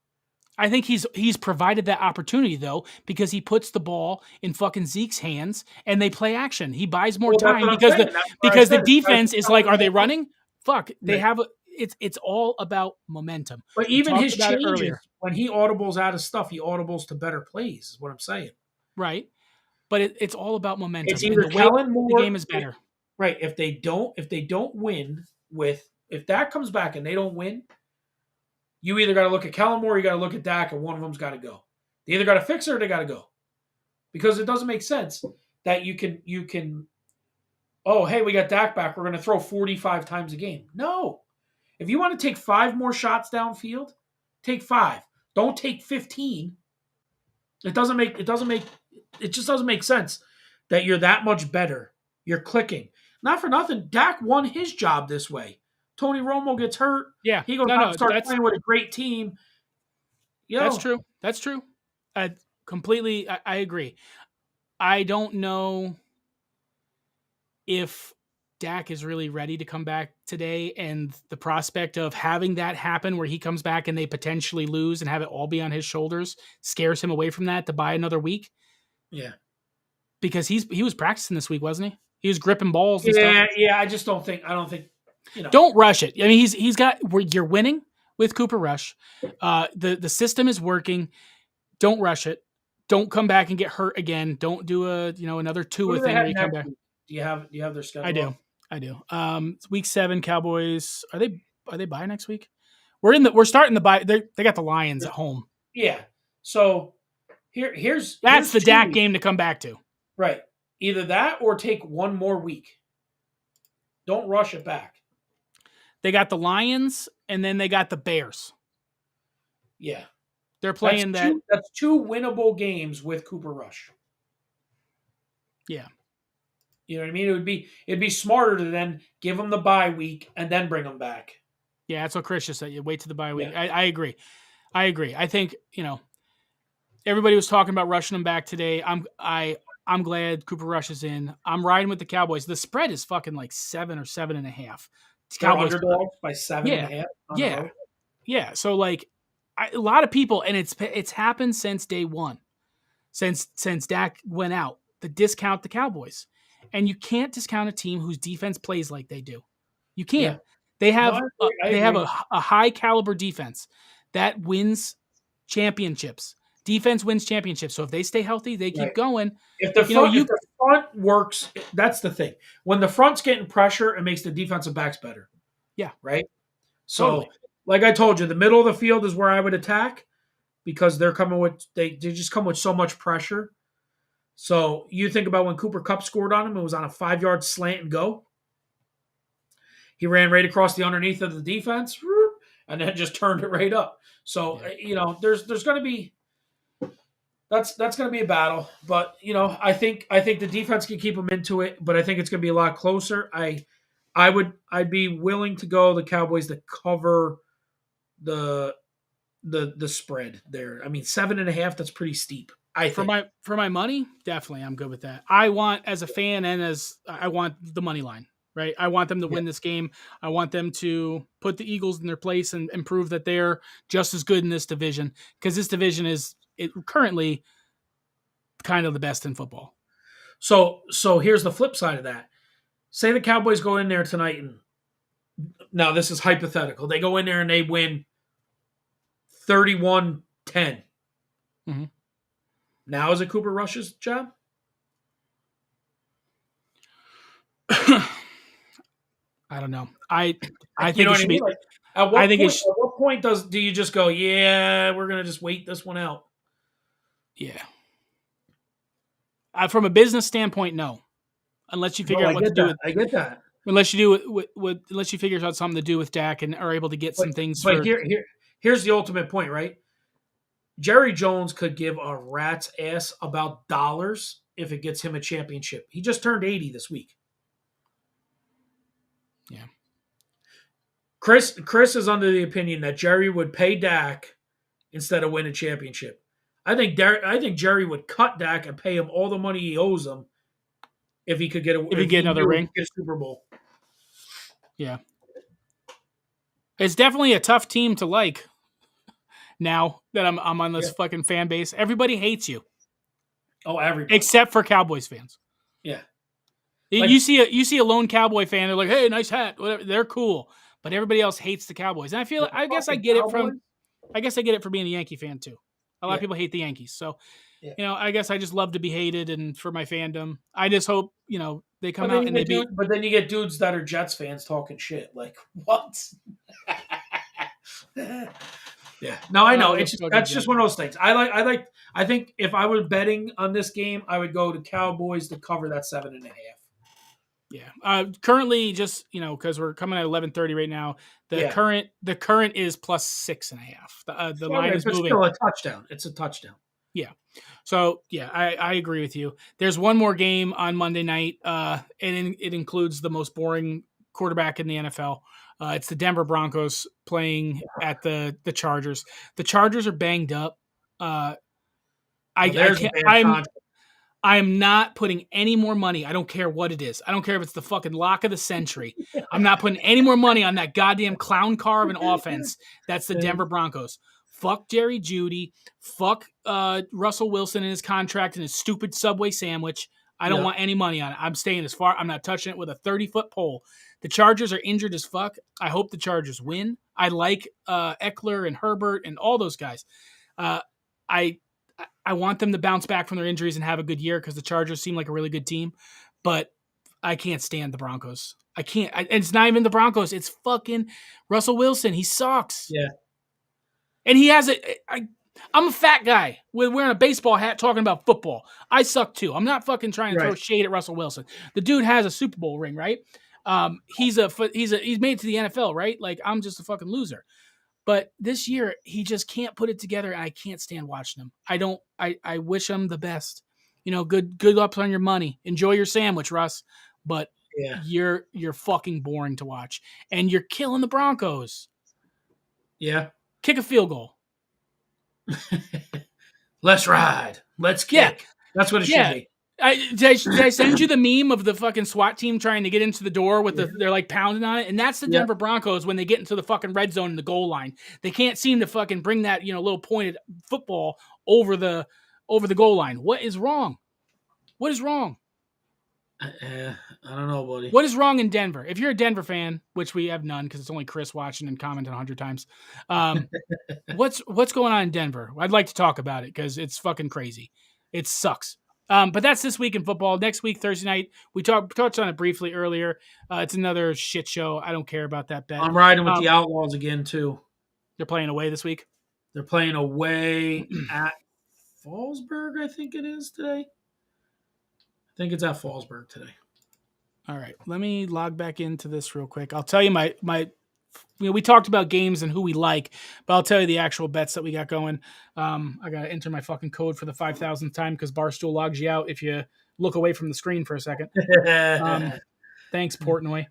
[SPEAKER 2] I think he's provided that opportunity though because he puts the ball in fucking Zeke's hands and they play action. He buys more time because the defense is like, are they running? Fuck, they have it's all about momentum.
[SPEAKER 1] But
[SPEAKER 2] We
[SPEAKER 1] even
[SPEAKER 2] talked
[SPEAKER 1] his
[SPEAKER 2] about it
[SPEAKER 1] changes,
[SPEAKER 2] earlier.
[SPEAKER 1] when he audibles out of stuff, he audibles to better plays. Is what I'm saying.
[SPEAKER 2] Right, but it's all about momentum.
[SPEAKER 1] It's either
[SPEAKER 2] and the way
[SPEAKER 1] Kellen
[SPEAKER 2] the
[SPEAKER 1] Moore,
[SPEAKER 2] game is better.
[SPEAKER 1] Right. If they don't win if Dak comes back and they don't win, you either got to look at Kellen Moore or you got to look at Dak, and one of them's got to go. They either got to fix it or they got to go, because it doesn't make sense that you can. Oh, hey, we got Dak back. We're going to throw 45 times a game. No. If you want to take 5 more shots downfield, take 5. Don't take 15. It just doesn't make sense that you're that much better. You're clicking. Not for nothing. Dak won his job this way. Tony Romo gets hurt.
[SPEAKER 2] Yeah.
[SPEAKER 1] He goes
[SPEAKER 2] No,
[SPEAKER 1] out and
[SPEAKER 2] no,
[SPEAKER 1] starts playing with a great team.
[SPEAKER 2] that's
[SPEAKER 1] Yo,
[SPEAKER 2] true. That's true. I completely I agree. I don't know if Dak is really ready to come back today, and the prospect of having that happen where he comes back and they potentially lose and have it all be on his shoulders scares him away from that to buy another week,
[SPEAKER 1] yeah.
[SPEAKER 2] because he was practicing this week, wasn't he? He was gripping balls and stuff.
[SPEAKER 1] Yeah. I don't think,
[SPEAKER 2] Don't rush it. I mean, he's got you're winning with Cooper Rush. The system is working. Don't rush it. Don't come back and get hurt again. Don't do another
[SPEAKER 1] who
[SPEAKER 2] Tua
[SPEAKER 1] do they
[SPEAKER 2] thing where
[SPEAKER 1] have
[SPEAKER 2] you come
[SPEAKER 1] next
[SPEAKER 2] back.
[SPEAKER 1] week? Do you have their
[SPEAKER 2] I
[SPEAKER 1] schedule
[SPEAKER 2] do.
[SPEAKER 1] up?
[SPEAKER 2] I do. It's week 7 Cowboys. Are they bye next week? We're starting the bye. They got the Lions at home.
[SPEAKER 1] Yeah. So
[SPEAKER 2] That's
[SPEAKER 1] here's
[SPEAKER 2] the
[SPEAKER 1] 2
[SPEAKER 2] Dak
[SPEAKER 1] weeks.
[SPEAKER 2] game to come back to.
[SPEAKER 1] Right. Either that or take one more week. Don't rush it back.
[SPEAKER 2] They got the Lions and then they got the Bears.
[SPEAKER 1] Yeah.
[SPEAKER 2] They're
[SPEAKER 1] That's
[SPEAKER 2] playing that.
[SPEAKER 1] two winnable games with Cooper Rush.
[SPEAKER 2] Yeah.
[SPEAKER 1] You know what I mean? It'd be smarter to then give them the bye week and then bring them back.
[SPEAKER 2] Yeah, that's what Chris just said. You wait to the bye week.
[SPEAKER 1] Yeah.
[SPEAKER 2] I agree. I think, everybody was talking about rushing him back today. I'm glad Cooper Rush is in. I'm riding with the Cowboys. The spread is fucking like 7 or 7.5.
[SPEAKER 1] They're
[SPEAKER 2] Cowboys.
[SPEAKER 1] underdogs by 7.5 on the
[SPEAKER 2] Yeah.
[SPEAKER 1] road.
[SPEAKER 2] Yeah. So like a lot of people, and it's happened since day one, since Dak went out, the discount the Cowboys. And you can't discount a team whose defense plays like they do. You can't.
[SPEAKER 1] Yeah.
[SPEAKER 2] They
[SPEAKER 1] No,
[SPEAKER 2] have
[SPEAKER 1] I
[SPEAKER 2] they have
[SPEAKER 1] agree.
[SPEAKER 2] a high caliber defense that wins championships. Defense wins championships. So if they stay healthy, they keep
[SPEAKER 1] Right.
[SPEAKER 2] going.
[SPEAKER 1] If the front works, that's the thing. When the front's getting pressure, it makes the defensive backs better.
[SPEAKER 2] Yeah.
[SPEAKER 1] Right? So,
[SPEAKER 2] Totally.
[SPEAKER 1] like I told you, the middle of the field is where I would attack because they just come with so much pressure. So you think about when Cooper Kupp scored on him, it was on a 5-yard slant and go. He ran right across the underneath of the defense, and then just turned it right up. So there's going to be that's going to be a battle, but I think the defense can keep them into it, but I think it's going to be a lot closer. I'd be willing to go the Cowboys to cover the spread there. I mean 7.5. That's pretty steep.
[SPEAKER 2] For my money, definitely I'm good with that. I want, as a fan and as I want the money line, right? I want them to win this game. I want them to put the Eagles in their place and prove that they're just as good in this division, because this division is currently kind of the best in football.
[SPEAKER 1] So here's the flip side of that. Say the Cowboys go in there tonight, and now this is hypothetical. They go in there and they win 31-10.
[SPEAKER 2] Mm-hmm.
[SPEAKER 1] Now is it Cooper Rush's job?
[SPEAKER 2] I don't know. I think it should be.
[SPEAKER 1] Like, at what point do you just go, yeah, we're gonna just wait this one out?
[SPEAKER 2] Yeah. From a business standpoint, no. Unless you figure out what to do.
[SPEAKER 1] I get that.
[SPEAKER 2] Unless you do unless you figure out something to do with Dak and are able to get some things.
[SPEAKER 1] But here's the ultimate point, right? Jerry Jones could give a rat's ass about dollars if it gets him a championship. He just turned 80 this week.
[SPEAKER 2] Yeah.
[SPEAKER 1] Chris is under the opinion that Jerry would pay Dak instead of win a championship. I think Jerry would cut Dak and pay him all the money he owes him if he could get
[SPEAKER 2] another ring,
[SPEAKER 1] get a Super Bowl.
[SPEAKER 2] Yeah, it's definitely a tough team to like. Now that I'm on this fucking fan base, everybody hates you.
[SPEAKER 1] Oh, everybody
[SPEAKER 2] except for Cowboys fans.
[SPEAKER 1] Yeah,
[SPEAKER 2] you see a lone Cowboy fan, they're like, "Hey, nice hat," whatever. They're cool, but everybody else hates the Cowboys. And I guess I get it from being a Yankee fan too. A lot of people hate the Yankees, so I guess I just love to be hated, and for my fandom, I just hope they come out and they beat.
[SPEAKER 1] But then you get dudes that are Jets fans talking shit. Like what? Yeah. No, I know. That's just one of those things. I think if I were betting on this game, I would go to Cowboys to cover that 7.5.
[SPEAKER 2] Yeah. Currently, just because we're coming at 11:30 right now, the current is plus 6.5. The line is moving.
[SPEAKER 1] Still a touchdown. It's a touchdown.
[SPEAKER 2] Yeah. So yeah, I agree with you. There's one more game on Monday night, and it includes the most boring quarterback in the NFL. It's the Denver Broncos playing at the Chargers. The Chargers are banged up. Uh,
[SPEAKER 1] Well,
[SPEAKER 2] I
[SPEAKER 1] there's a
[SPEAKER 2] can't.
[SPEAKER 1] bad contract.
[SPEAKER 2] I'm not putting any more money. I don't care what it is. I don't care if it's the fucking lock of the century. I'm not putting any more money on that goddamn clown car of an offense. That's the Denver Broncos. Fuck Jerry Judy. Fuck Russell Wilson and his contract and his stupid Subway sandwich. I don't
[SPEAKER 1] Yep.
[SPEAKER 2] want any money on it. I'm staying as far. I'm not touching it with a 30-foot pole. The Chargers are injured as fuck. I hope the Chargers win. I like Eckler and Herbert and all those guys. Uh, I I want them to bounce back from their injuries and have a good year because the Chargers seem like a really good team, but I can't stand the Broncos. I can't. It's not even the Broncos. It's fucking Russell Wilson. He sucks.
[SPEAKER 1] Yeah.
[SPEAKER 2] And he has I'm a fat guy with wearing a baseball hat talking about football. I suck too. I'm not fucking trying to throw
[SPEAKER 1] Right.
[SPEAKER 2] shade at Russell Wilson. The dude has a Super Bowl ring, right? He's made it to the NFL, right? Like I'm just a fucking loser. But this year, he just can't put it together, and I can't stand watching him. I wish him the best. Good luck on your money. Enjoy your sandwich, Russ. But
[SPEAKER 1] Yeah.
[SPEAKER 2] you're fucking boring to watch, and you're killing the Broncos.
[SPEAKER 1] Yeah.
[SPEAKER 2] Kick a field goal.
[SPEAKER 1] Let's ride. Let's
[SPEAKER 2] Yeah,
[SPEAKER 1] kick. That's what it should
[SPEAKER 2] yeah.
[SPEAKER 1] be.
[SPEAKER 2] Did I send you the meme of the fucking SWAT team trying to get into the door with they're like pounding on it? And that's the
[SPEAKER 1] Yep.
[SPEAKER 2] Denver Broncos when they get into the fucking red zone and the goal line. They can't seem to fucking bring that, little pointed football over the goal line. What is wrong? What is wrong?
[SPEAKER 1] I don't know, buddy.
[SPEAKER 2] What is wrong in Denver? If you're a Denver fan, which we have none because it's only Chris watching and commenting 100 times, what's going on in Denver? I'd like to talk about it because it's fucking crazy. It sucks. But that's this week in football. Next week, Thursday night, we touched on it briefly earlier. It's another shit show. I don't care about that bet.
[SPEAKER 1] I'm riding with the Outlaws again, too.
[SPEAKER 2] They're playing away this week.
[SPEAKER 1] They're playing away at Fallsburg, I think it is today. I think it's at Fallsburg today.
[SPEAKER 2] All right, let me log back into this real quick. I'll tell you my we talked about games and who we like, but I'll tell you the actual bets that we got going. I got to enter my fucking code for the 5,000th time because Barstool logs you out if you look away from the screen for a second. Thanks, Portnoy.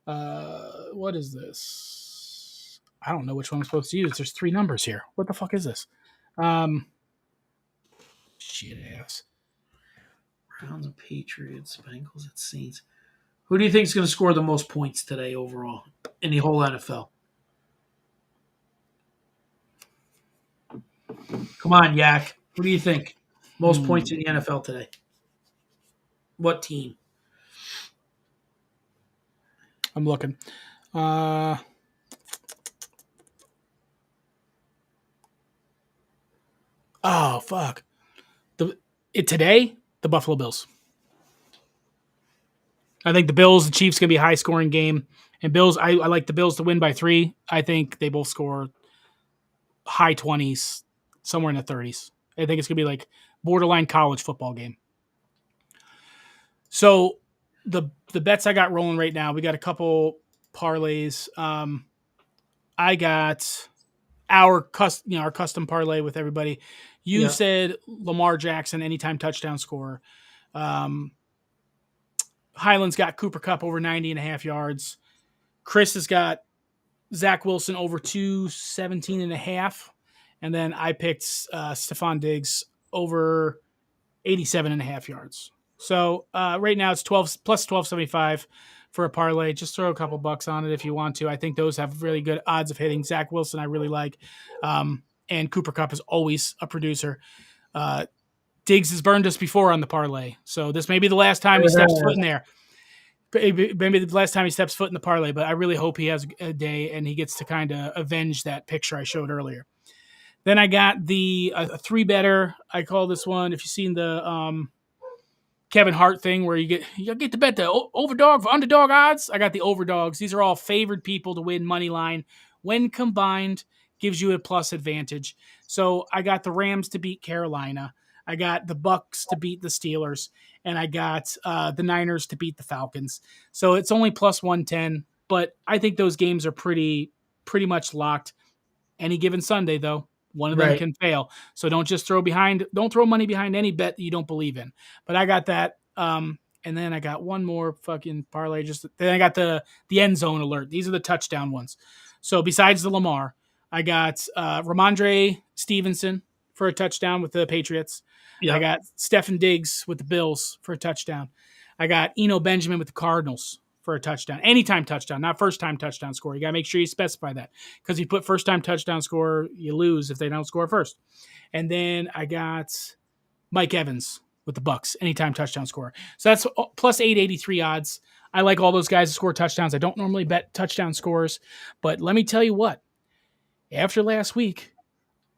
[SPEAKER 2] What is this? I don't know which one I'm supposed to use. There's 3 numbers here. What the fuck is this? Shit ass.
[SPEAKER 1] Browns and Patriots, Bengals and Saints. Who do you think is going to score the most points today overall in the whole NFL? Come on, Yak. Who do you think? Most points in the NFL today? What team?
[SPEAKER 2] I'm looking. Oh fuck. Today, the Buffalo Bills. I think the Bills, the Chiefs gonna be a high scoring game. And Bills, I like the Bills to win by 3. I think they both score high 20s, somewhere in the 30s. I think it's gonna be like borderline college football game. So the bets I got rolling right now, we got a couple parlays. I got our custom parlay with everybody. You said Lamar Jackson anytime touchdown scorer. Highland's got Cooper Kupp over 90.5 yards. Chris has got Zach Wilson over 217.5. And then I picked Stephon Diggs over 87.5 yards. So right now it's 12 plus 1275 for a parlay. Just throw a couple bucks on it if you want to. I think those have really good odds of hitting. Zach Wilson I really like. And Cooper Kupp is always a producer. Diggs has burned us before on the parlay. So this may be the last time he steps foot in there. Maybe the last time he steps foot in the parlay, but I really hope he has a day and he gets to kind of avenge that picture I showed earlier. Then I got the a 3-better. I call this one, if you've seen the Kevin Hart thing where you get to bet the overdog for underdog odds. I got the overdogs. These are all favored people to win money line. When combined, gives you a plus advantage. So I got the Rams to beat Carolina. I got the Bucks to beat the Steelers, and I got the Niners to beat the Falcons. So it's only plus 110, but I think those games are pretty much locked. Any given Sunday, though, One of them
[SPEAKER 1] Right.
[SPEAKER 2] can fail. So don't just don't throw money behind any bet that you don't believe in. But I got that. And then I got one more fucking parlay. Then I got the end zone alert. These are the touchdown ones. So besides the Lamar, I got Ramondre Stevenson for a touchdown with the Patriots. I
[SPEAKER 1] Yep.
[SPEAKER 2] got Stefan Diggs with the Bills for a touchdown. I got Eno Benjamin with the Cardinals for a touchdown. Anytime touchdown, not first time touchdown score. You got to make sure you specify that because you put first time touchdown score, you lose if they don't score first. And then I got Mike Evans with the Bucks, anytime touchdown score. So that's plus 883 odds. I like all those guys to score touchdowns. I don't normally bet touchdown scores, but let me tell you what. After last week,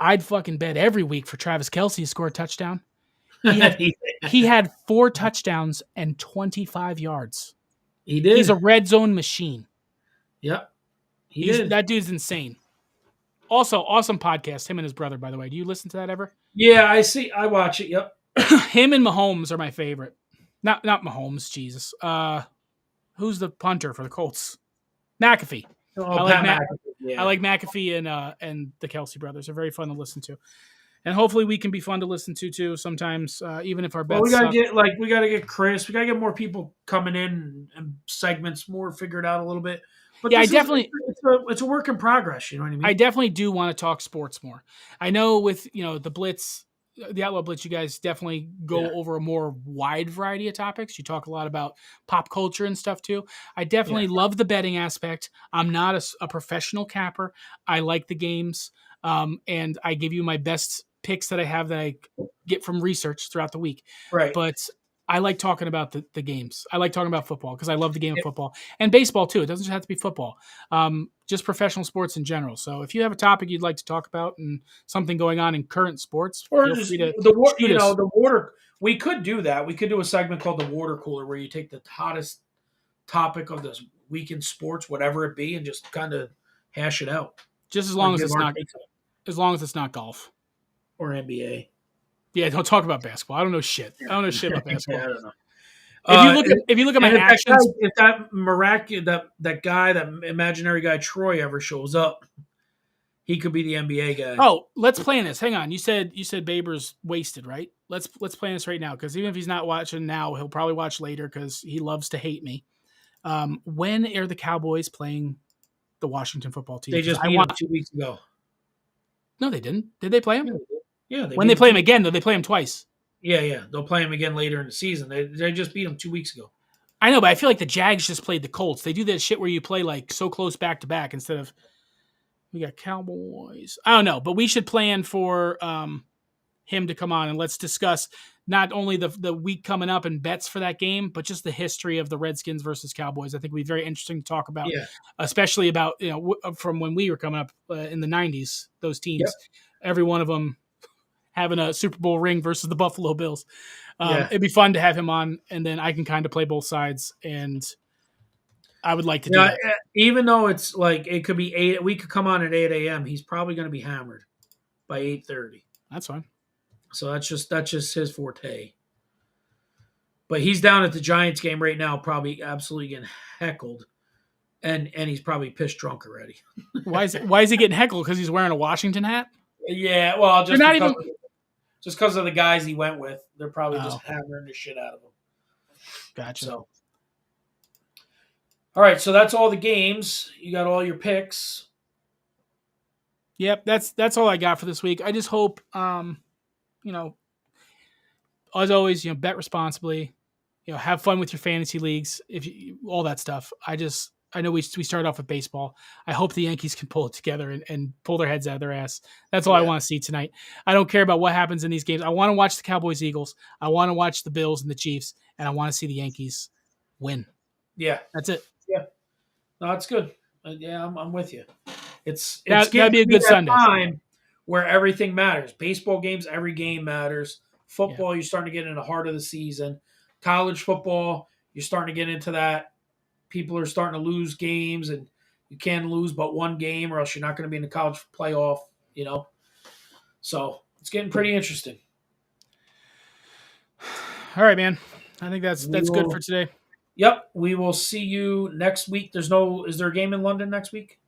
[SPEAKER 2] I'd fucking bet every week for Travis Kelce to score a touchdown. He had 4 touchdowns and 25 yards.
[SPEAKER 1] He
[SPEAKER 2] He's a
[SPEAKER 1] did.
[SPEAKER 2] red zone machine.
[SPEAKER 1] Yep. He did.
[SPEAKER 2] That dude's insane. Also, awesome podcast. Him and his brother, by the way. Do you listen to that ever?
[SPEAKER 1] Yeah, I see. I watch it. Yep.
[SPEAKER 2] Him and Mahomes are my favorite. Not Mahomes. Jesus. Who's the punter for the Colts? McAfee.
[SPEAKER 1] Oh, Pat McAfee. Yeah.
[SPEAKER 2] I like McAfee and the Kelsey brothers. They're very fun to listen to, and hopefully we can be fun to listen to too. Sometimes, even if our bets.
[SPEAKER 1] Well, we gotta get Chris. We gotta get more people coming in and segments more figured out a little bit. But
[SPEAKER 2] yeah,
[SPEAKER 1] it's a work in progress. You know what I mean?
[SPEAKER 2] I definitely do want to talk sports more. I know with the Blitz, the Outlaw Blitz, you guys definitely go over a more wide variety of topics. You talk a lot about pop culture and stuff too. I definitely love the betting aspect. I'm not a professional capper. I like the games, and I give you my best picks that I have that I get from research throughout the week.
[SPEAKER 1] Right.
[SPEAKER 2] But I like talking about the games. I like talking about football because I love the game of football and baseball too. It doesn't just have to be football. Just professional sports in general. So if you have a topic you'd like to talk about and something going on in current sports,
[SPEAKER 1] Or
[SPEAKER 2] feel
[SPEAKER 1] just
[SPEAKER 2] free to
[SPEAKER 1] the water. We could do that. We could do a segment called the water cooler where you take the hottest topic of this week in sports, whatever it be, and just kind of hash it out.
[SPEAKER 2] Just as long as it's not golf
[SPEAKER 1] or NBA.
[SPEAKER 2] Yeah, don't talk about basketball. I don't know shit. I don't know shit about basketball.
[SPEAKER 1] I don't know.
[SPEAKER 2] If you look at my actions,
[SPEAKER 1] if that guy, that imaginary guy Troy ever shows up, he could be the NBA guy.
[SPEAKER 2] Oh, let's plan this. Hang on. You said Baber's wasted, right? Let's plan this right now because even if he's not watching now, he'll probably watch later because he loves to hate me. When are the Cowboys playing the Washington football team?
[SPEAKER 1] They just beat them 2 weeks ago.
[SPEAKER 2] No, they didn't. Did they play him?
[SPEAKER 1] Yeah.
[SPEAKER 2] When they play him again, though, they play him twice.
[SPEAKER 1] Yeah. They'll play him again later in the season. They just beat him 2 weeks ago.
[SPEAKER 2] I know, but I feel like the Jags just played the Colts. They do that shit where you play like so close back to back instead of we got Cowboys. I don't know, but we should plan for him to come on and let's discuss not only the week coming up and bets for that game, but just the history of the Redskins versus Cowboys. I think would be very interesting to talk about, especially about from when we were coming up in the '90s. Those teams, every one of them having a Super Bowl ring versus the Buffalo Bills. It'd be fun to have him on, and then I can kind of play both sides. And I would like to do that.
[SPEAKER 1] Even though it's like it could be 8, we could come on at 8 a.m. He's probably going to be hammered by 8:30.
[SPEAKER 2] That's fine.
[SPEAKER 1] So that's just his forte. But he's down at the Giants game right now, probably absolutely getting heckled, and he's probably pissed drunk already.
[SPEAKER 2] Why is he getting heckled? Because he's wearing a Washington hat?
[SPEAKER 1] Yeah, well, just because of the guys he went with, they're probably just hammering the shit out of him.
[SPEAKER 2] Gotcha.
[SPEAKER 1] So, all right, so that's all the games. You got all your picks.
[SPEAKER 2] Yep, that's all I got for this week. I just hope, as always, bet responsibly. Have fun with your fantasy leagues, all that stuff. I know we started off with baseball. I hope the Yankees can pull it together and pull their heads out of their ass. That's all I want to see tonight. I don't care about what happens in these games. I want to watch the Cowboys, Eagles. I want to watch the Bills and the Chiefs, and I want to see the Yankees win.
[SPEAKER 1] Yeah,
[SPEAKER 2] that's it.
[SPEAKER 1] Yeah, no, it's good. Yeah, I'm with you. It's
[SPEAKER 2] that'd be a good Sunday.
[SPEAKER 1] Time where everything matters. Baseball games, every game matters. Football, you're starting to get in the heart of the season. College football, you're starting to get into that. People are starting to lose games, and you can't lose but one game, or else you're not going to be in the college playoff. So it's getting pretty interesting.
[SPEAKER 2] All right, man. I think that's good for today.
[SPEAKER 1] Yep, we will see you next week. Is there a game in London next week?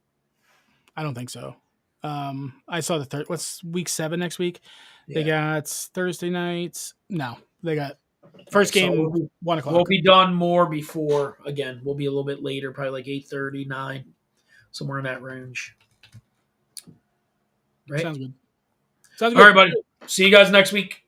[SPEAKER 2] I don't think so. I saw the third. What's week 7 next week? They
[SPEAKER 1] Yeah.
[SPEAKER 2] got Thursday nights. No, they got
[SPEAKER 1] All right,
[SPEAKER 2] first
[SPEAKER 1] so
[SPEAKER 2] game 1
[SPEAKER 1] we'll
[SPEAKER 2] o'clock.
[SPEAKER 1] be done more before. Again, we'll be a little bit later, probably like 8:30, 9, somewhere in that range. Right.
[SPEAKER 2] Sounds good. Sounds
[SPEAKER 1] All right,
[SPEAKER 2] good.
[SPEAKER 1] buddy. See you guys next week.